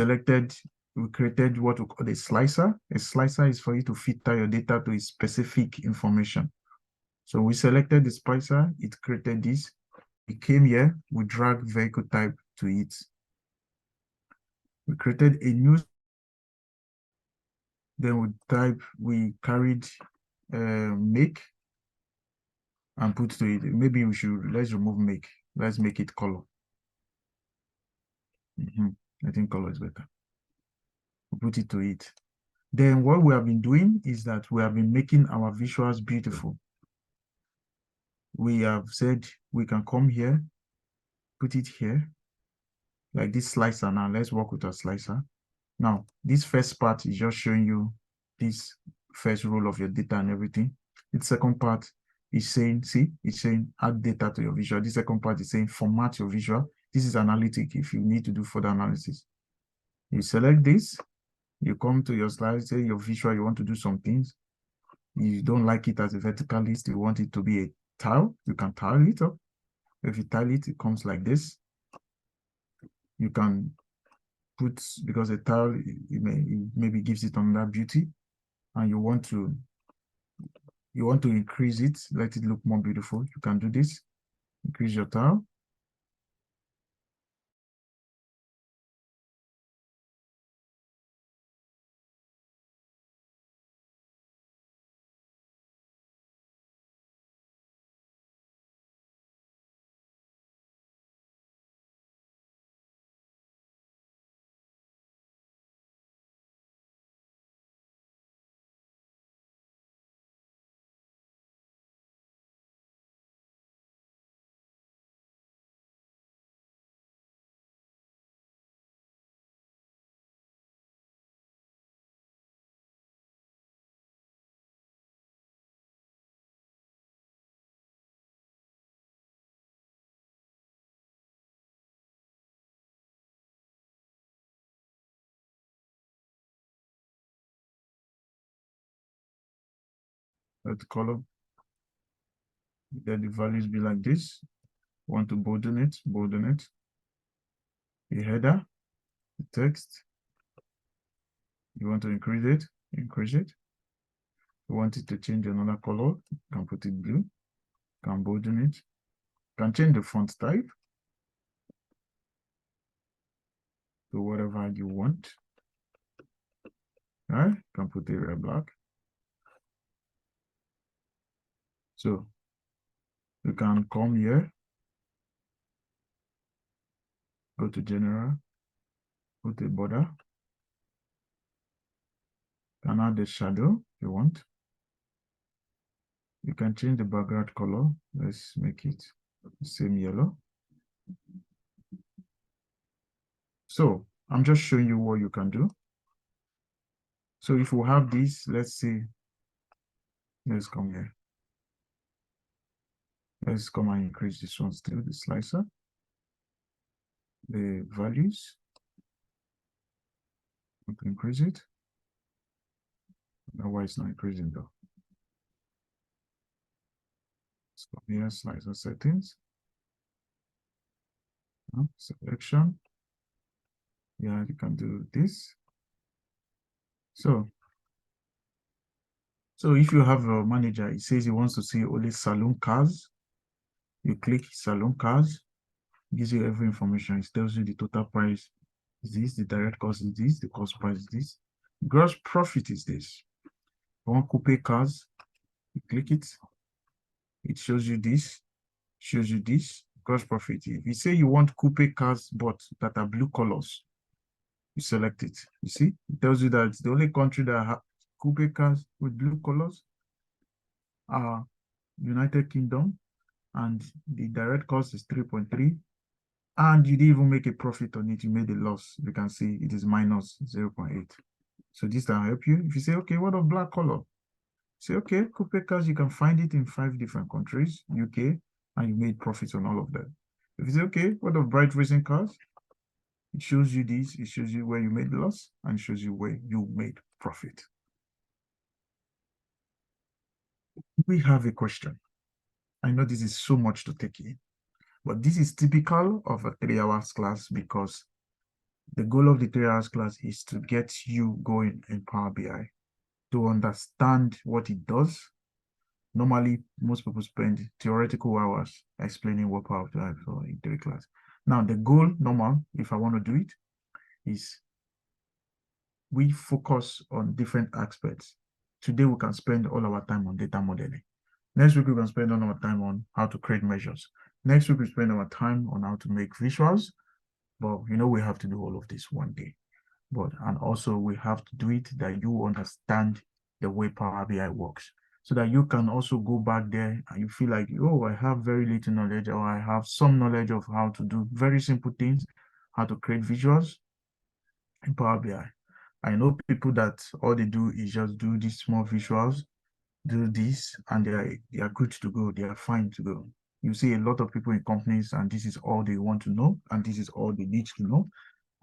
D: created what we call a slicer. A slicer is for you to filter your data to a specific information. So we selected the slicer, it created this. We came here, we dragged vehicle type to it. We created a new, then we carried make and put to it. Maybe let's remove make. Let's make it color. I think color is better. We put it to it. Then what we have been doing is that we have been making our visuals beautiful. We have said we can come here, put it here, like this slicer. Now let's work with our slicer. Now, this first part is just showing you this first row of your data and everything. The second part is saying, see, it's saying add data to your visual. The second part is saying format your visual. This is analytic if you need to do further analysis. You select this, you come to your slide, say your visual, you want to do some things. You don't like it as a vertical list, you want it to be a tile, you can tile it up. If you tile it, it comes like this. You can put, because a tile, it maybe gives it another beauty, and you want to increase it, let it look more beautiful. You can do this, increase your tile. Let the column. Let the values be like this. Want to bolden it, bolden it. The header, the text. You want to increase it, increase it. You want it to change another color, you can put it blue. You can bolden it. You can change the font type to whatever you want. All right, you can put it red black. So you can come here, go to general, put a border. You can add the shadow if you want. You can change the background color. Let's make it the same yellow. So I'm just showing you what you can do. So if we have this, let's see. Let's come here. Let's come and increase this one still, the slicer. The values. We can increase it. Now why it's not increasing though? Let's come here, slicer settings. Selection. Yeah, you can do this. So if you have a manager, it says he wants to see only saloon cars. You click saloon cars, gives you every information. It tells you the total price is this, the direct cost is this, the cost price is this, gross profit is this. Want coupe cars, you click it, it shows you this, gross profit. If you say you want coupe cars but that are blue colors, you select it. You see, it tells you that the only country that have coupe cars with blue colors are United Kingdom, and the direct cost is 3.3, and you didn't even make a profit on it, you made a loss. You can see it is minus 0.8. So this will help you. If you say, okay, what of black color? Say, okay, coupe cars, you can find it in 5 different countries, UK, and you made profits on all of them. If you say, okay, what of bright racing cars? It shows you this, it shows you where you made loss, and it shows you where you made profit. We have a question. I know this is so much to take in, but this is typical of a 3 hours class, because the goal of the 3 hours class is to get you going in Power BI, to understand what it does. Normally, most people spend theoretical hours explaining what Power BI is for in 3 class. Now, the goal, normal, if I want to do it, is we focus on different aspects. Today, we can spend all our time on data modeling. Next week, we can spend all our time on how to create measures. Next week, we spend our time on how to make visuals. But, you know, we have to do all of this one day. And also we have to do it that you understand the way Power BI works, so that you can also go back there and you feel like, oh, I have very little knowledge, or I have some knowledge of how to do very simple things, how to create visuals in Power BI. I know people that all they do is just do these small visuals, do this, and they are good to go. They are fine to go. You see a lot of people in companies, and this is all they want to know, and this is all they need to know,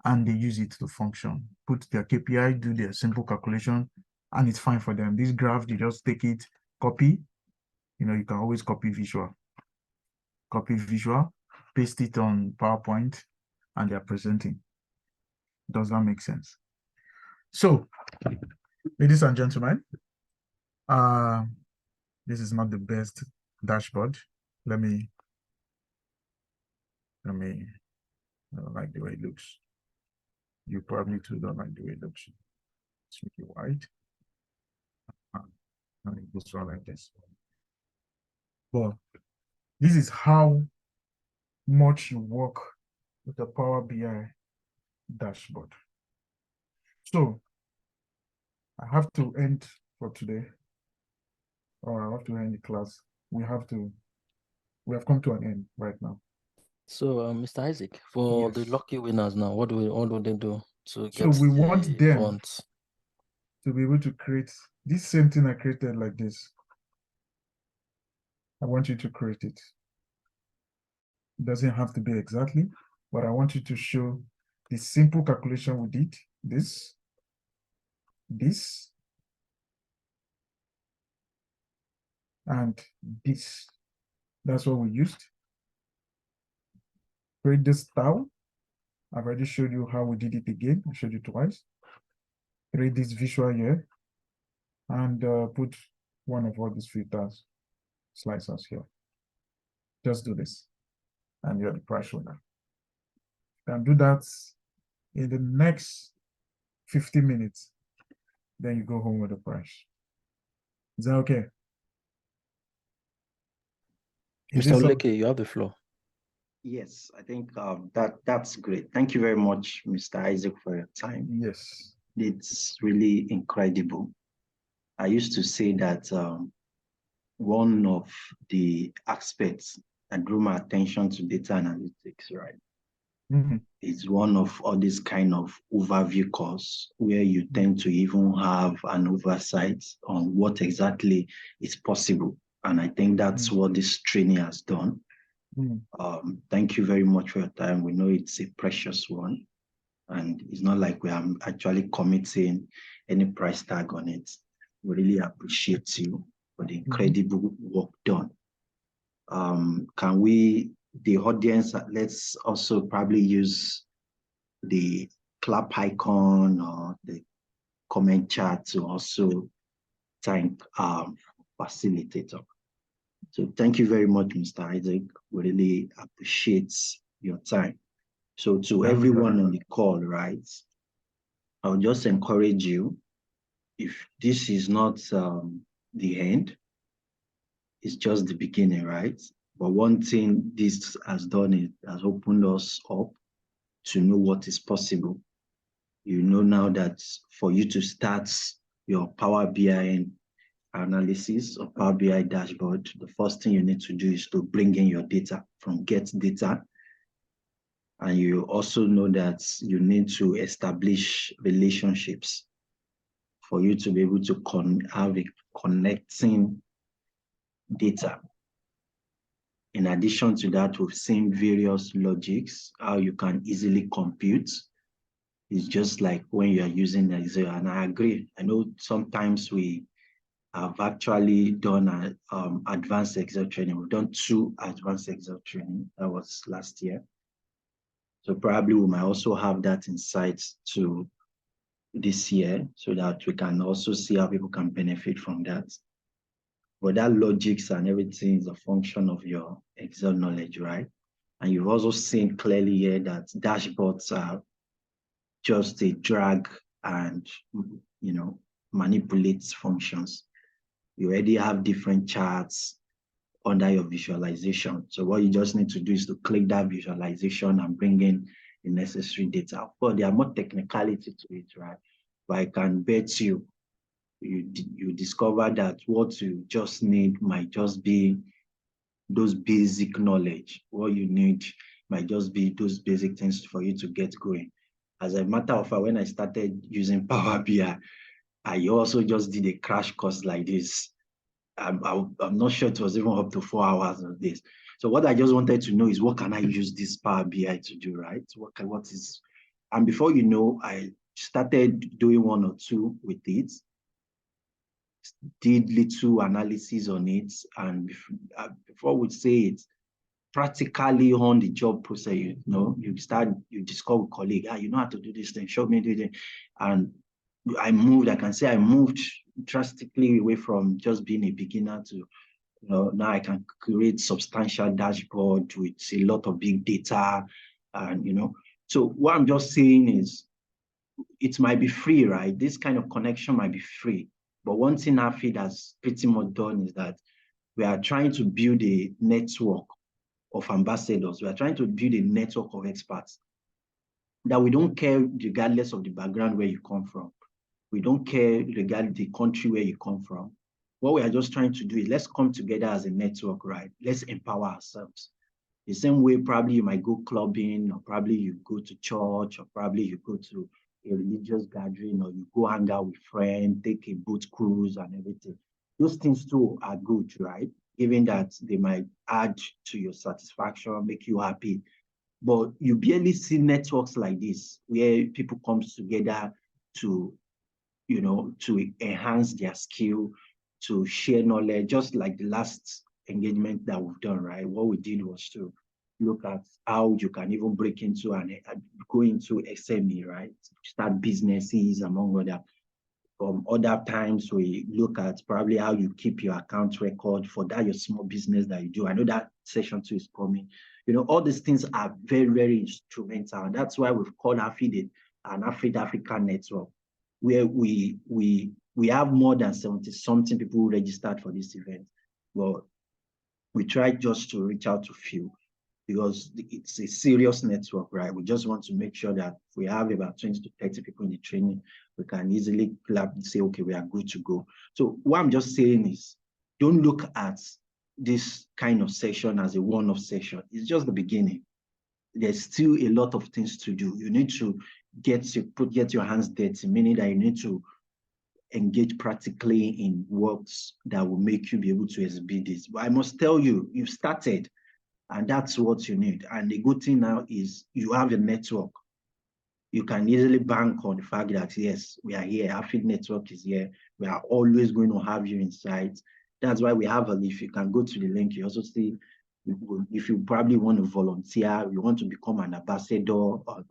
D: and they use it to function, put their KPI, do their simple calculation, and it's fine for them. This graph, they just take it, copy. You know, you can always copy visual, paste it on PowerPoint, and they're presenting. Does that make sense? So, ladies and gentlemen, this is not the best dashboard. I don't like the way it looks. You probably too don't like the way it looks. Let's make it white. And it goes around like this. But this is how much you work with the Power BI dashboard. So I have to end for today, or I have to end the class. We have come to an end right now.
E: So, Mr. Isaac, for the lucky winners now, what do they do to get?
D: So we want them
E: fonts
D: to be able to create this same thing I created like this. I want you to create it. It doesn't have to be exactly, but I want you to show the simple calculation we did. This, And that's what we used. Create this style. I've already showed you how we did it again. I showed you twice. Create this visual here and put one of all these filters, slicers here. Just do this and you're the price winner. And do that in the next 50 minutes. Then you go home with the price. Is that okay?
E: Mr. Oleke, you have the floor.
A: Yes, I think that's great. Thank you very much, Mr. Isaac, for your time.
D: Yes.
A: It's really incredible. I used to say that one of the aspects that drew my attention to data analytics, right, is one of all these kind of overview course where you tend to even have an oversight on what exactly is possible. And I think that's what this training has done. Thank you very much for your time. We know it's a precious one, and it's not like we are actually committing any price tag on it. We really appreciate you for the incredible work done. Can we, the audience, let's also probably use the clap icon or the comment chat to also thank facilitator. So thank you very much, Mr. Isaac. We really appreciate your time. So to everyone on the call, right, I'll just encourage you, if this is not the end, it's just the beginning, right? But one thing this has done is has opened us up to know what is possible. You know now that for you to start your Power BI analysis or Power BI dashboard, the first thing you need to do is to bring in your data from Get Data. And you also know that you need to establish relationships for you to be able to have a connecting data. In addition to that, we've seen various logics, how you can easily compute. It's just like when you're using Excel, and I agree. I know sometimes we have actually done advanced Excel training. We've done 2 advanced Excel training. That was last year. So probably we might also have that insight to this year so that we can also see how people can benefit from that. But that logics and everything is a function of your Excel knowledge, right? And you've also seen clearly here that dashboards are just a drag and, you know, manipulate functions. You already have different charts under your visualization. So what you just need to do is to click that visualization and bring in the necessary data. But there are more technicality to it, right? But I can bet you discover that what you just need might just be those basic knowledge. What you need might just be those basic things for you to get going. As a matter of fact, when I started using Power BI, I also just did a crash course like this. I'm not sure it was even up to 4 hours of this. So what I just wanted to know is what can I use this Power BI to do, right? What is, and before you know, I started doing 1 or 2 with it, did little analysis on it, and before we say it, practically on the job process, you know, you discuss with colleague, you know how to do this thing, show me do it. And I can say I moved drastically away from just being a beginner to, you know, now I can create substantial dashboard with a lot of big data. And, you know, so what I'm just saying is it might be free, right? This kind of connection might be free. But one thing AFEED has pretty much done is that we are trying to build a network of ambassadors. We are trying to build a network of experts that we don't care regardless of the background where you come from. We don't care regarding the country where you come from. What we are just trying to do is let's come together as a network, right? Let's empower ourselves. The same way probably you might go clubbing, or probably you go to church, or probably you go to a religious gathering, or you go hang out with friends, take a boat cruise and everything. Those things too are good, right? Given that they might add to your satisfaction, make you happy. But you barely see networks like this where people come together to, you know, to enhance their skill, to share knowledge, just like the last engagement that we've done, right? What we did was to look at how you can even break into and go into SME, right? Start businesses, among other. Other times we look at probably how you keep your account record for that your small business that you do. I know that session 2 is coming. You know, all these things are very, very instrumental. And that's why we've called AFEEDI an AFEEDI African network, where we have more than 70-something people registered for this event. Well, we tried just to reach out to few, because it's a serious network, right? We just want to make sure that we have about 20 to 30 people in the training, we can easily clap and say, okay, we are good to go. So what I'm just saying is, don't look at this kind of session as a one-off session. It's just the beginning. There's still a lot of things to do. You need to get your hands dirty, meaning that you need to engage practically in works that will make you be able to exhibit this. But I must tell you, you've started, and that's what you need. And the good thing now is you have a network. You can easily bank on the fact that, yes, we are here, AFEEDI network is here. We are always going to have you in sight. That's why we have if you can go to the link, you also see if you probably want to volunteer, you want to become an ambassador, or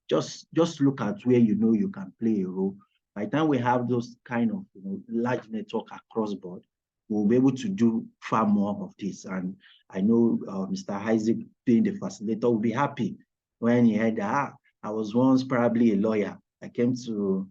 A: just look at where you know you can play a role. By the time we have those kind of large network across board, we'll be able to do far more of this. And I know Mr. Isaac, being the facilitator, will be happy when he heard that I was once probably a lawyer. I came to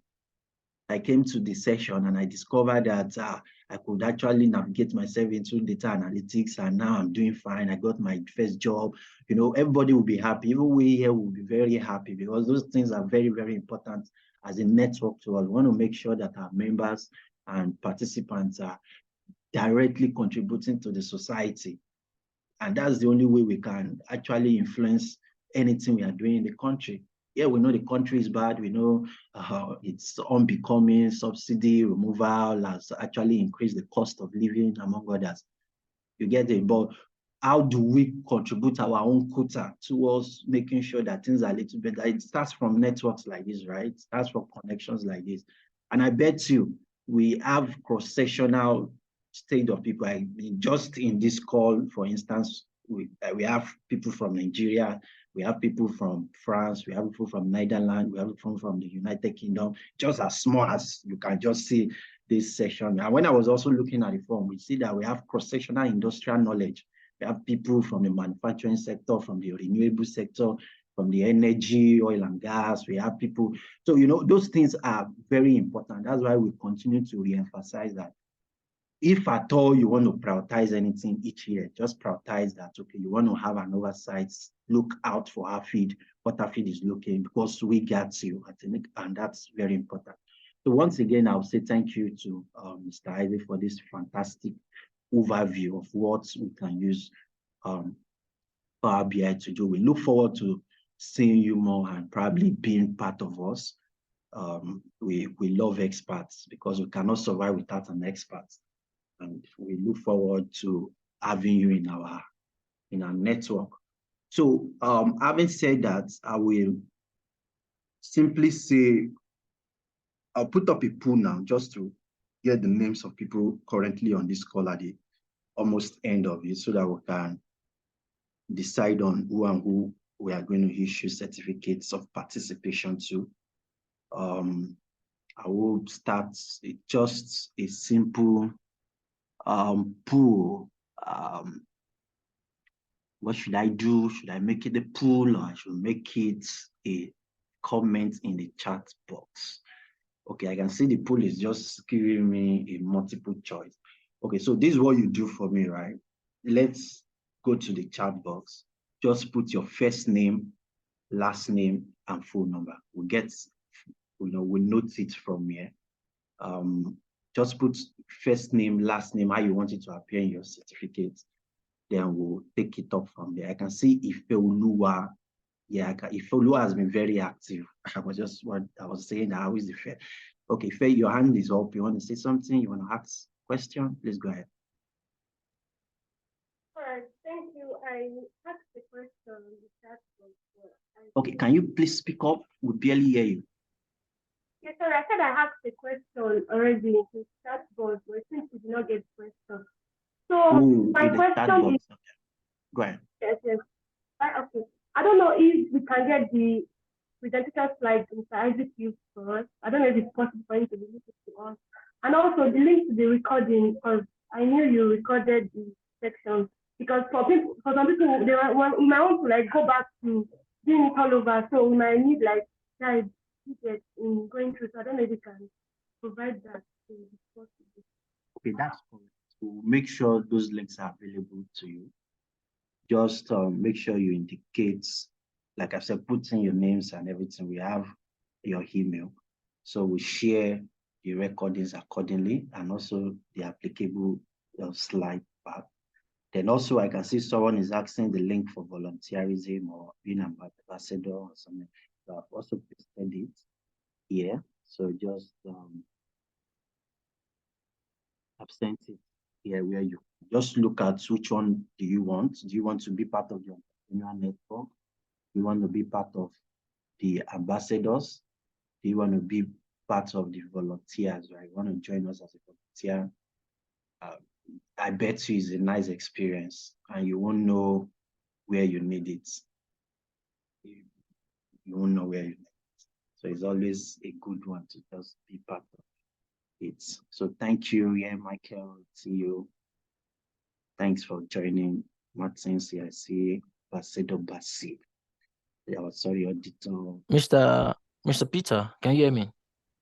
A: the session and I discovered that I could actually navigate myself into data analytics, and now I'm doing fine. I got my first job. Everybody will be happy. Even we here will be very happy, because those things are very, very important as a network to us. We want to make sure that our members and participants are directly contributing to the society. And that's the only way we can actually influence anything we are doing in the country. Yeah, we know the country is bad. We know it's unbecoming. Subsidy removal has actually increased the cost of living, among others. You get it? But how do we contribute our own quota towards making sure that things are a little better? It starts from networks like this, right? It starts from connections like this. And I bet you we have cross-sectional state of people. I mean, just in this call, for instance, we have people from Nigeria, we have people from France, we have people from Netherlands, we have people from the United Kingdom, just as small as you can just see this session. And when I was also looking at the form, we see that we have cross-sectional industrial knowledge. We have people from the manufacturing sector, from the renewable sector, from the energy, oil and gas. We have people. So, those things are very important. That's why we continue to re-emphasize that. If at all you want to prioritize anything each year, just prioritize that, okay, you want to have an oversight, look out for AFEEDI, what AFEEDI is looking, because we got you, I think, and that's very important. So once again, I'll say thank you to Mr. Isaac for this fantastic overview of what we can use Power BI to do. We look forward to seeing you more and probably being part of us. We love experts because we cannot survive without an expert. And we look forward to having you in our network. So having said that, I will simply say, I'll put up a pool now just to get the names of people currently on this call at the almost end of it, so that we can decide on who and who we are going to issue certificates of participation to. I will start just a simple pool. What should I do? Should I make it a pool, or I should make it a comment in the chat box? Okay, I can see the pool is just giving me a multiple choice. Okay, so this is what you do for me, right? Let's go to the chat box. Just put your first name, last name, and phone number. We'll get, we'll note it from here. Just put first name, last name, how you want it to appear in your certificate. Then we'll take it up from there. I can see Ifeoluwa. Yeah, Ifeoluwa has been very active. I was saying that, how is the fair? Okay, Faye, your hand is up. You want to say something? You want to ask a question? Please go ahead.
J: All right, thank you. I asked the question in the chat box.
A: Okay, can you please speak up? We barely hear you.
J: Yes, sir. I said I asked the question already in the chat box, but since you did not get the question. So my question is,
A: go ahead.
J: Yes. Okay. I don't know if we can get the presentation slide Mr. Isaac used for us. I don't know if it's possible for you to release it to us. And also the link to the recording, because I knew you recorded the section. Because for some people, we might want to like go back to doing it all over. So we might need like guide in going through. So I don't know if you can provide that.
A: Okay, that's correct. So make sure those links are available to you. Just make sure you indicate, like I said, put in your names and everything. We have your email. So we share the recordings accordingly and also the applicable slide path. Then also I can see someone is asking the link for volunteerism or being an ambassador or something. So I've also pasted it here. So just I've sent it here where you just look at which one do you want. Do you want to be part of the entrepreneur network? Do you want to be part of the ambassadors? Do you want to be part of the volunteers, right? You want to join us as a volunteer? I bet you it's a nice experience and you won't know where you need it. You won't know where you need it. So it's always a good one to just be part of it. So thank you, Michael, see you. Thanks for joining. Martin, CIC, Basedo Basi. Yeah, sorry, auditor.
E: Mr. Peter, can you hear me?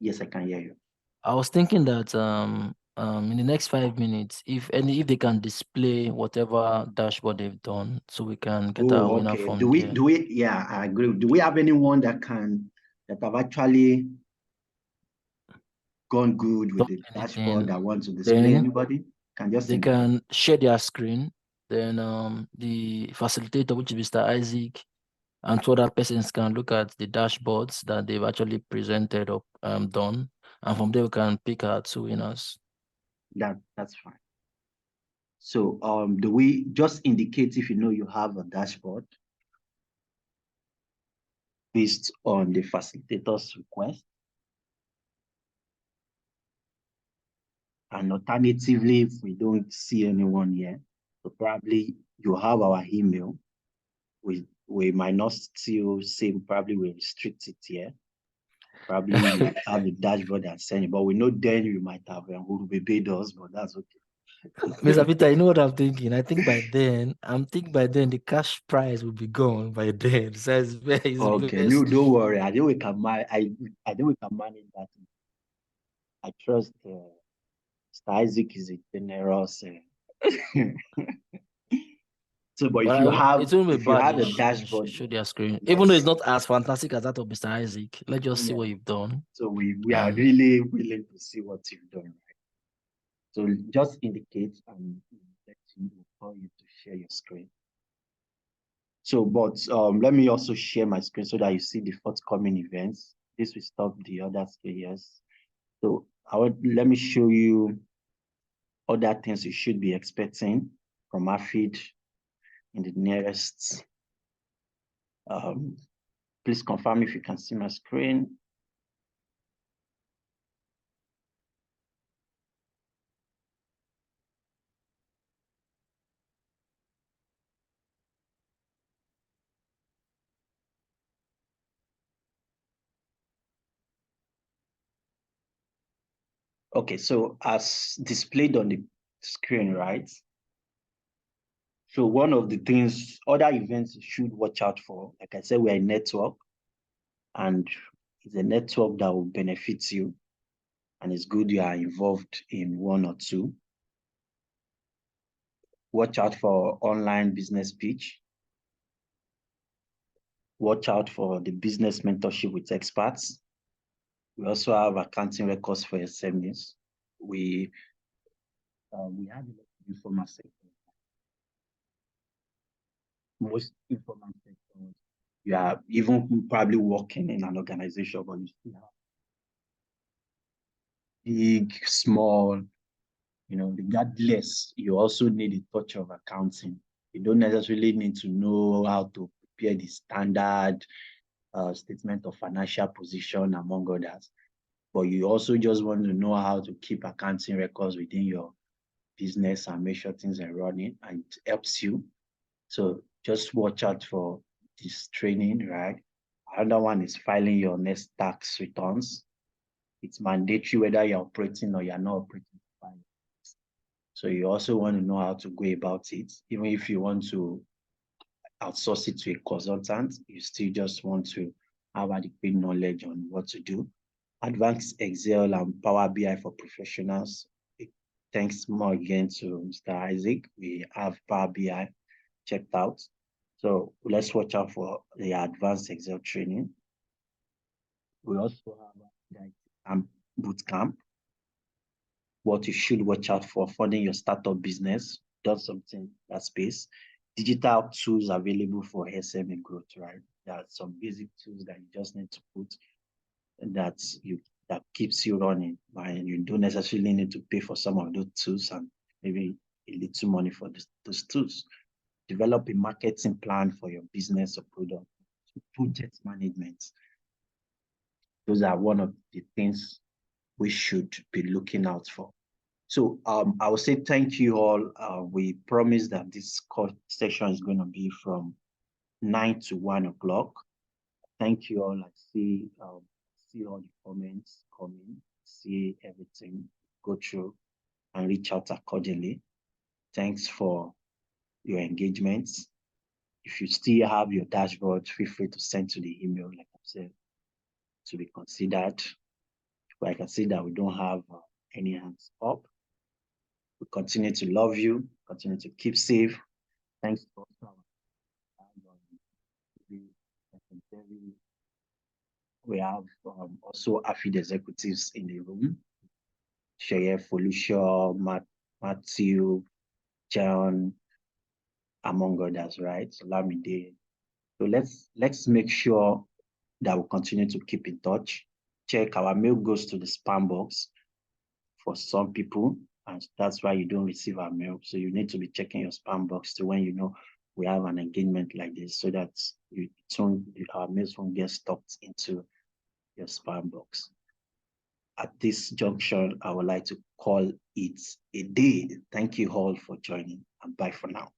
A: Yes, I can hear you.
E: I was thinking that in the next 5 minutes, if they can display whatever dashboard they've done, so we can get our winner from there.
A: Do we? Yeah, I agree. Do we have anyone that have actually gone good with the dashboard that wants to display? Anybody can just
E: can share their screen. Then the facilitator, which is Mr. Isaac, and 2 other persons can look at the dashboards that they've actually presented or done, and from there we can pick our 2 winners.
A: That's fine. So do we just indicate if you know you have a dashboard based on the facilitator's request? And alternatively, if we don't see anyone here, so probably you have our email. We might not still say, probably we restrict it here. Probably you have the dashboard and send it, but we know then you might have who will pay us, but that's okay.
E: Mr. Peter, you know what I'm thinking? I think by then the cash prize will be gone by then. So it's
A: okay, no, don't worry. I think we can manage that. I trust Mr. Isaac is a generous. So, but if you have a dashboard,
E: show their screen, even though it's not as fantastic as that of Mr. Isaac, let's just see what you've done.
A: So we are really willing to see what you've done, right? So just indicate and let you know for you to share your screen. So, but let me also share my screen so that you see the forthcoming events. This will stop the other scales. So let me show you other things you should be expecting from AFEED in the nearest. Please confirm if you can see my screen. Okay, so as displayed on the screen, right? So one of the things, other events you should watch out for, like I said, we're a network, and it's a network that will benefit you, and it's good you are involved in 1 or 2. Watch out for online business pitch. Watch out for the business mentorship with experts. We also have accounting records for SMEs. We have a lot of informal sector. Most informal sectors, you are even probably working in an organization, but you still have big, small, regardless, you also need a touch of accounting. You don't necessarily need to know how to prepare the standard statement of financial position, among others, but you also just want to know how to keep accounting records within your business and make sure things are running, and it helps you. So just watch out for this training, right? Another one is filing your next tax returns. It's mandatory whether you're operating or you're not operating. So you also want to know how to go about it. Even if you want to outsource it to a consultant, you still just want to have adequate knowledge on what to do. Advanced Excel and Power BI for professionals. Thanks more again to Mr. Isaac. We have Power BI checked out. So let's watch out for the advanced Excel training. We also have boot camp. What you should watch out for funding your startup business. Done something in that space. Digital tools available for SME growth, right? There are some basic tools that you just need to put that keeps you running, and you don't necessarily need to pay for some of those tools and maybe a little money for those tools. Develop a marketing plan for your business or product. Project management. Those are one of the things we should be looking out for. So I will say thank you all. We promise that this session is going to be from 9 to 1 o'clock. Thank you all. I see all the comments coming, see everything, go through and reach out accordingly. Thanks for your engagements. If you still have your dashboard, feel free to send to the email, like I said, to be considered. But I can see that we don't have any hands up. We continue to love you, continue to keep safe. Thanks for we have also AFEED executives in the room. Sheye, Felicia, Matthew, John, among others, right? So Lamide. So let's make sure that we continue to keep in touch. Check our mail goes to the spam box for some people, and that's why you don't receive our mail. So you need to be checking your spam box to when you know we have an engagement like this, so that our mails won't get stuck into your spam box. At this junction, I would like to call it a day. Thank you all for joining, and bye for now.